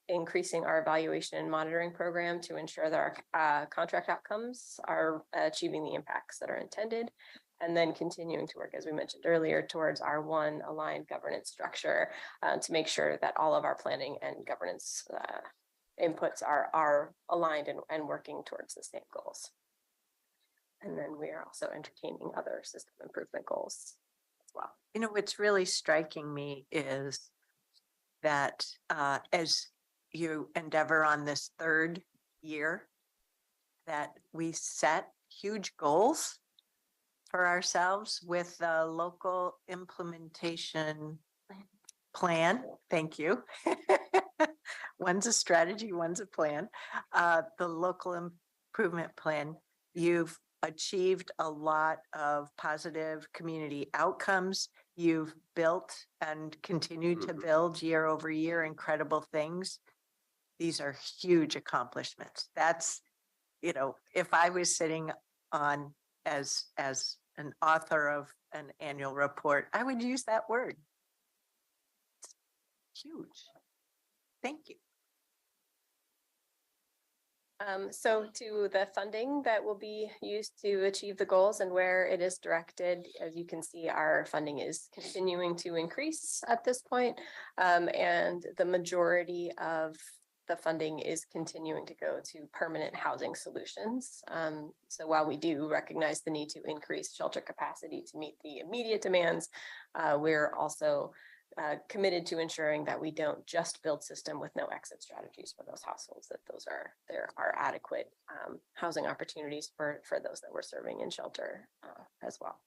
increasing our evaluation and monitoring program to ensure that our contract outcomes are achieving the impacts that are intended. And then continuing to work, as we mentioned earlier, towards our one aligned governance structure to make sure that all of our planning and governance inputs are aligned and working towards the same goals. And then we are also entertaining other system improvement goals as well. You know, what's really striking me is that as you endeavor on this third year, that we set huge goals for ourselves with the local implementation plan. Thank you. One's a strategy, one's a plan. The local improvement plan, you've achieved a lot of positive community outcomes. You've built and continue to build year over year incredible things. These are huge accomplishments. That's, you know, if I was sitting on as an author of an annual report, I would use that word. It's huge. Thank you. So to the funding that will be used to achieve the goals and where it is directed, as you can see, our funding is continuing to increase at this point. And the majority of the funding is continuing to go to permanent housing solutions. So while we do recognize the need to increase shelter capacity to meet the immediate demands, we're also committed to ensuring that we don't just build system with no exit strategies for those households, that there are adequate housing opportunities for those that we're serving in shelter as well.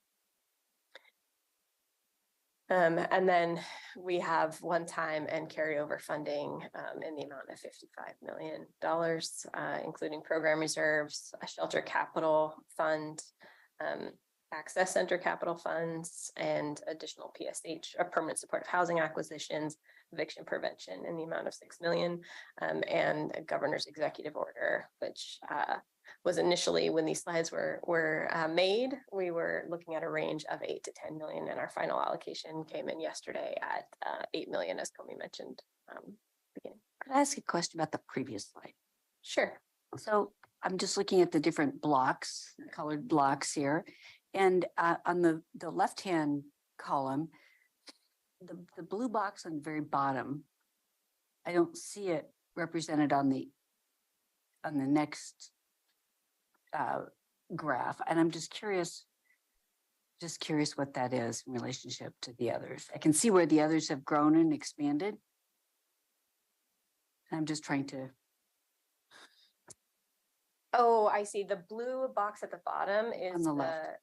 And then we have one-time and carryover funding in the amount of $55 million, including program reserves, a shelter capital fund, access center capital funds, and additional PSH, or permanent supportive housing acquisitions, eviction prevention in the amount of $6 million, and a governor's executive order, which was initially, when these slides were made, we were looking at a range of 8 to 10 million, and our final allocation came in yesterday at 8 million, as Comey mentioned beginning. Could I ask a question about the previous slide? Sure. So I'm just looking at the different blocks, colored blocks here. And on the left-hand column, the blue box on the very bottom, I don't see it represented on the next graph. And I'm just curious what that is in relationship to the others. I can see where the others have grown and expanded. I'm just trying to. Oh, I see. The blue box at the bottom is On the left.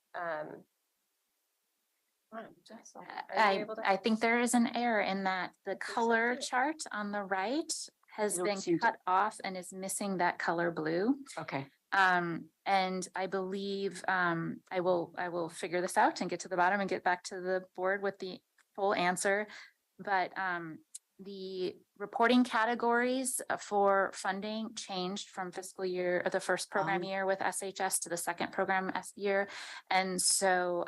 I think there is an error in that the color chart on the right has been cut off and is missing that color blue. Okay. And I believe I will figure this out and get to the bottom and get back to the board with the full answer. But the reporting categories for funding changed from fiscal year, or the first program year with SHS to the second program year. And so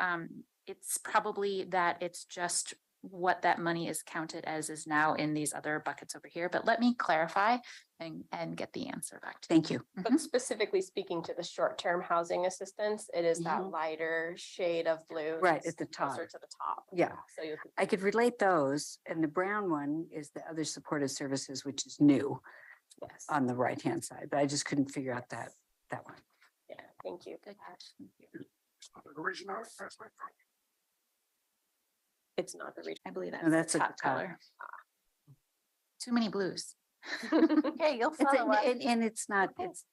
it's probably that it's just what that money is counted as is now in these other buckets over here. But let me clarify and get the answer back to you. Thank you. But specifically speaking to the short-term housing assistance, it is that lighter shade of blue. Right that's at the top. closer to the top. Yeah. So you I could relate those, and the brown one is the other supportive services, which is new yes. on the right-hand side, but I just couldn't figure out that one. Yeah, thank you. Good catch. It's not the region. I believe that's, No, that's the at top the top. color. Too many blues. Okay, you'll It's follow up. and it's not, it's,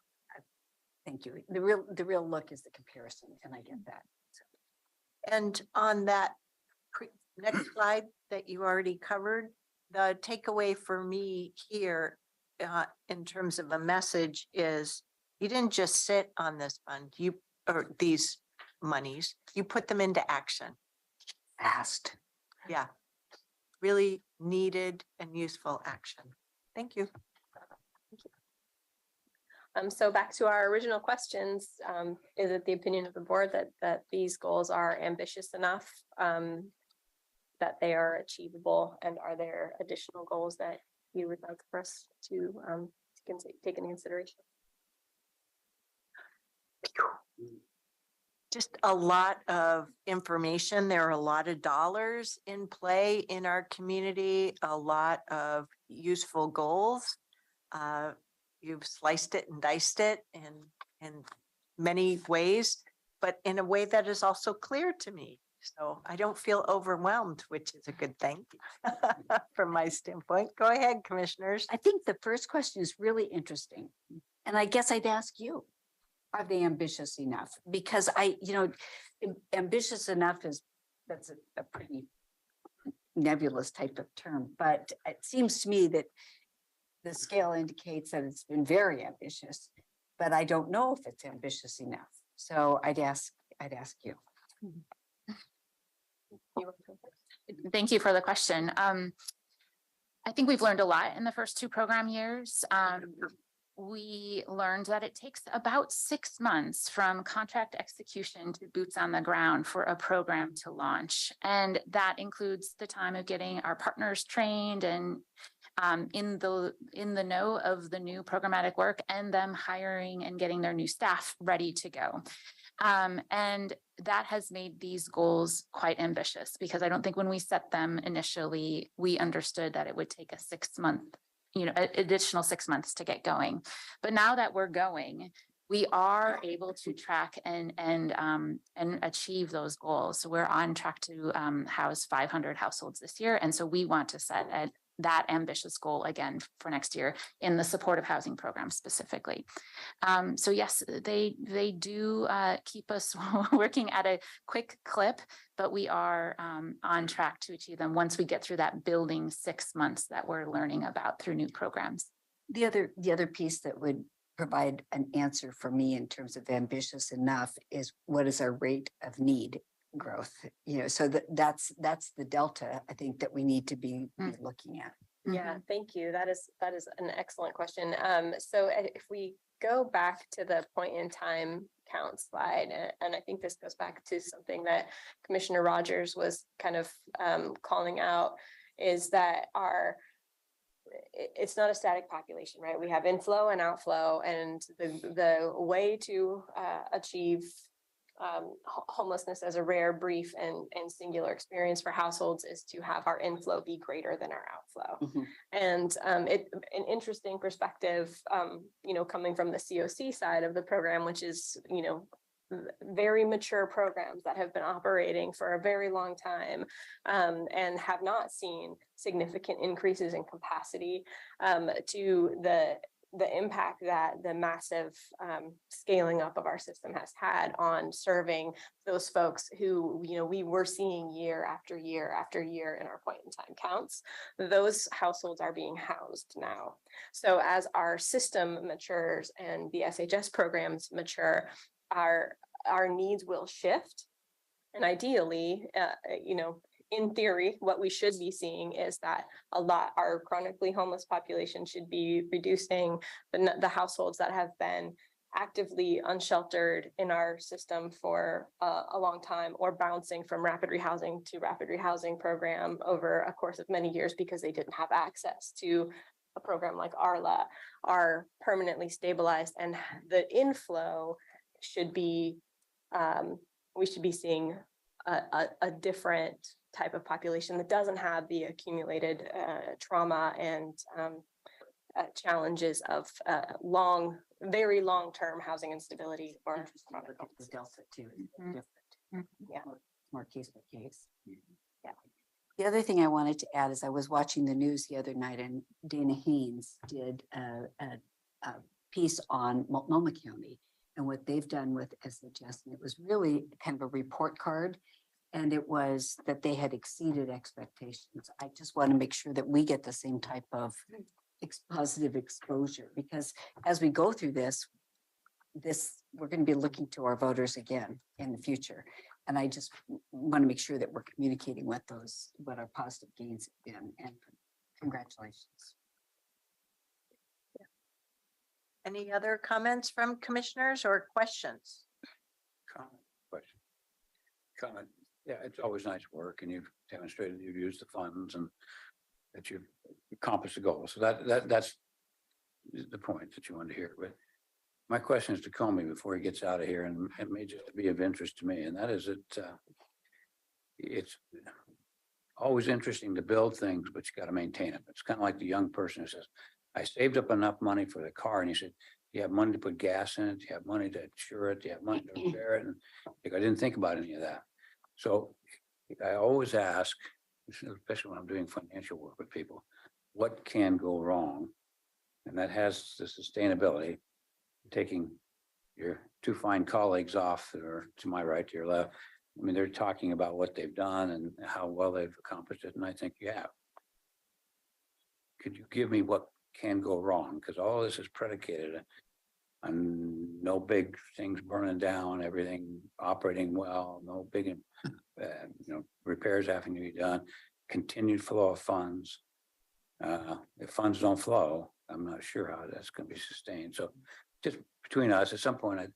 thank you. The real look is the comparison, and I get that. And on that next slide that you already covered, the takeaway for me here in terms of a message is you didn't just sit on this fund, or these monies, you put them into action. Fast. Yeah. Really needed and useful action. Thank you. So back to our original questions, is it the opinion of the board that these goals are ambitious enough, that they are achievable, and are there additional goals that you would like for us to take into consideration? Just a lot of information. There are a lot of dollars in play in our community, a lot of useful goals. You've sliced it and diced it in many ways, but in a way that is also clear to me. So I don't feel overwhelmed, which is a good thing from my standpoint. Go ahead, commissioners. I think the first question is really interesting. And I guess I'd ask you, are they ambitious enough? Because ambitious enough that's a pretty nebulous type of term, but it seems to me that the scale indicates that it's been very ambitious, but I don't know if it's ambitious enough. So I'd ask you. Thank you for the question. I think we've learned a lot in the first 2 program years. We learned that it takes about 6 months from contract execution to boots on the ground for a program to launch. And that includes the time of getting our partners trained and in the know of the new programmatic work, and them hiring and getting their new staff ready to go. And that has made these goals quite ambitious, because I don't think when we set them initially, we understood that it would take a 6 month, additional 6 months to get going. But now that we're going, we are able to track and achieve those goals. So we're on track to house 500 households this year. And so we want to set that ambitious goal again for next year in the supportive housing program specifically. So yes, they do keep us working at a quick clip, but we are on track to achieve them once we get through that building 6 months that we're learning about through new programs. The other piece that would provide an answer for me in terms of ambitious enough is, what is our rate of need growth? So that's the delta I think that we need to be looking at. Yeah, thank you. That is an excellent question. So if we go back to the point in time count slide, and I think this goes back to something that Commissioner Rogers was kind of calling out, is that it's not a static population, right? We have inflow and outflow, and the way to achieve homelessness as a rare, brief, and singular experience for households is to have our inflow be greater than our outflow. And an interesting perspective, coming from the COC side of the program, which is, very mature programs that have been operating for a very long time, and have not seen significant increases in capacity, to the impact that the massive scaling up of our system has had on serving those folks who, we were seeing year after year after year in our point in time counts. Those households are being housed now. So as our system matures and the SHS programs mature, our needs will shift. And ideally, in theory, what we should be seeing is that our chronically homeless population should be reducing. The households that have been actively unsheltered in our system for a long time, or bouncing from rapid rehousing to rapid rehousing program over a course of many years because they didn't have access to a program like ARLA, are permanently stabilized, and the inflow should be, we should be seeing a different type of population that doesn't have the accumulated trauma and challenges of very long-term housing instability or chronic The delta too is different. Yeah. More case by case. Yeah. The other thing I wanted to add is I was watching the news the other night, and Dana Haynes did a piece on Multnomah County and what they've done with SHS. And it was really kind of a report card. And it was that they had exceeded expectations. I just want to make sure that we get the same type of positive exposure, because as we go through this, we're going to be looking to our voters again in the future. And I just want to make sure that we're communicating what our positive gains have been, and congratulations. Any other comments from commissioners or questions? Question. Comment. Yeah, it's always nice work, and you've demonstrated you've used the funds and that you've accomplished the goal. So that's the point that you wanted to hear. But my question is to Comey before he gets out of here, and it may just be of interest to me, and that is that it's always interesting to build things, but you got to maintain them. It's kind of like the young person who says, I saved up enough money for the car, and he said, do you have money to put gas in it? Do you have money to insure it? Do you have money to repair it? And like, I didn't think about any of that. So I always ask, especially when I'm doing financial work with people, what can go wrong? And that has the sustainability, taking your two fine colleagues off, or to my right, to your left. I mean, they're talking about what they've done and how well they've accomplished it. And I think you have. Could you give me what can go wrong? Because all this is predicated on no big things burning down, everything operating well, no big, repairs having to be done, continued flow of funds. If funds don't flow, I'm not sure how that's going to be sustained. So just between us, at some point,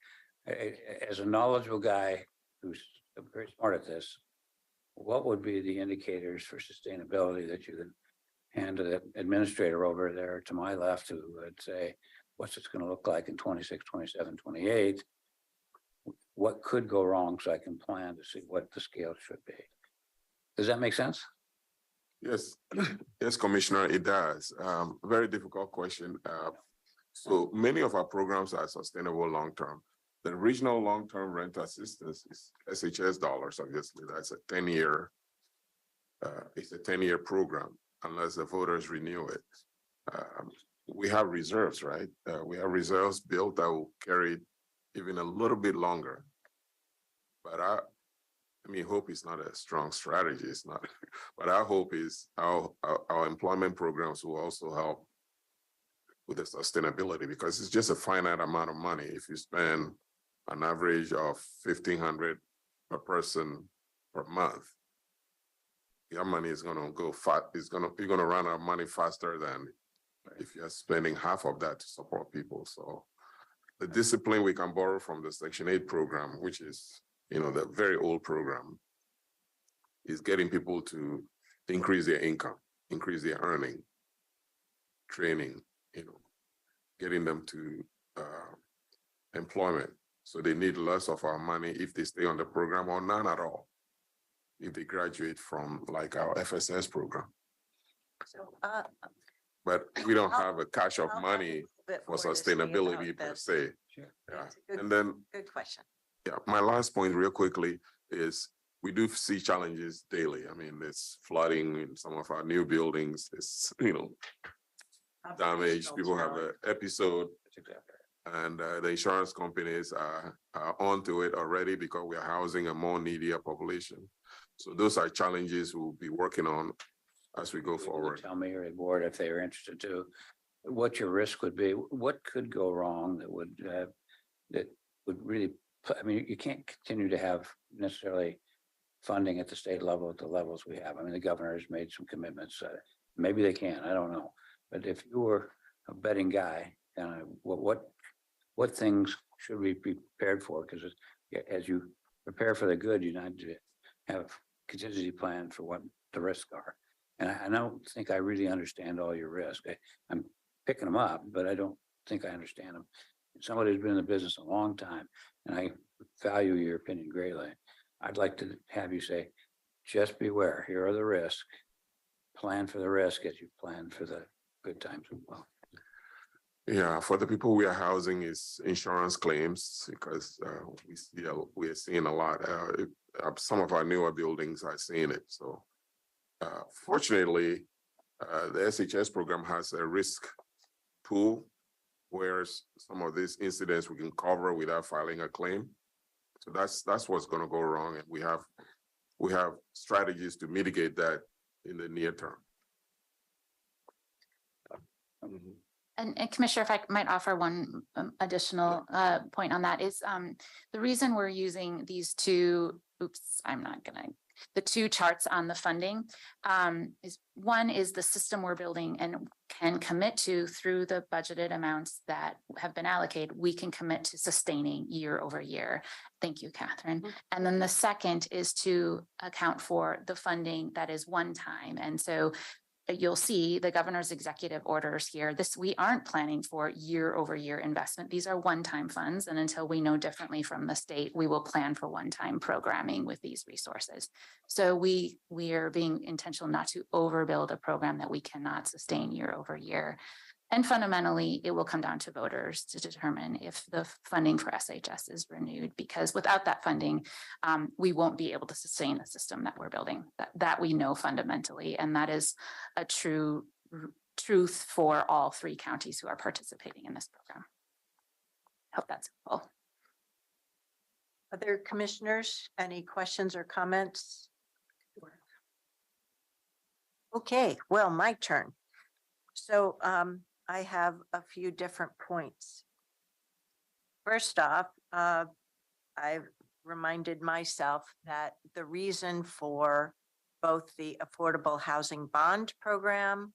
as a knowledgeable guy who's very smart at this, what would be the indicators for sustainability that you can hand to the administrator over there to my left, who would say, what's it's going to look like in 26, 27, 28? What could go wrong, so I can plan to see what the scale should be? Does that make sense? Yes, yes, Commissioner, it does. Very difficult question. So many of our programs are sustainable long-term. The regional long-term rent assistance is SHS dollars, obviously. That's a 10-year, it's a 10-year program unless the voters renew it. We have reserves, right? We have reserves built that will carry even a little bit longer. But I mean, hope is not a strong strategy. It's not, but our hope is our employment programs will also help with the sustainability, because it's just a finite amount of money. If you spend an average of $1,500 per person per month, your money is going to go fat. You're going to run out of money faster than if you're spending half of that to support people. So the discipline we can borrow from the Section 8 program, which is, the very old program, is getting people to increase their income, increase their earning, training, getting them to employment. So they need less of our money if they stay on the program, or none at all if they graduate from like our FSS program. So, but we don't have a cache of I'll money bit for more to say sustainability about per this. se. Sure. Yeah. It's a good- And then, Good question. yeah, my last point real quickly is we do see challenges daily. I mean, there's flooding in some of our new buildings. It's, damage. People have an episode. And the insurance companies are onto it already because we are housing a more needier population. So those are challenges we'll be working on as we go forward. Tell me or the board, if they are interested to, what your risk would be. What could go wrong that would really, I mean, you can't continue to have necessarily funding at the state level at the levels we have. I mean, the governor has made some commitments. Maybe they can, I don't know. But if you were a betting guy, what things should we be prepared for? Because as you prepare for the good, you need to have contingency plan for what the risks are. And I don't think I really understand all your risk. I'm picking them up, but I don't think I understand them. Somebody who's been in the business a long time, and I value your opinion greatly. I'd like to have you say, just beware, here are the risks. Plan for the risk as you plan for the good times as well. Yeah, for the people we are housing is insurance claims, because we are seeing a lot. Some of our newer buildings are seeing it. So fortunately, the SHS program has a risk pool where some of these incidents we can cover without filing a claim. So that's what's going to go wrong, and we have strategies to mitigate that in the near term. And Commissioner, if I might offer one additional point on that is the reason we're using these two, the two charts on the funding is one is the system we're building and can commit to through the budgeted amounts that have been allocated. We can commit to sustaining year over year. Thank you, Catherine. And then the second is to account for the funding that is one time. And so you'll see the governor's executive orders here. We aren't planning for year over year investment. These are one-time funds. And until we know differently from the state, we will plan for one-time programming with these resources. So we are being intentional not to overbuild a program that we cannot sustain year over year. And fundamentally, it will come down to voters to determine if the funding for SHS is renewed, because without that funding, we won't be able to sustain the system that we're building. That we know fundamentally, and that is a true truth for all 3 counties who are participating in this program. I hope that's helpful. Other commissioners, any questions or comments? Okay, well, my turn. So I have a few different points. First off, I've reminded myself that the reason for both the Affordable Housing Bond Program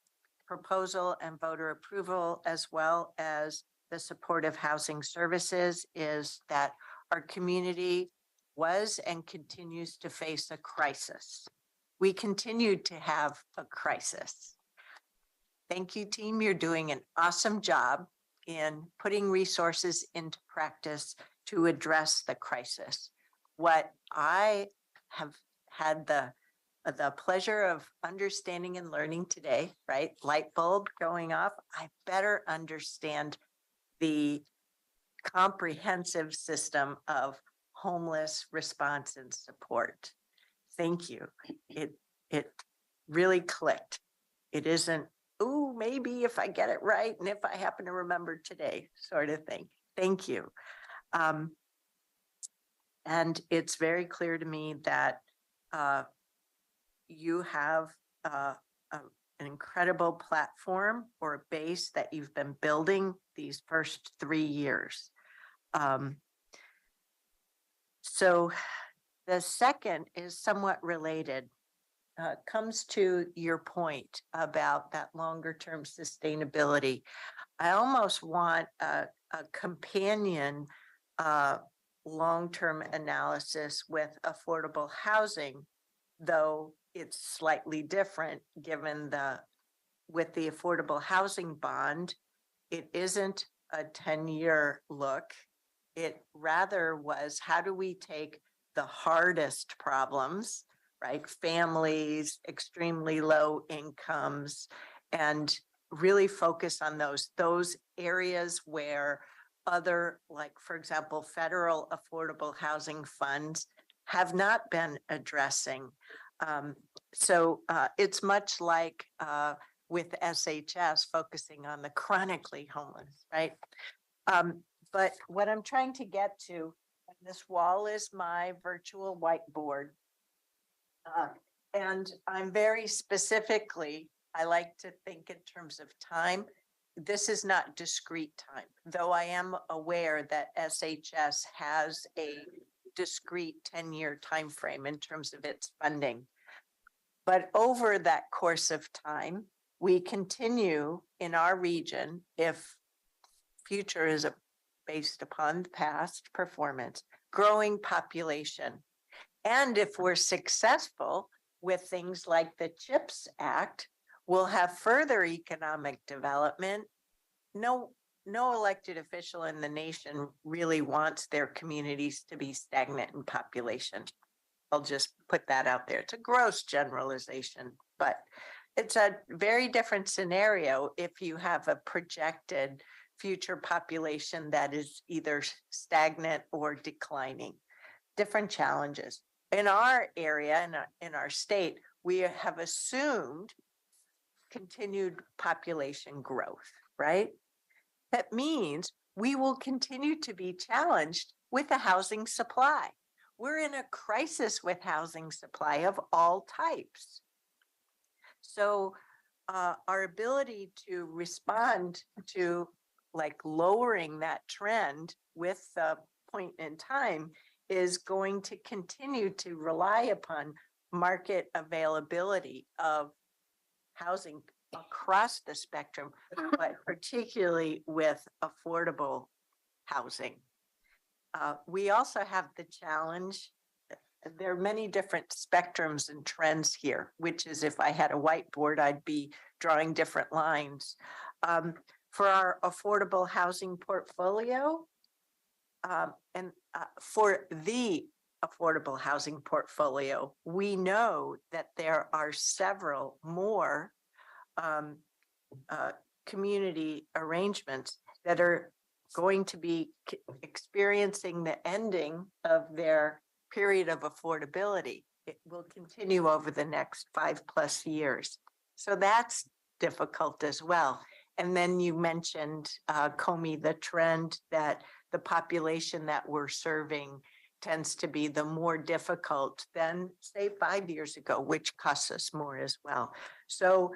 proposal and voter approval, as well as the supportive housing services, is that our community was and continues to face a crisis. We continue to have a crisis. Thank you, team. You're doing an awesome job in putting resources into practice to address the crisis. What I have had the pleasure of understanding and learning today, right? Light bulb going off. I better understand the comprehensive system of homeless response and support. Thank you. It really clicked. It isn't, oh, maybe if I get it right and if I happen to remember today, sort of thing. Thank you. And it's very clear to me that you have an incredible platform or a base that you've been building these first 3 years. So the second is somewhat related. Comes to your point about that longer term sustainability. I almost want a companion long-term analysis with affordable housing, though it's slightly different given with the affordable housing bond, it isn't a 10-year look. It rather was, how do we take the hardest problems, right? Families, extremely low incomes, and really focus on those areas where other, like, for example, federal affordable housing funds have not been addressing. So it's much like with SHS focusing on the chronically homeless, right? But what I'm trying to get to, and this wall is my virtual whiteboard. And I'm very specifically, I like to think in terms of time. This is not discrete time, though I am aware that SHS has a discrete 10-year time frame in terms of its funding. But over that course of time, we continue in our region, if future is based upon past performance, growing population. And if we're successful with things like the CHIPS Act, we'll have further economic development. No elected official in the nation really wants their communities to be stagnant in population. I'll just put that out there. It's a gross generalization, but it's a very different scenario if you have a projected future population that is either stagnant or declining. Different challenges. In our area, in our state, we have assumed continued population growth, right? That means we will continue to be challenged with the housing supply. We're in a crisis with housing supply of all types. So our ability to respond to like lowering that trend with the point in time is going to continue to rely upon market availability of housing across the spectrum, but particularly with affordable housing. We also have the challenge, there are many different spectrums and trends here, which is if I had a whiteboard, I'd be drawing different lines. For our affordable housing portfolio, and for the affordable housing portfolio, we know that there are several more community arrangements that are going to be experiencing the ending of their period of affordability. It will continue over the next 5+ years. So that's difficult as well. And then you mentioned, Comey, the trend that the population that we're serving tends to be the more difficult than say 5 years ago, which costs us more as well. So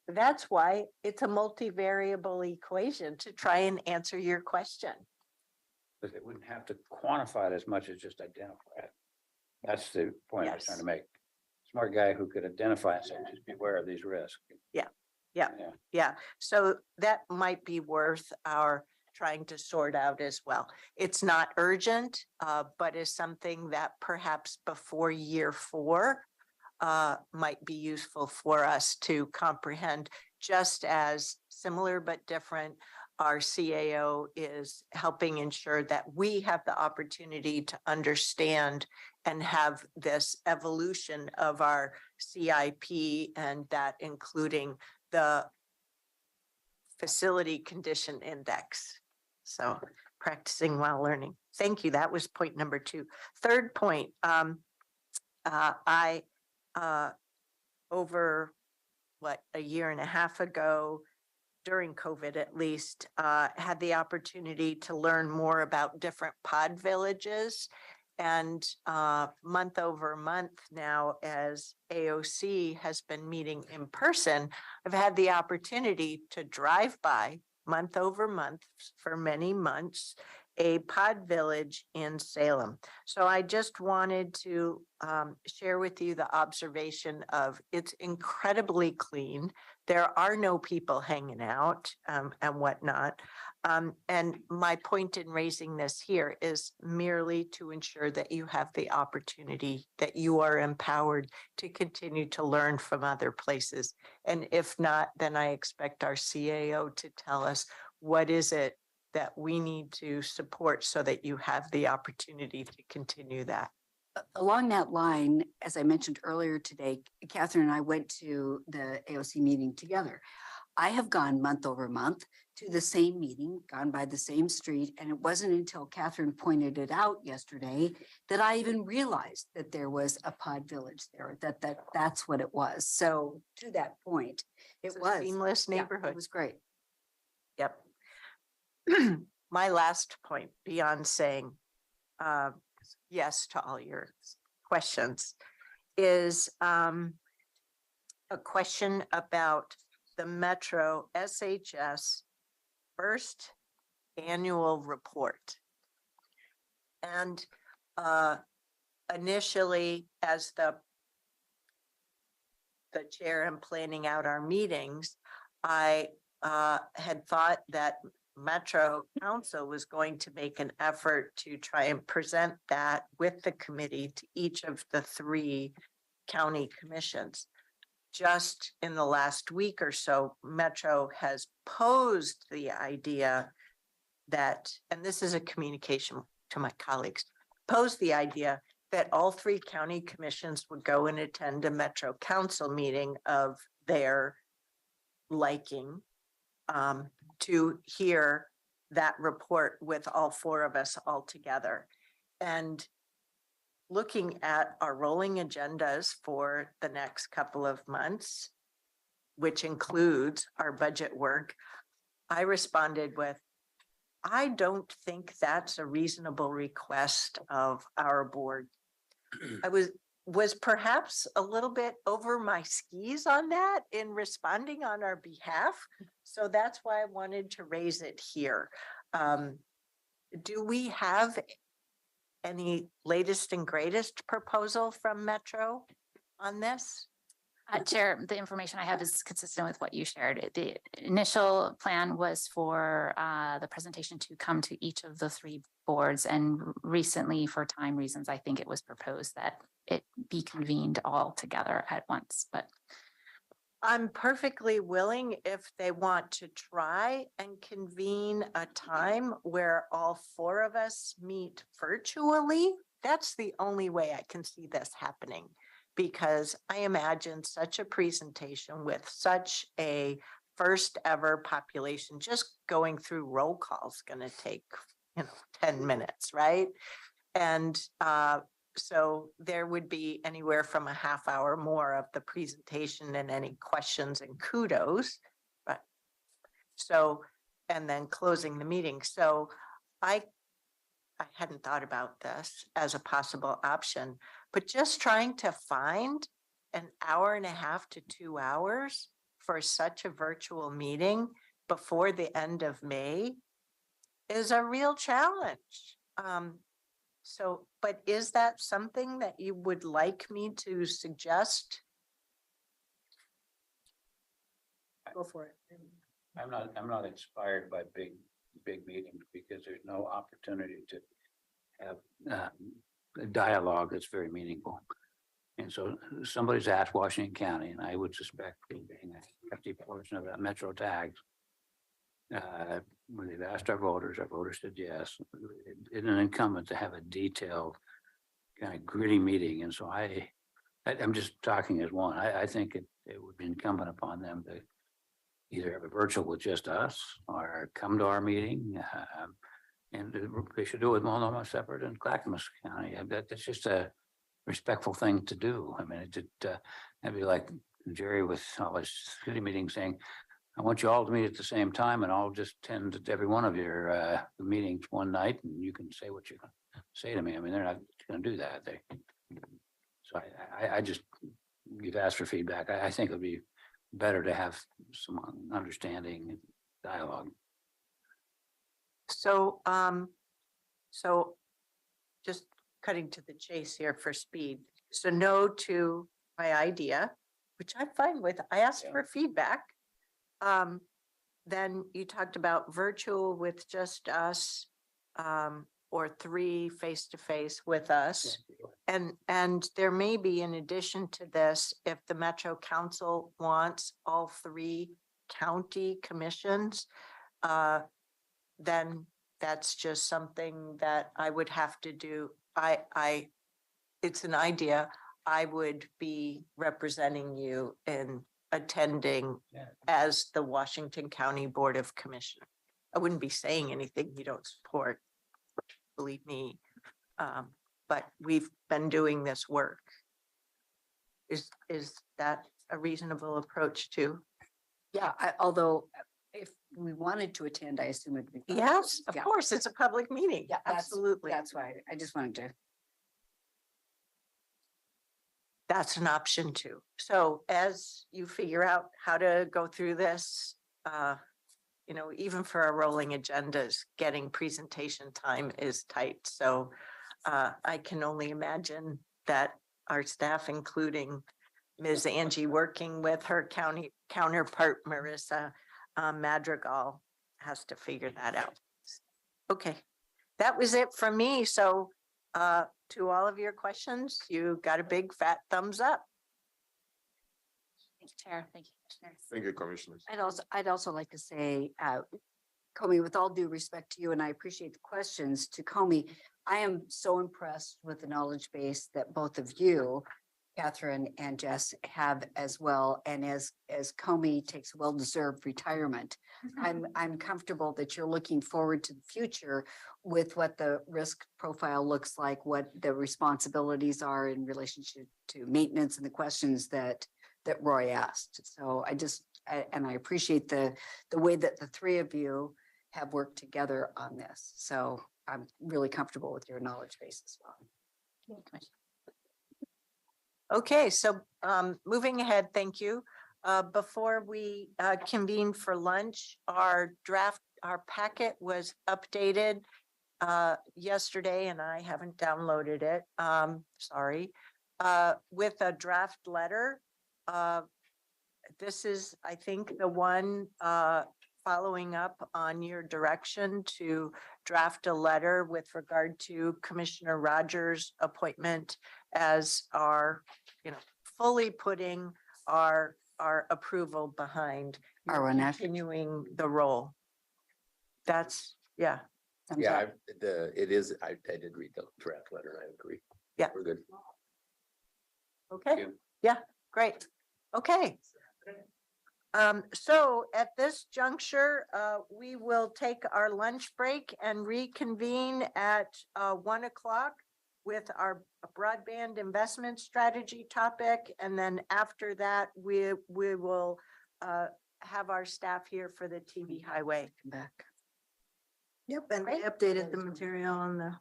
that's why it's a multivariable equation to try and answer your question. But they wouldn't have to quantify it as much as just identify it. That's the point I was trying to make. Smart guy who could identify and say, just beware of these risks. Yeah. So that might be worth our trying to sort out as well. It's not urgent, but is something that perhaps before year 4 might be useful for us to comprehend, just as similar but different. Our CAO is helping ensure that we have the opportunity to understand and have this evolution of our CIP, and that including the facility condition index. So practicing while learning. Thank you. That was point number 2. Third point, I over a year and a half ago, during COVID at least, had the opportunity to learn more about different pod villages. And month over month now, as AOC has been meeting in person, I've had the opportunity to drive by month over month for many months, a pod village in Salem. So I just wanted to share with you the observation of it's incredibly clean. There are no people hanging out and whatnot. And my point in raising this here is merely to ensure that you have the opportunity, that you are empowered to continue to learn from other places. And if not, then I expect our CAO to tell us what is it that we need to support so that you have the opportunity to continue that. Along that line, as I mentioned earlier today, Catherine and I went to the AOC meeting together. I have gone month over month to the same meeting, gone by the same street, and it wasn't until Catherine pointed it out yesterday that I even realized that there was a pod village there, that's what it was. So to that point, it was a seamless neighborhood. It was great. Yep. My last point, beyond saying yes to all your questions, is a question about the Metro SHS first annual report. And initially, as the chair and planning out our meetings, I had thought that Metro Council was going to make an effort to try and present that with the committee to each of the 3 county commissions. Just in the last week or so, Metro has posed the idea that, and this is a communication to my colleagues, posed the idea that all 3 county commissions would go and attend a Metro Council meeting of their liking, to hear that report with all 4 of us all together. And looking at our rolling agendas for the next couple of months, which includes our budget work, I responded with, I don't think that's a reasonable request of our board. I was was perhaps a little bit over my skis on that in responding on our behalf. So that's why I wanted to raise it here. Do we have any latest and greatest proposal from Metro on this? Chair, the information I have is consistent with what you shared. The initial plan was for the presentation to come to each of the three boards. And recently, for time reasons, I think it was proposed that it be convened all together at once, but I'm perfectly willing if they want to try and convene a time where all four of us meet virtually. That's the only way I can see this happening. Because I imagine such a presentation with such a first ever population, just going through roll call is going to take, 10 minutes, right? And so there would be anywhere from a half hour more of the presentation and any questions and kudos. But so, and then closing the meeting. So I hadn't thought about this as a possible option, but just trying to find an hour and a half to 2 hours for such a virtual meeting before the end of May is a real challenge. So, but is that something that you would like me to suggest? Go for it. I'm not inspired by big meetings because there's no opportunity to have a dialogue that's very meaningful. And so somebody's asked Washington County, and I would suspect being a hefty portion of that Metro tags. When they've asked our voters said yes. It's an incumbent to have a detailed kind of gritty meeting. And so I'm just talking as one. I think it would be incumbent upon them to either have a virtual with just us or come to our meeting. And they should do it with Multnomah separate and Clackamas County. That's just a respectful thing to do. I mean, that'd be like Jerry with all his city meetings saying, I want you all to meet at the same time and I'll just attend every one of your meetings one night and you can say what you're going to say to me. I mean, they're not going to do that. So I just, you've asked for feedback. I think it'd be better to have some understanding and dialogue. So, just cutting to the chase here for speed. So no to my idea, which I'm fine with. I asked for feedback. Then you talked about virtual with just us, or 3 face-to-face with us. And there may be, in addition to this, if the Metro Council wants all 3 county commissions, then that's just something that I would have to do. It's an idea. I would be representing you in attending as the Washington County Board of Commissioners. I wouldn't be saying anything you don't support, believe me. But we've been doing this work. Is that a reasonable approach too? Yeah, although if we wanted to attend, I assume it'd be. fine. Yes, of Yeah. course, it's a public meeting. Yeah, Absolutely. That's why I just wanted to. That's an option too. So as you figure out how to go through this, even for our rolling agendas, getting presentation time is tight. So I can only imagine that our staff, including Ms. Angie, working with her county counterpart, Marissa Madrigal, has to figure that out. Okay, that was it from me. So to all of your questions, you got a big fat thumbs up. thank you, Chair. Thank you, Commissioners. Thank you, commissioners. I'd also like to say, Comey, with all due respect to you, and I appreciate the questions to Comey, I am so impressed with the knowledge base that both of you, Catherine and Jess, have as well. And as Comey takes well-deserved retirement, I'm comfortable that you're looking forward to the future with what the risk profile looks like, what the responsibilities are in relationship to maintenance and the questions that Roy asked. So I appreciate the way that the 3 of you have worked together on this. So I'm really comfortable with your knowledge base as well. Thank you, Commissioner. Okay, so moving ahead, thank you. Before we convene for lunch, our packet was updated yesterday, and I haven't downloaded it. Sorry. With a draft letter. This is, I think, the one following up on your direction to draft a letter with regard to Commissioner Rogers' appointment as our, fully putting our approval behind Our national. continuing the role. That's, yeah. Yeah, I did read the draft letter and I agree. Yeah. We're good. Okay, yeah, great. Okay. So at this juncture, we will take our lunch break and reconvene at 1 o'clock with our broadband investment strategy topic. And then after that, we will have our staff here for the TV highway. Back. Yep, and I updated the material on the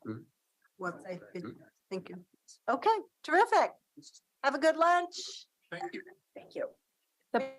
website. Thank you. Okay, terrific. Have a good lunch. Thank you. Thank you. The